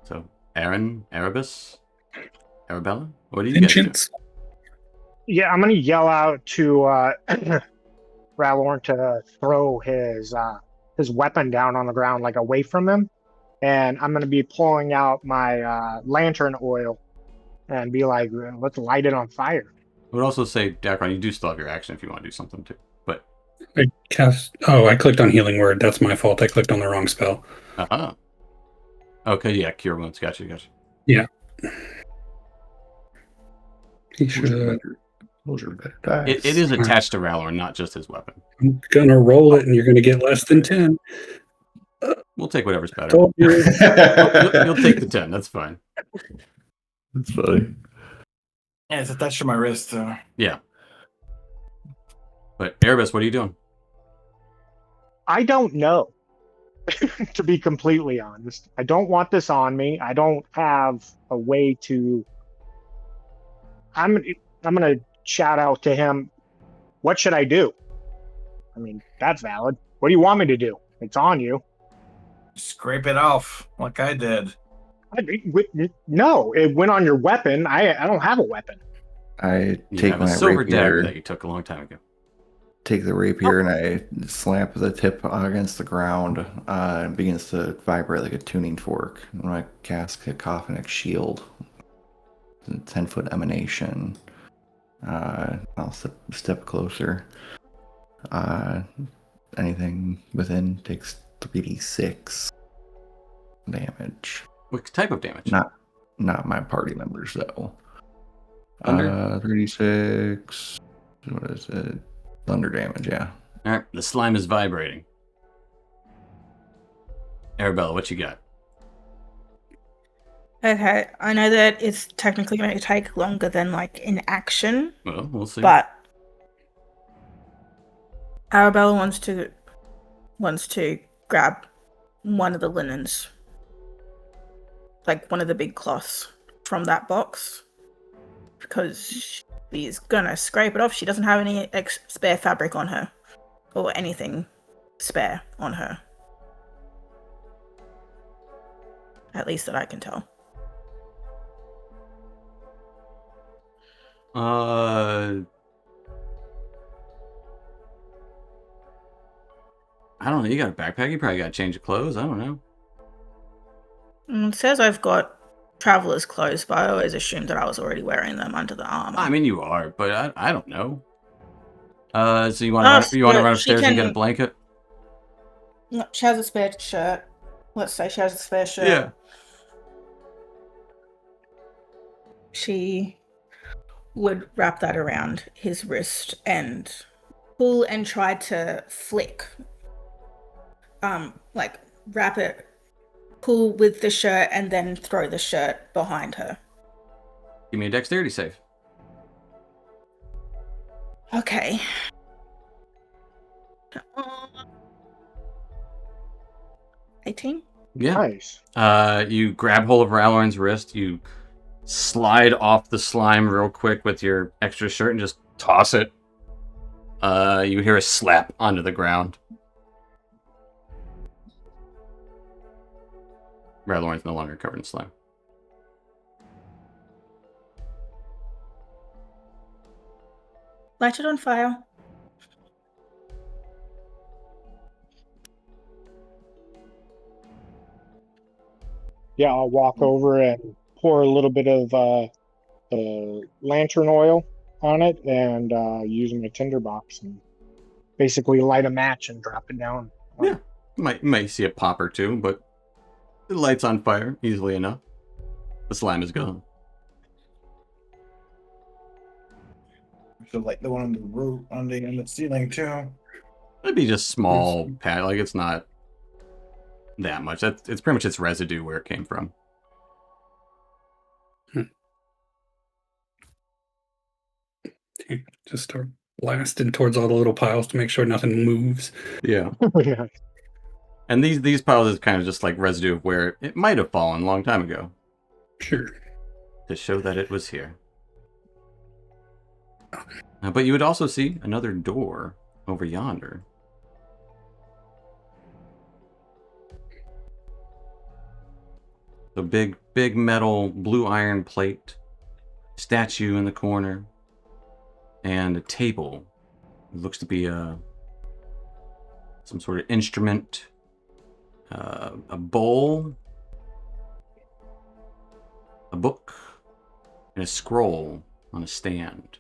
So, Aaron, Arabella, what do you guys do? Vengeance. Yeah, I'm gonna yell out to Rallorn to throw his weapon down on the ground, like away from him, and I'm gonna be pulling out my lantern oil and be like, "Let's light it on fire." I would also say, Dakron, you do still have your action if you want to do something too. But I cast. Oh, I clicked on Healing Word. That's my fault. I clicked on the wrong spell. Okay, yeah, Cure Wounds. Gotcha. Yeah. He should. Those are better dice. It is attached to Rallorn, not just his weapon. I'm gonna roll it, and you're gonna get less than 10. We'll take whatever's better. Told you. You'll take the 10. That's fine. That's funny. Yeah, it's attached to my wrist, so. Yeah. But Erebus, what are you doing? I don't know. To be completely honest, I don't want this on me. I don't have a way to I'm gonna shout out to him. What should I do? I mean, that's valid. What do you want me to do? It's on you. Scrape it off like I did. No, it went on your weapon. I don't have a weapon. I You take have a my silver dagger rapier, that you took a long time ago. take the rapier, and I slap the tip against the ground. It begins to vibrate like a tuning fork. And I cast Cacophonic Shield. It's a 10-foot emanation. I'll step closer. Anything within takes 3d6 damage. What type of damage? Not my party members though. Thunder? 3d6. What is it? Thunder damage, yeah. All right, the slime is vibrating. Arabella, what you got? Okay, I know that it's technically going to take longer than like in action, Well, we'll see. but Arabella wants to grab one of the linens, like one of the big cloths from that box, because she's gonna scrape it off. She doesn't have any spare fabric on her, or anything spare on her. At least that I can tell. I don't know. You got a backpack? You probably got to change of clothes. I don't know. It says I've got traveler's clothes, but I always assumed that I was already wearing them under the armor. I mean, you are, but I don't know. So you want to run upstairs and get a blanket? No, she has a spare shirt. Let's say she has a spare shirt. Yeah. She would wrap that around his wrist and pull and try to flick. Like wrap it, pull with the shirt, and then throw the shirt behind her. Give me a dexterity save. Okay. 18? Yeah. Nice. You grab hold of Ralorn's wrist. You slide off the slime real quick with your extra shirt and just toss it. You hear a slap onto the ground. Ralorn's no longer covered in slime. Light it on fire. Yeah, I'll walk over and pour a little bit of lantern oil on it and use my tinderbox and basically light a match and drop it down. Yeah. You might see a pop or two, but the light's on fire easily enough. The slime is gone. We should light the one on the roof, on the ceiling too. It'd be just small pad, like it's not that much. It's pretty much its residue where it came from. Just start blasting towards all the little piles to make sure nothing moves. Yeah. Yeah. And these piles is kind of just like residue of where it might have fallen a long time ago. Sure. To show that it was here. But you would also see another door over yonder. The big metal blue iron plate, statue in the corner, and a table. It looks to be some sort of instrument, a bowl, a book, and a scroll on a stand.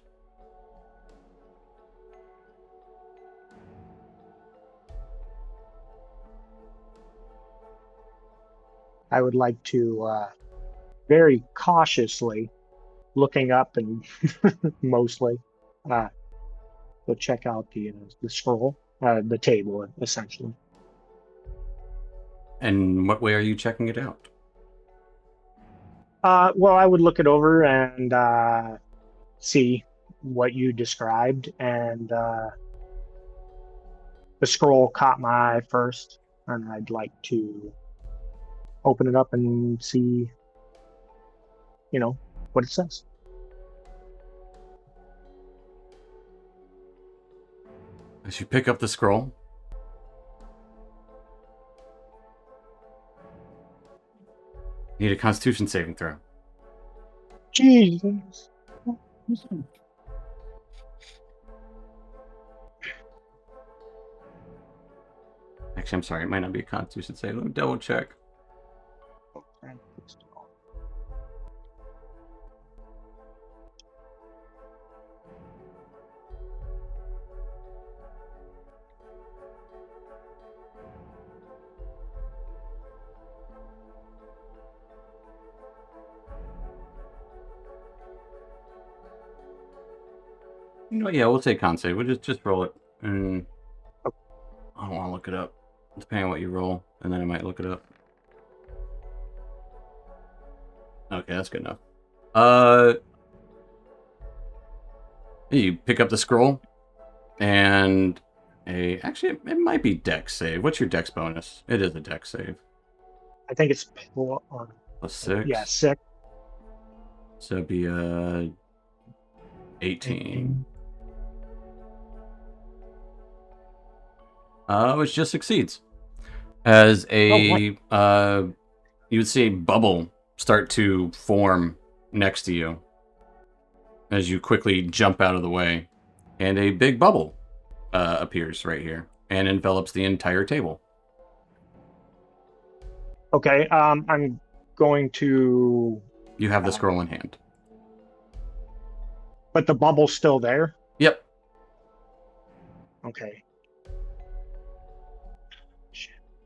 I would like to very cautiously, looking up and mostly, go check out the scroll, the table essentially. And what way are you checking it out? Well, I would look it over and see what you described, and the scroll caught my eye first, and I'd like to open it up and see, what it says. As you pick up the scroll, you need a Constitution saving throw. Jesus. Actually, I'm sorry. It might not be a Constitution save. Let me double check. You know what? Yeah, we'll take con save. We'll just roll it. And I don't want to look it up. Depending on what you roll. And then I might look it up. Okay, that's good enough. You pick up the scroll. And actually, it might be dex save. What's your dex bonus? It is a dex save. I think it's +6. Yeah, 6. So it'd be 18. Which just succeeds. As you would see a bubble start to form next to you as you quickly jump out of the way, and a big bubble appears right here and envelops the entire table. Okay, I'm going to... You have the scroll in hand. But the bubble's still there? Yep. Okay.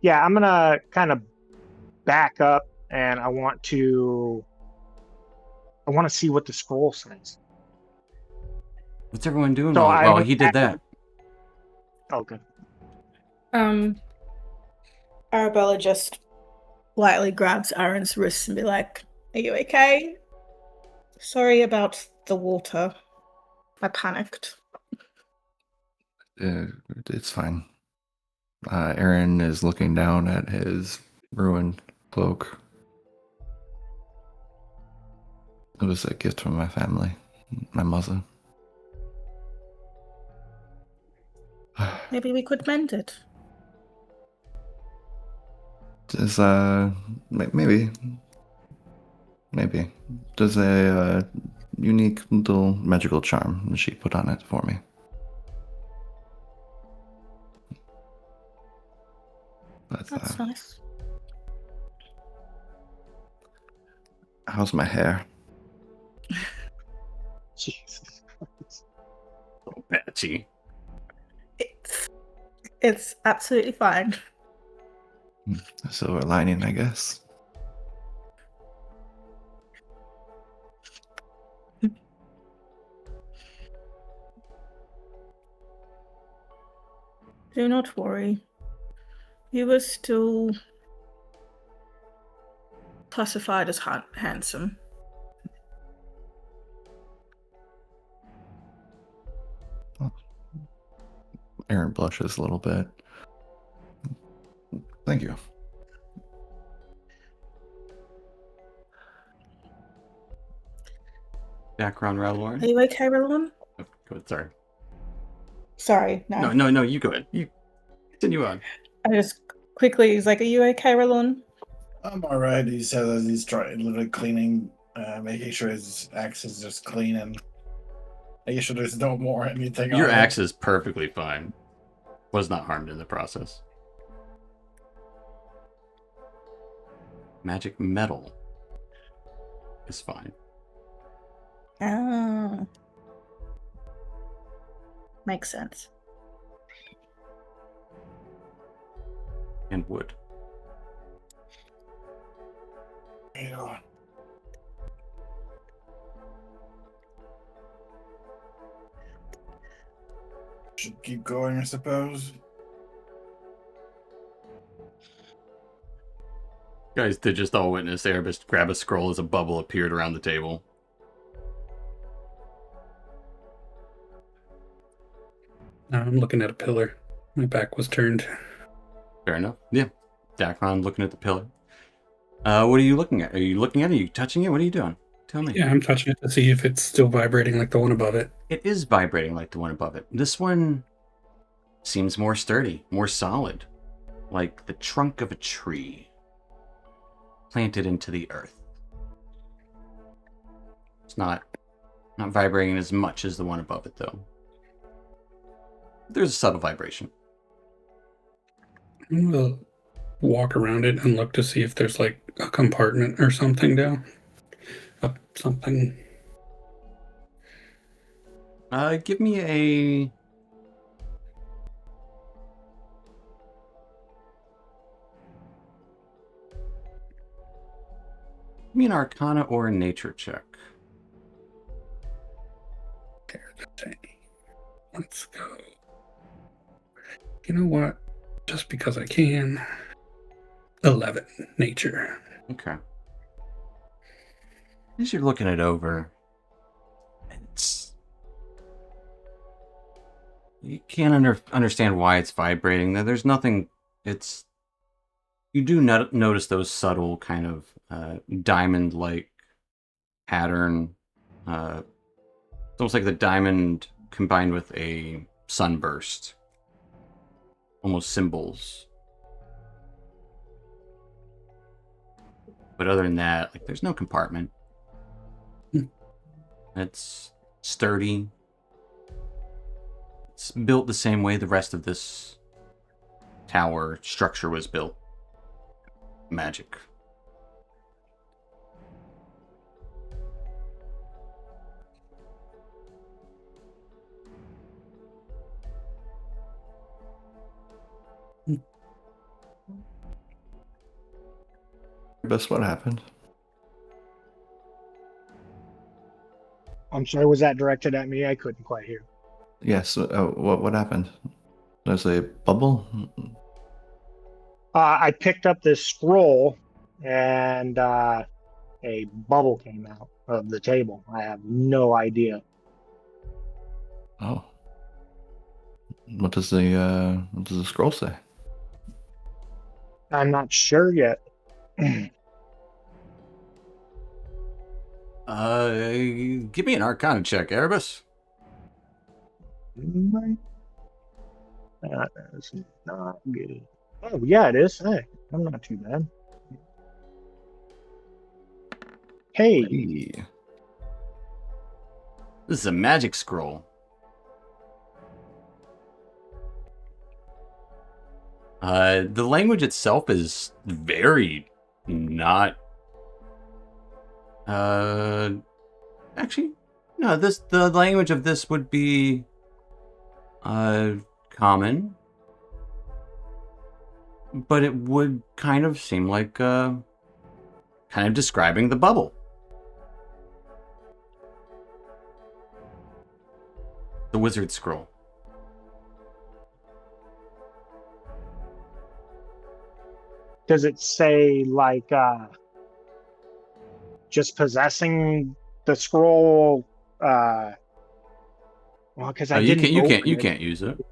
Yeah, I'm gonna kind of back up, and I want to see what the scroll says. What's everyone doing? So Well, he did that. Okay. Arabella just lightly grabs Aaron's wrist and be like, "Are you okay? Sorry about the water. I panicked." It's fine. Aaron is looking down at his ruined cloak. It was a gift from my family, my mother. Maybe we could mend it. There's maybe there's a unique little magical charm she put on it for me. That's nice. How's my hair? Jesus. So patchy. It's absolutely fine. A silver lining, I guess. Do not worry. You were still classified as handsome. Aaron blushes a little bit. Thank you. Background, Ralorn. Are you okay, Ralorn? Oh, go ahead, sorry. Sorry, no. No, you go ahead. You continue on. I just quickly, he's like, "Are you okay, Ralorn?" I'm alright. He says as he's trying, literally cleaning, making sure his axe is just clean and making sure there's no more anything Your on axe is perfectly fine. Was not harmed in the process. Magic metal is fine. Ah. Makes sense. And wood. it. Yeah. Should keep going, I suppose. You guys did just all witness Erebus grab a scroll as a bubble appeared around the table. I'm looking at a pillar. My back was turned. Fair enough. Yeah. Dacron looking at the pillar. What are you looking at? Are you looking at it? Are you touching it? What are you doing? Tell me. Yeah, I'm touching it to see if it's still vibrating like the one above it. It is vibrating like the one above it. This one seems more sturdy, more solid, like the trunk of a tree planted into the earth. It's not vibrating as much as the one above it, though. There's a subtle vibration. We'll walk around it and look to see if there's like a compartment or something down. Up something. Give me a... Give me an Arcana or a Nature check. Let's go. You know what? Just because I can. 11. Nature. Okay. As you're looking it over, you can't understand why it's vibrating. There's nothing. You do notice those subtle kind of diamond-like pattern. It's almost like the diamond combined with a sunburst. Almost symbols. But other than that, like, there's no compartment. It's sturdy. It's built the same way the rest of this tower structure was built. Magic. Best, what happened? I'm sorry, was that directed at me? I couldn't quite hear. Yes. What happened? There's a bubble. I picked up this scroll, and a bubble came out of the table. I have no idea. Oh. What does the scroll say? I'm not sure yet. Give me an Arcana check, Erebus. That is not good. Oh, yeah, it is. Hey, I'm not too bad. Hey, Hey. This is a magic scroll. The language itself is very not. Actually, no. The language of this would be common, but it would kind of seem like kind of describing the bubble. The wizard scroll. does it say like just possessing the scroll? Well, because I You didn't. you Open can't use it.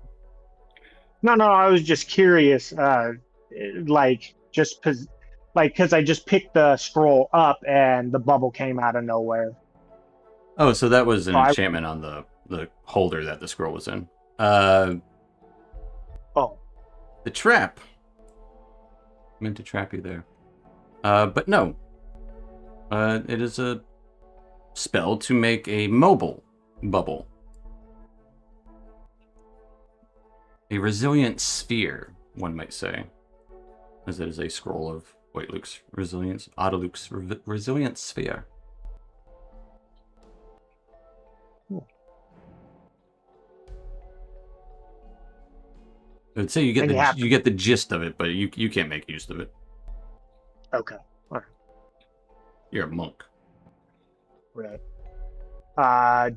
No, I was just curious. Like just like because I just picked the scroll up and the bubble came out of nowhere. Oh, so that was an So enchantment on the holder that the scroll was in. oh, The trap. Meant to trap you there. But no. It is a spell to make a mobile bubble. A resilient sphere, one might say. As it is a scroll of White Luke's resilience. Autoluke's resilient sphere. I'd say you And you have get the gist of it, but you can't make use of it. okay, all You're a monk. right.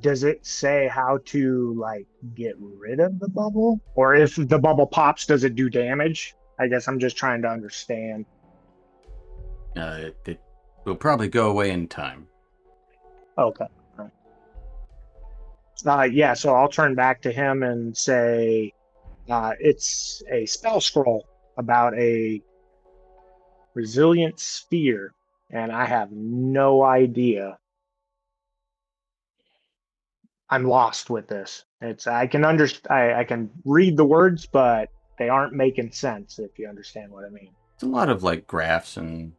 Does it say how to like get rid of the bubble, or if the bubble pops, does it do damage? I guess I'm just trying to understand. It will probably go away in time. Okay. All right. Yeah. So I'll turn back to him and say, it's a spell scroll about a resilient sphere, and I have no idea I'm lost with this. It's I can I can read the words, but they aren't making sense. If you understand what I mean. It's a lot of like graphs and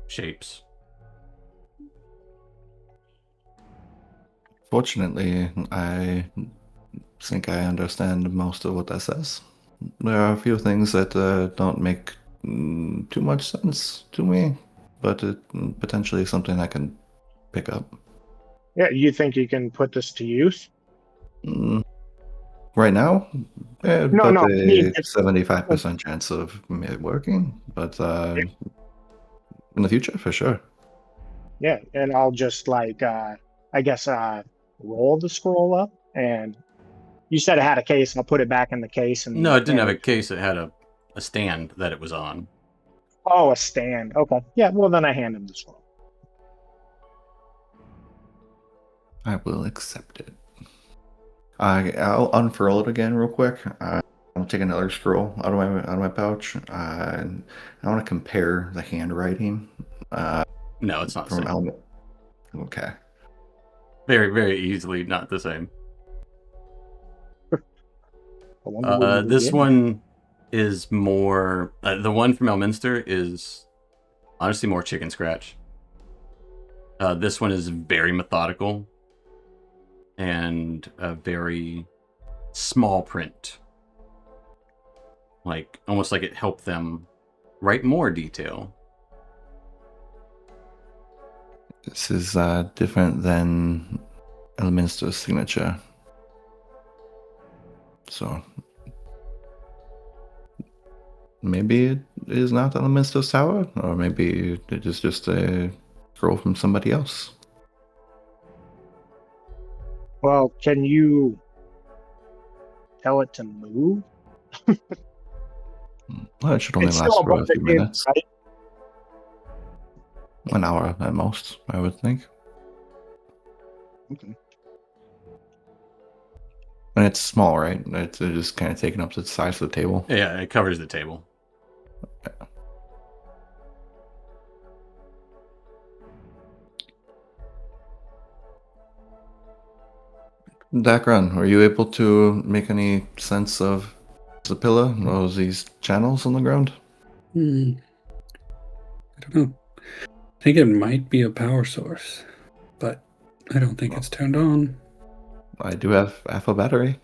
shapes. Fortunately, I think I understand most of what that says. There are a few things that don't make too much sense to me, but it potentially something I can pick up. Yeah, you think you can put this to use? Mm, right now, No, but no. I mean, a 75% chance of it working, but in the future, for sure. yeah, and I'll just like I guess roll the scroll up, and you said it had a case. I'll put it back in the case No, and it didn't hand have a it to you. case. It had a stand that it was on. Oh, a stand. Okay. Yeah. Well, then I hand him the scroll. I will accept it. I'll unfurl it again real quick. I'll take another scroll out of my pouch. I want to compare the handwriting No, it's not the from same. element. Okay. Very, very easily not the same. I wonder where you This begin. one is more. The one from Elminster is honestly more chicken scratch. This one is very methodical and a very small print. Like almost like it helped them write more detail. This is different than Elminster's signature. So maybe it is not Elminster's tower, or maybe it is just a scroll from somebody else. Well, can you tell it to move? Well, it should only It's still last for above a the few table, minutes. right? An hour at most, I would think. Okay. And it's small, right? It's just kind of taking up the size of the table. Yeah, it covers the table. Dakron, were you able to make any sense of the pillar or these channels on the ground? I don't know. I think it might be a power source, but I don't think it's turned on. I do have half a battery.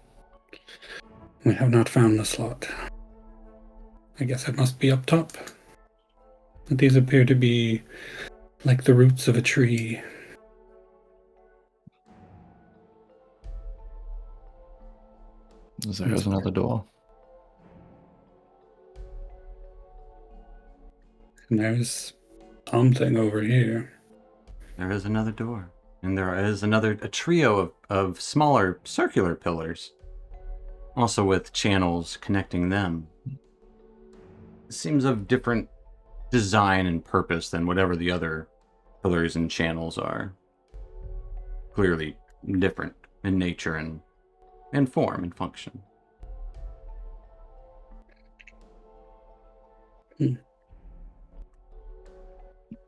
We have not found the slot. I guess it must be up top. These appear to be like the roots of a tree. There's another door. And there's something over here. There is another door. And there is a trio of smaller circular pillars. Also with channels connecting them. It seems of different design and purpose than whatever the other pillars and channels are. Clearly different in nature and form and function.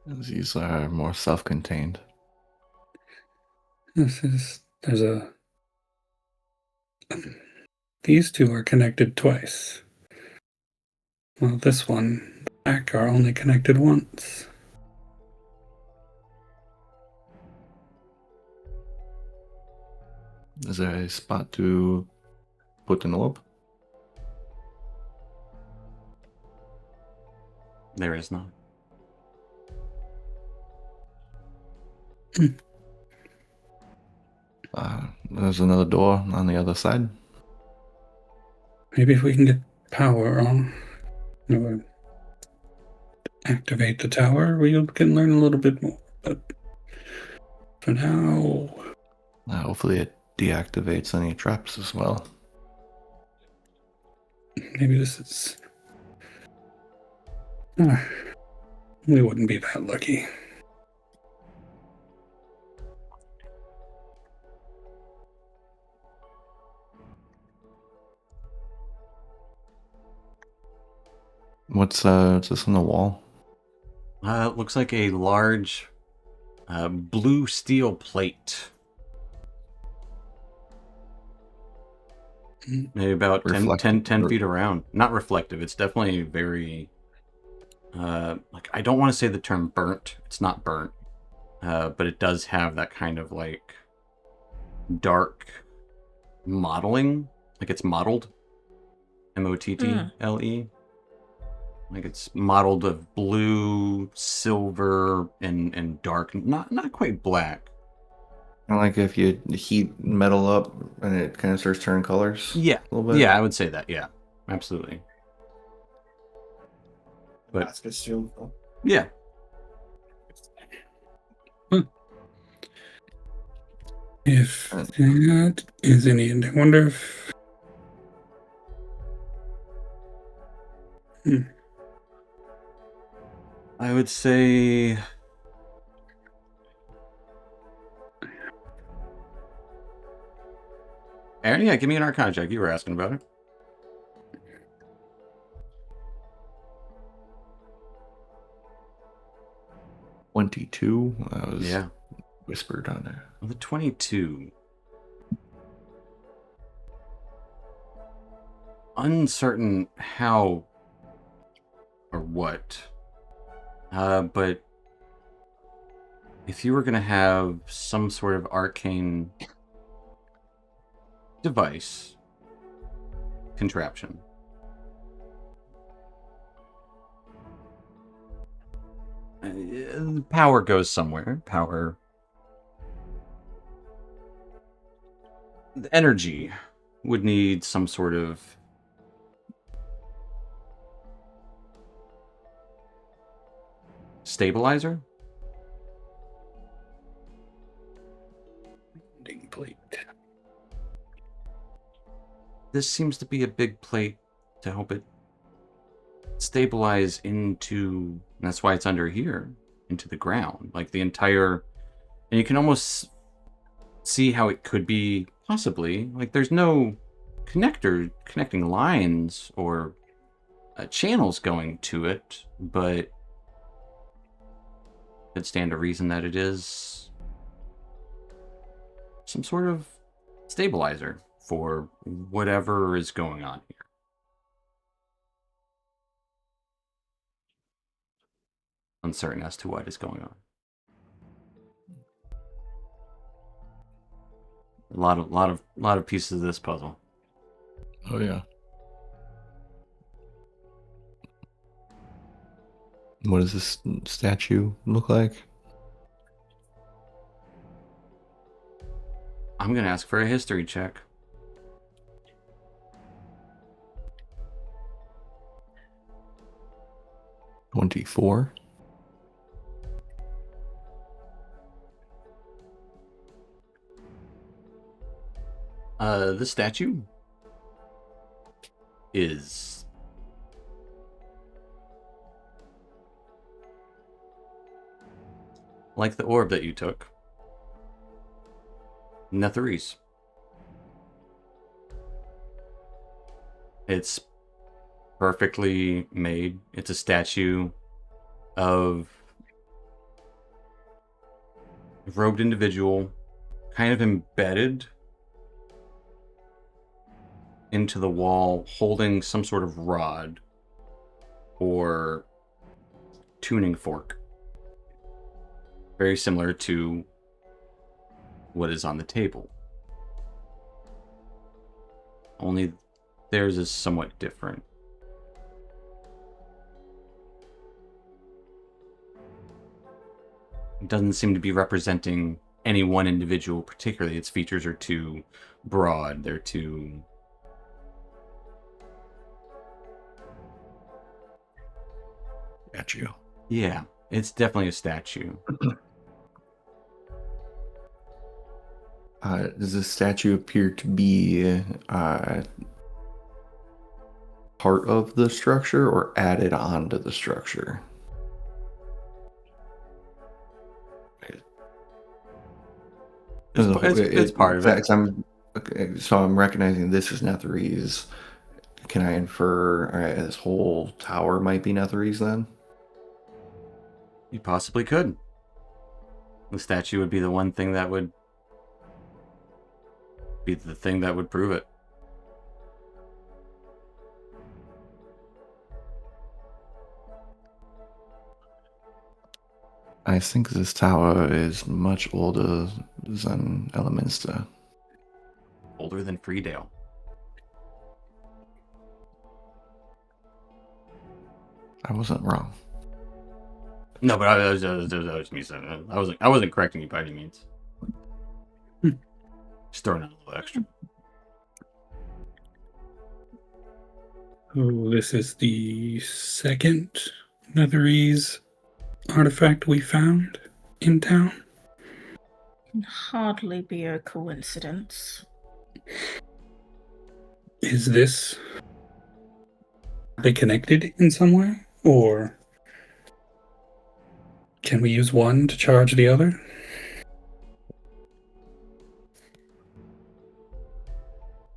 These are more self-contained. These two are connected twice. Well, this one, the back, are only connected once. Is there a spot to put an orb? There is not. There's another door on the other side. Maybe if we can get power on, or activate the tower, we can learn a little bit more. But for now, Hopefully it deactivates any traps as well. maybe this is... we wouldn't be that lucky. What's this on the wall? It looks like a large blue steel plate Maybe about 10 Reflective. feet around. Not reflective. It's definitely very... like, I don't want to say the term burnt. It's not burnt. But it does have that kind of, like, dark modeling. Like, it's mottled. M-O-T-T-L-E. Like, it's mottled of blue, silver, and dark. Not quite black. Kinda like if you heat metal up and it kind of starts turning colors. Yeah. A little bit. Yeah, I would say that. Yeah. Absolutely. But- Mask is sealed. Yeah. If that is any end, I wonder if. I would say... Aaron, yeah, give me an Arcana check. You were asking about it. $22. I was Yeah. whispered on there. Well, the 22. Uncertain how or what. But if you were going to have some sort of arcane device, contraption, power goes somewhere. Power. The energy would need some sort of stabilizer. Landing plate. This seems to be a big plate to help it stabilize into, and that's why it's under here, into the ground. Like the entire, and you can almost see how it could be possibly, like there's no connecting lines or channels going to it, but it stand to reason that it is some sort of stabilizer for whatever is going on here. Uncertain as to what is going on. A lot of pieces of this puzzle. Oh yeah. What does this statue look like? I'm gonna ask for a history check. $24. The statue is like the orb that you took. Netherese. It's perfectly made. It's a statue of a robed individual, kind of embedded into the wall, holding some sort of rod or tuning fork. Very similar to what is on the table. Only theirs is somewhat different. It doesn't seem to be representing any one individual particularly. Its features are too broad. They're too... Statue. Yeah, it's definitely a statue. Does this statue appear to be part of the structure or added onto the structure? It's part of it. So I'm recognizing this is Netherese. Can I infer this whole tower might be Netherese then? You possibly could. The statue would be the one thing that would be the thing that would prove it. I think this tower is much older than Elminster. Older than Freedale. I wasn't wrong. No, but I was me saying I wasn't correcting you by any means. Just throwing out a little extra. Oh, this is the second Netherese artifact we found in town. Can hardly be a coincidence. Is this... Are they connected in some way? Or can we use one to charge the other?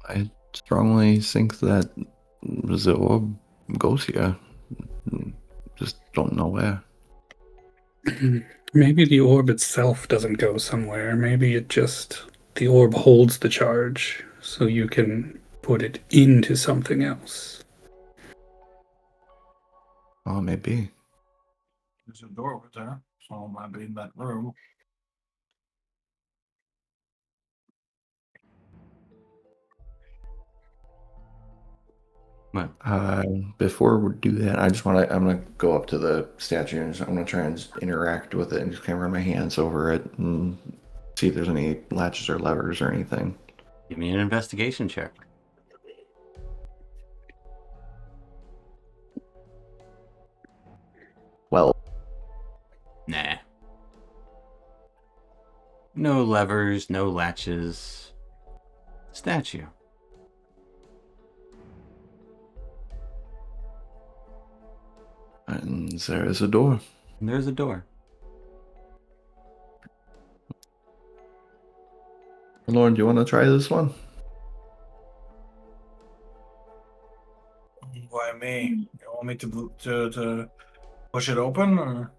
I strongly think that the orb goes here. Just don't know where. Maybe the orb itself doesn't go somewhere. Maybe it just... The orb holds the charge, so you can put it into something else. Oh, maybe. There's a door over there, so it might be in that room. Well, Before we do that, I'm gonna go up to the statue and I'm gonna try and just interact with it and just kind of run my hands over it and see if there's any latches or levers or anything. give me an investigation check. Well, Nah. No levers, no latches. Statue. and there is a door. And there's a door. Lauren, do you want to try this one? Why me? You want me to push it open, or?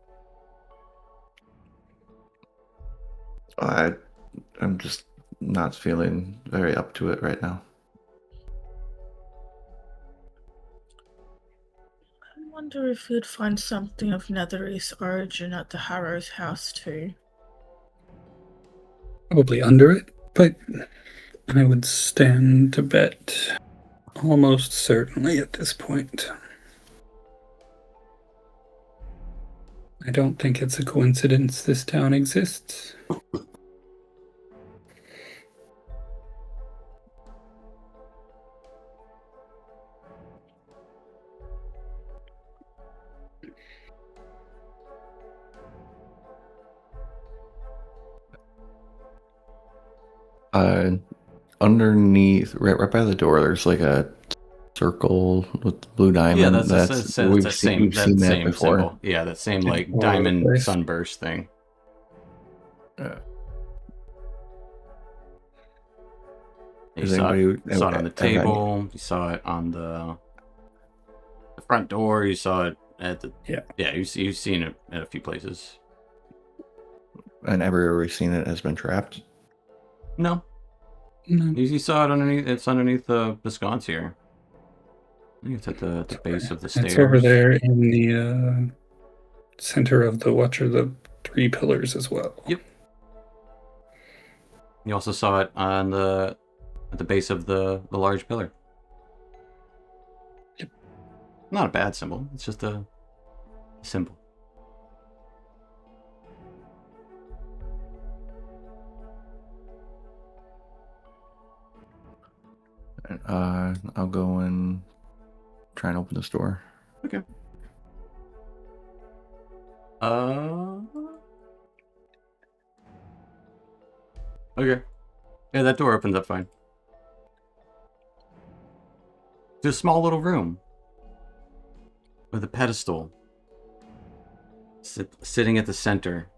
I'm just not feeling very up to it right now. I wonder if you'd find something of Netherese origin at the Harrow's house too. Probably under it, but I would stand to bet almost certainly at this point. I don't think it's a coincidence this town exists. Underneath, right by the door, there's like a circle with the blue diamond. Yeah, that's we've that seen same that before. symbol. Yeah, that same Yeah, like all over the diamond place. sunburst thing. You Does saw anybody it on the have table. You saw it on the front door. You saw it at the You've seen it at a few places. And everywhere we've seen it has been trapped. No, No. you saw it underneath. It's underneath the sconce here. I think it's at the base of the stairs. It's over there in the center of the the 3 pillars as well. Yep. You also saw it on at the base of the large pillar. Yep. Not a bad symbol. It's just a symbol. I'll go and try and open this door. Okay. Okay. Yeah, that door opens up fine. It's a small little room with a pedestal sitting at the center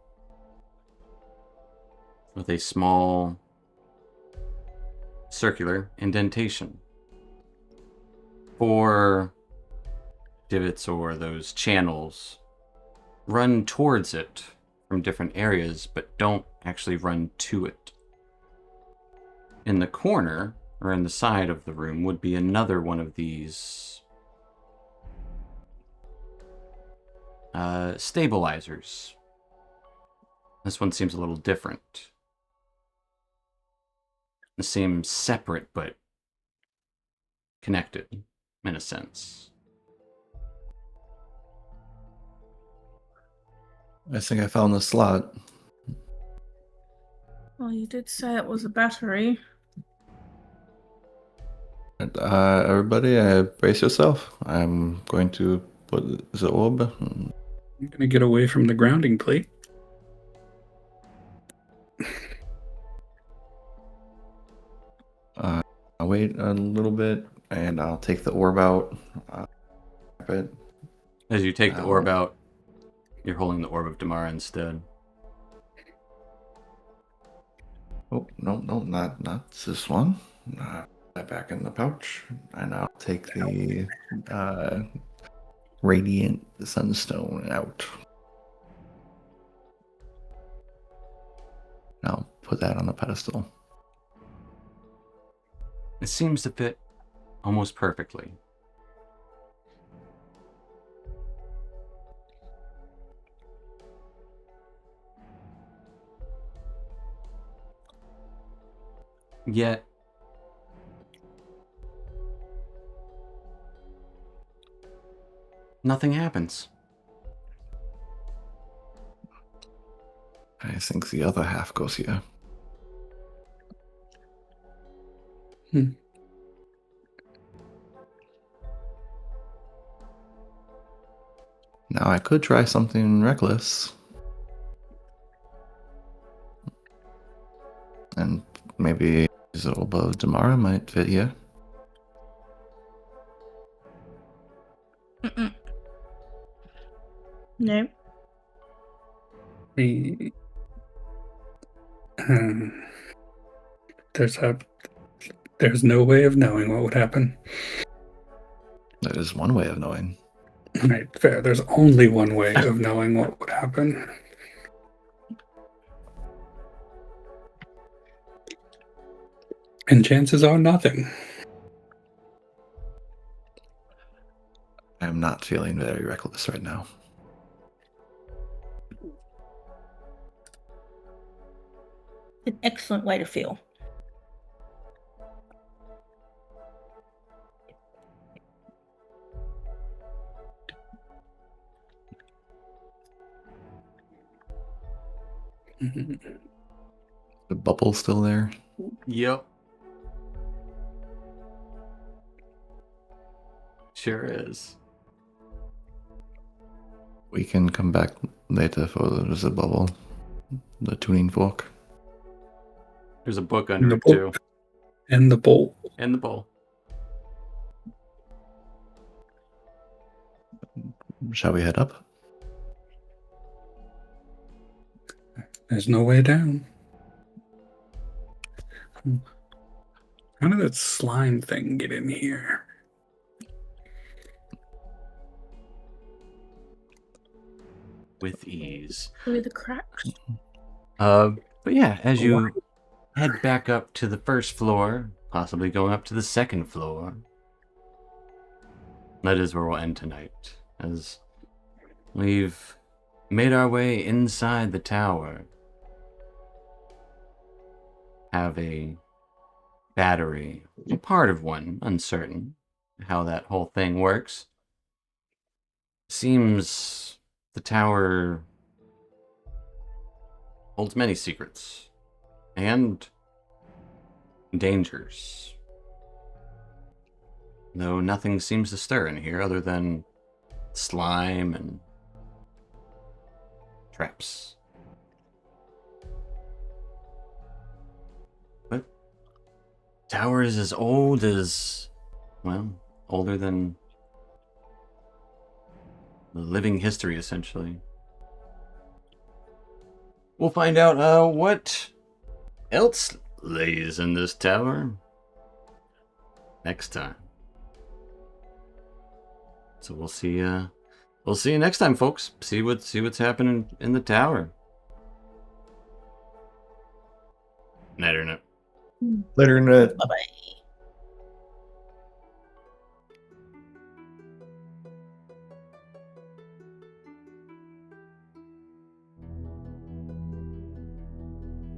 with a small circular indentation. 4 divots or those channels run towards it from different areas, but don't actually run to it. In the corner, or in the side of the room, would be another one of these stabilizers. This one seems a little different. It seems separate, but connected, in a sense. I think I found the slot. Well, you did say it was a battery. Everybody, brace yourself. I'm going to put the orb. I'm gonna get away from the grounding plate. I'll wait a little bit, and I'll take the orb out. It. As you take the orb out, you're holding the orb of Damara instead. Oh, no, not this one. Back in the pouch. And I'll take the Radiant Sunstone out. I'll put that on the pedestal. It seems to fit almost perfectly. Yet, nothing happens. I think the other half goes here. Now I could try something reckless. And maybe the orb of Damara might fit here. Mm-mm. No. There's no way of knowing what would happen. That is one way of knowing. Right, fair. There's only one way of knowing what would happen. And chances are nothing. I'm not feeling very reckless right now. An excellent way to feel. The bubble's still there. Yep. Sure is. We can come back later for the bubble. The tuning fork. There's a book under it, bowl. too. And the bowl. And the bowl. Shall we head up? There's no way down. How did that slime thing get in here? With ease. Through the cracks. But yeah, as you head back up to the first floor, possibly going up to the second floor, that is where we'll end tonight, as we've made our way inside the tower. Have a battery, a part of one, uncertain how that whole thing works. Seems the tower holds many secrets and dangers. Though nothing seems to stir in here other than slime and traps. But tower is as old as, well, older than the living history, essentially. We'll find out what else lays in this tower next time. So we'll see you next time, folks. See what's happening in the tower. Night, Internet. Later, Internet. Bye-bye.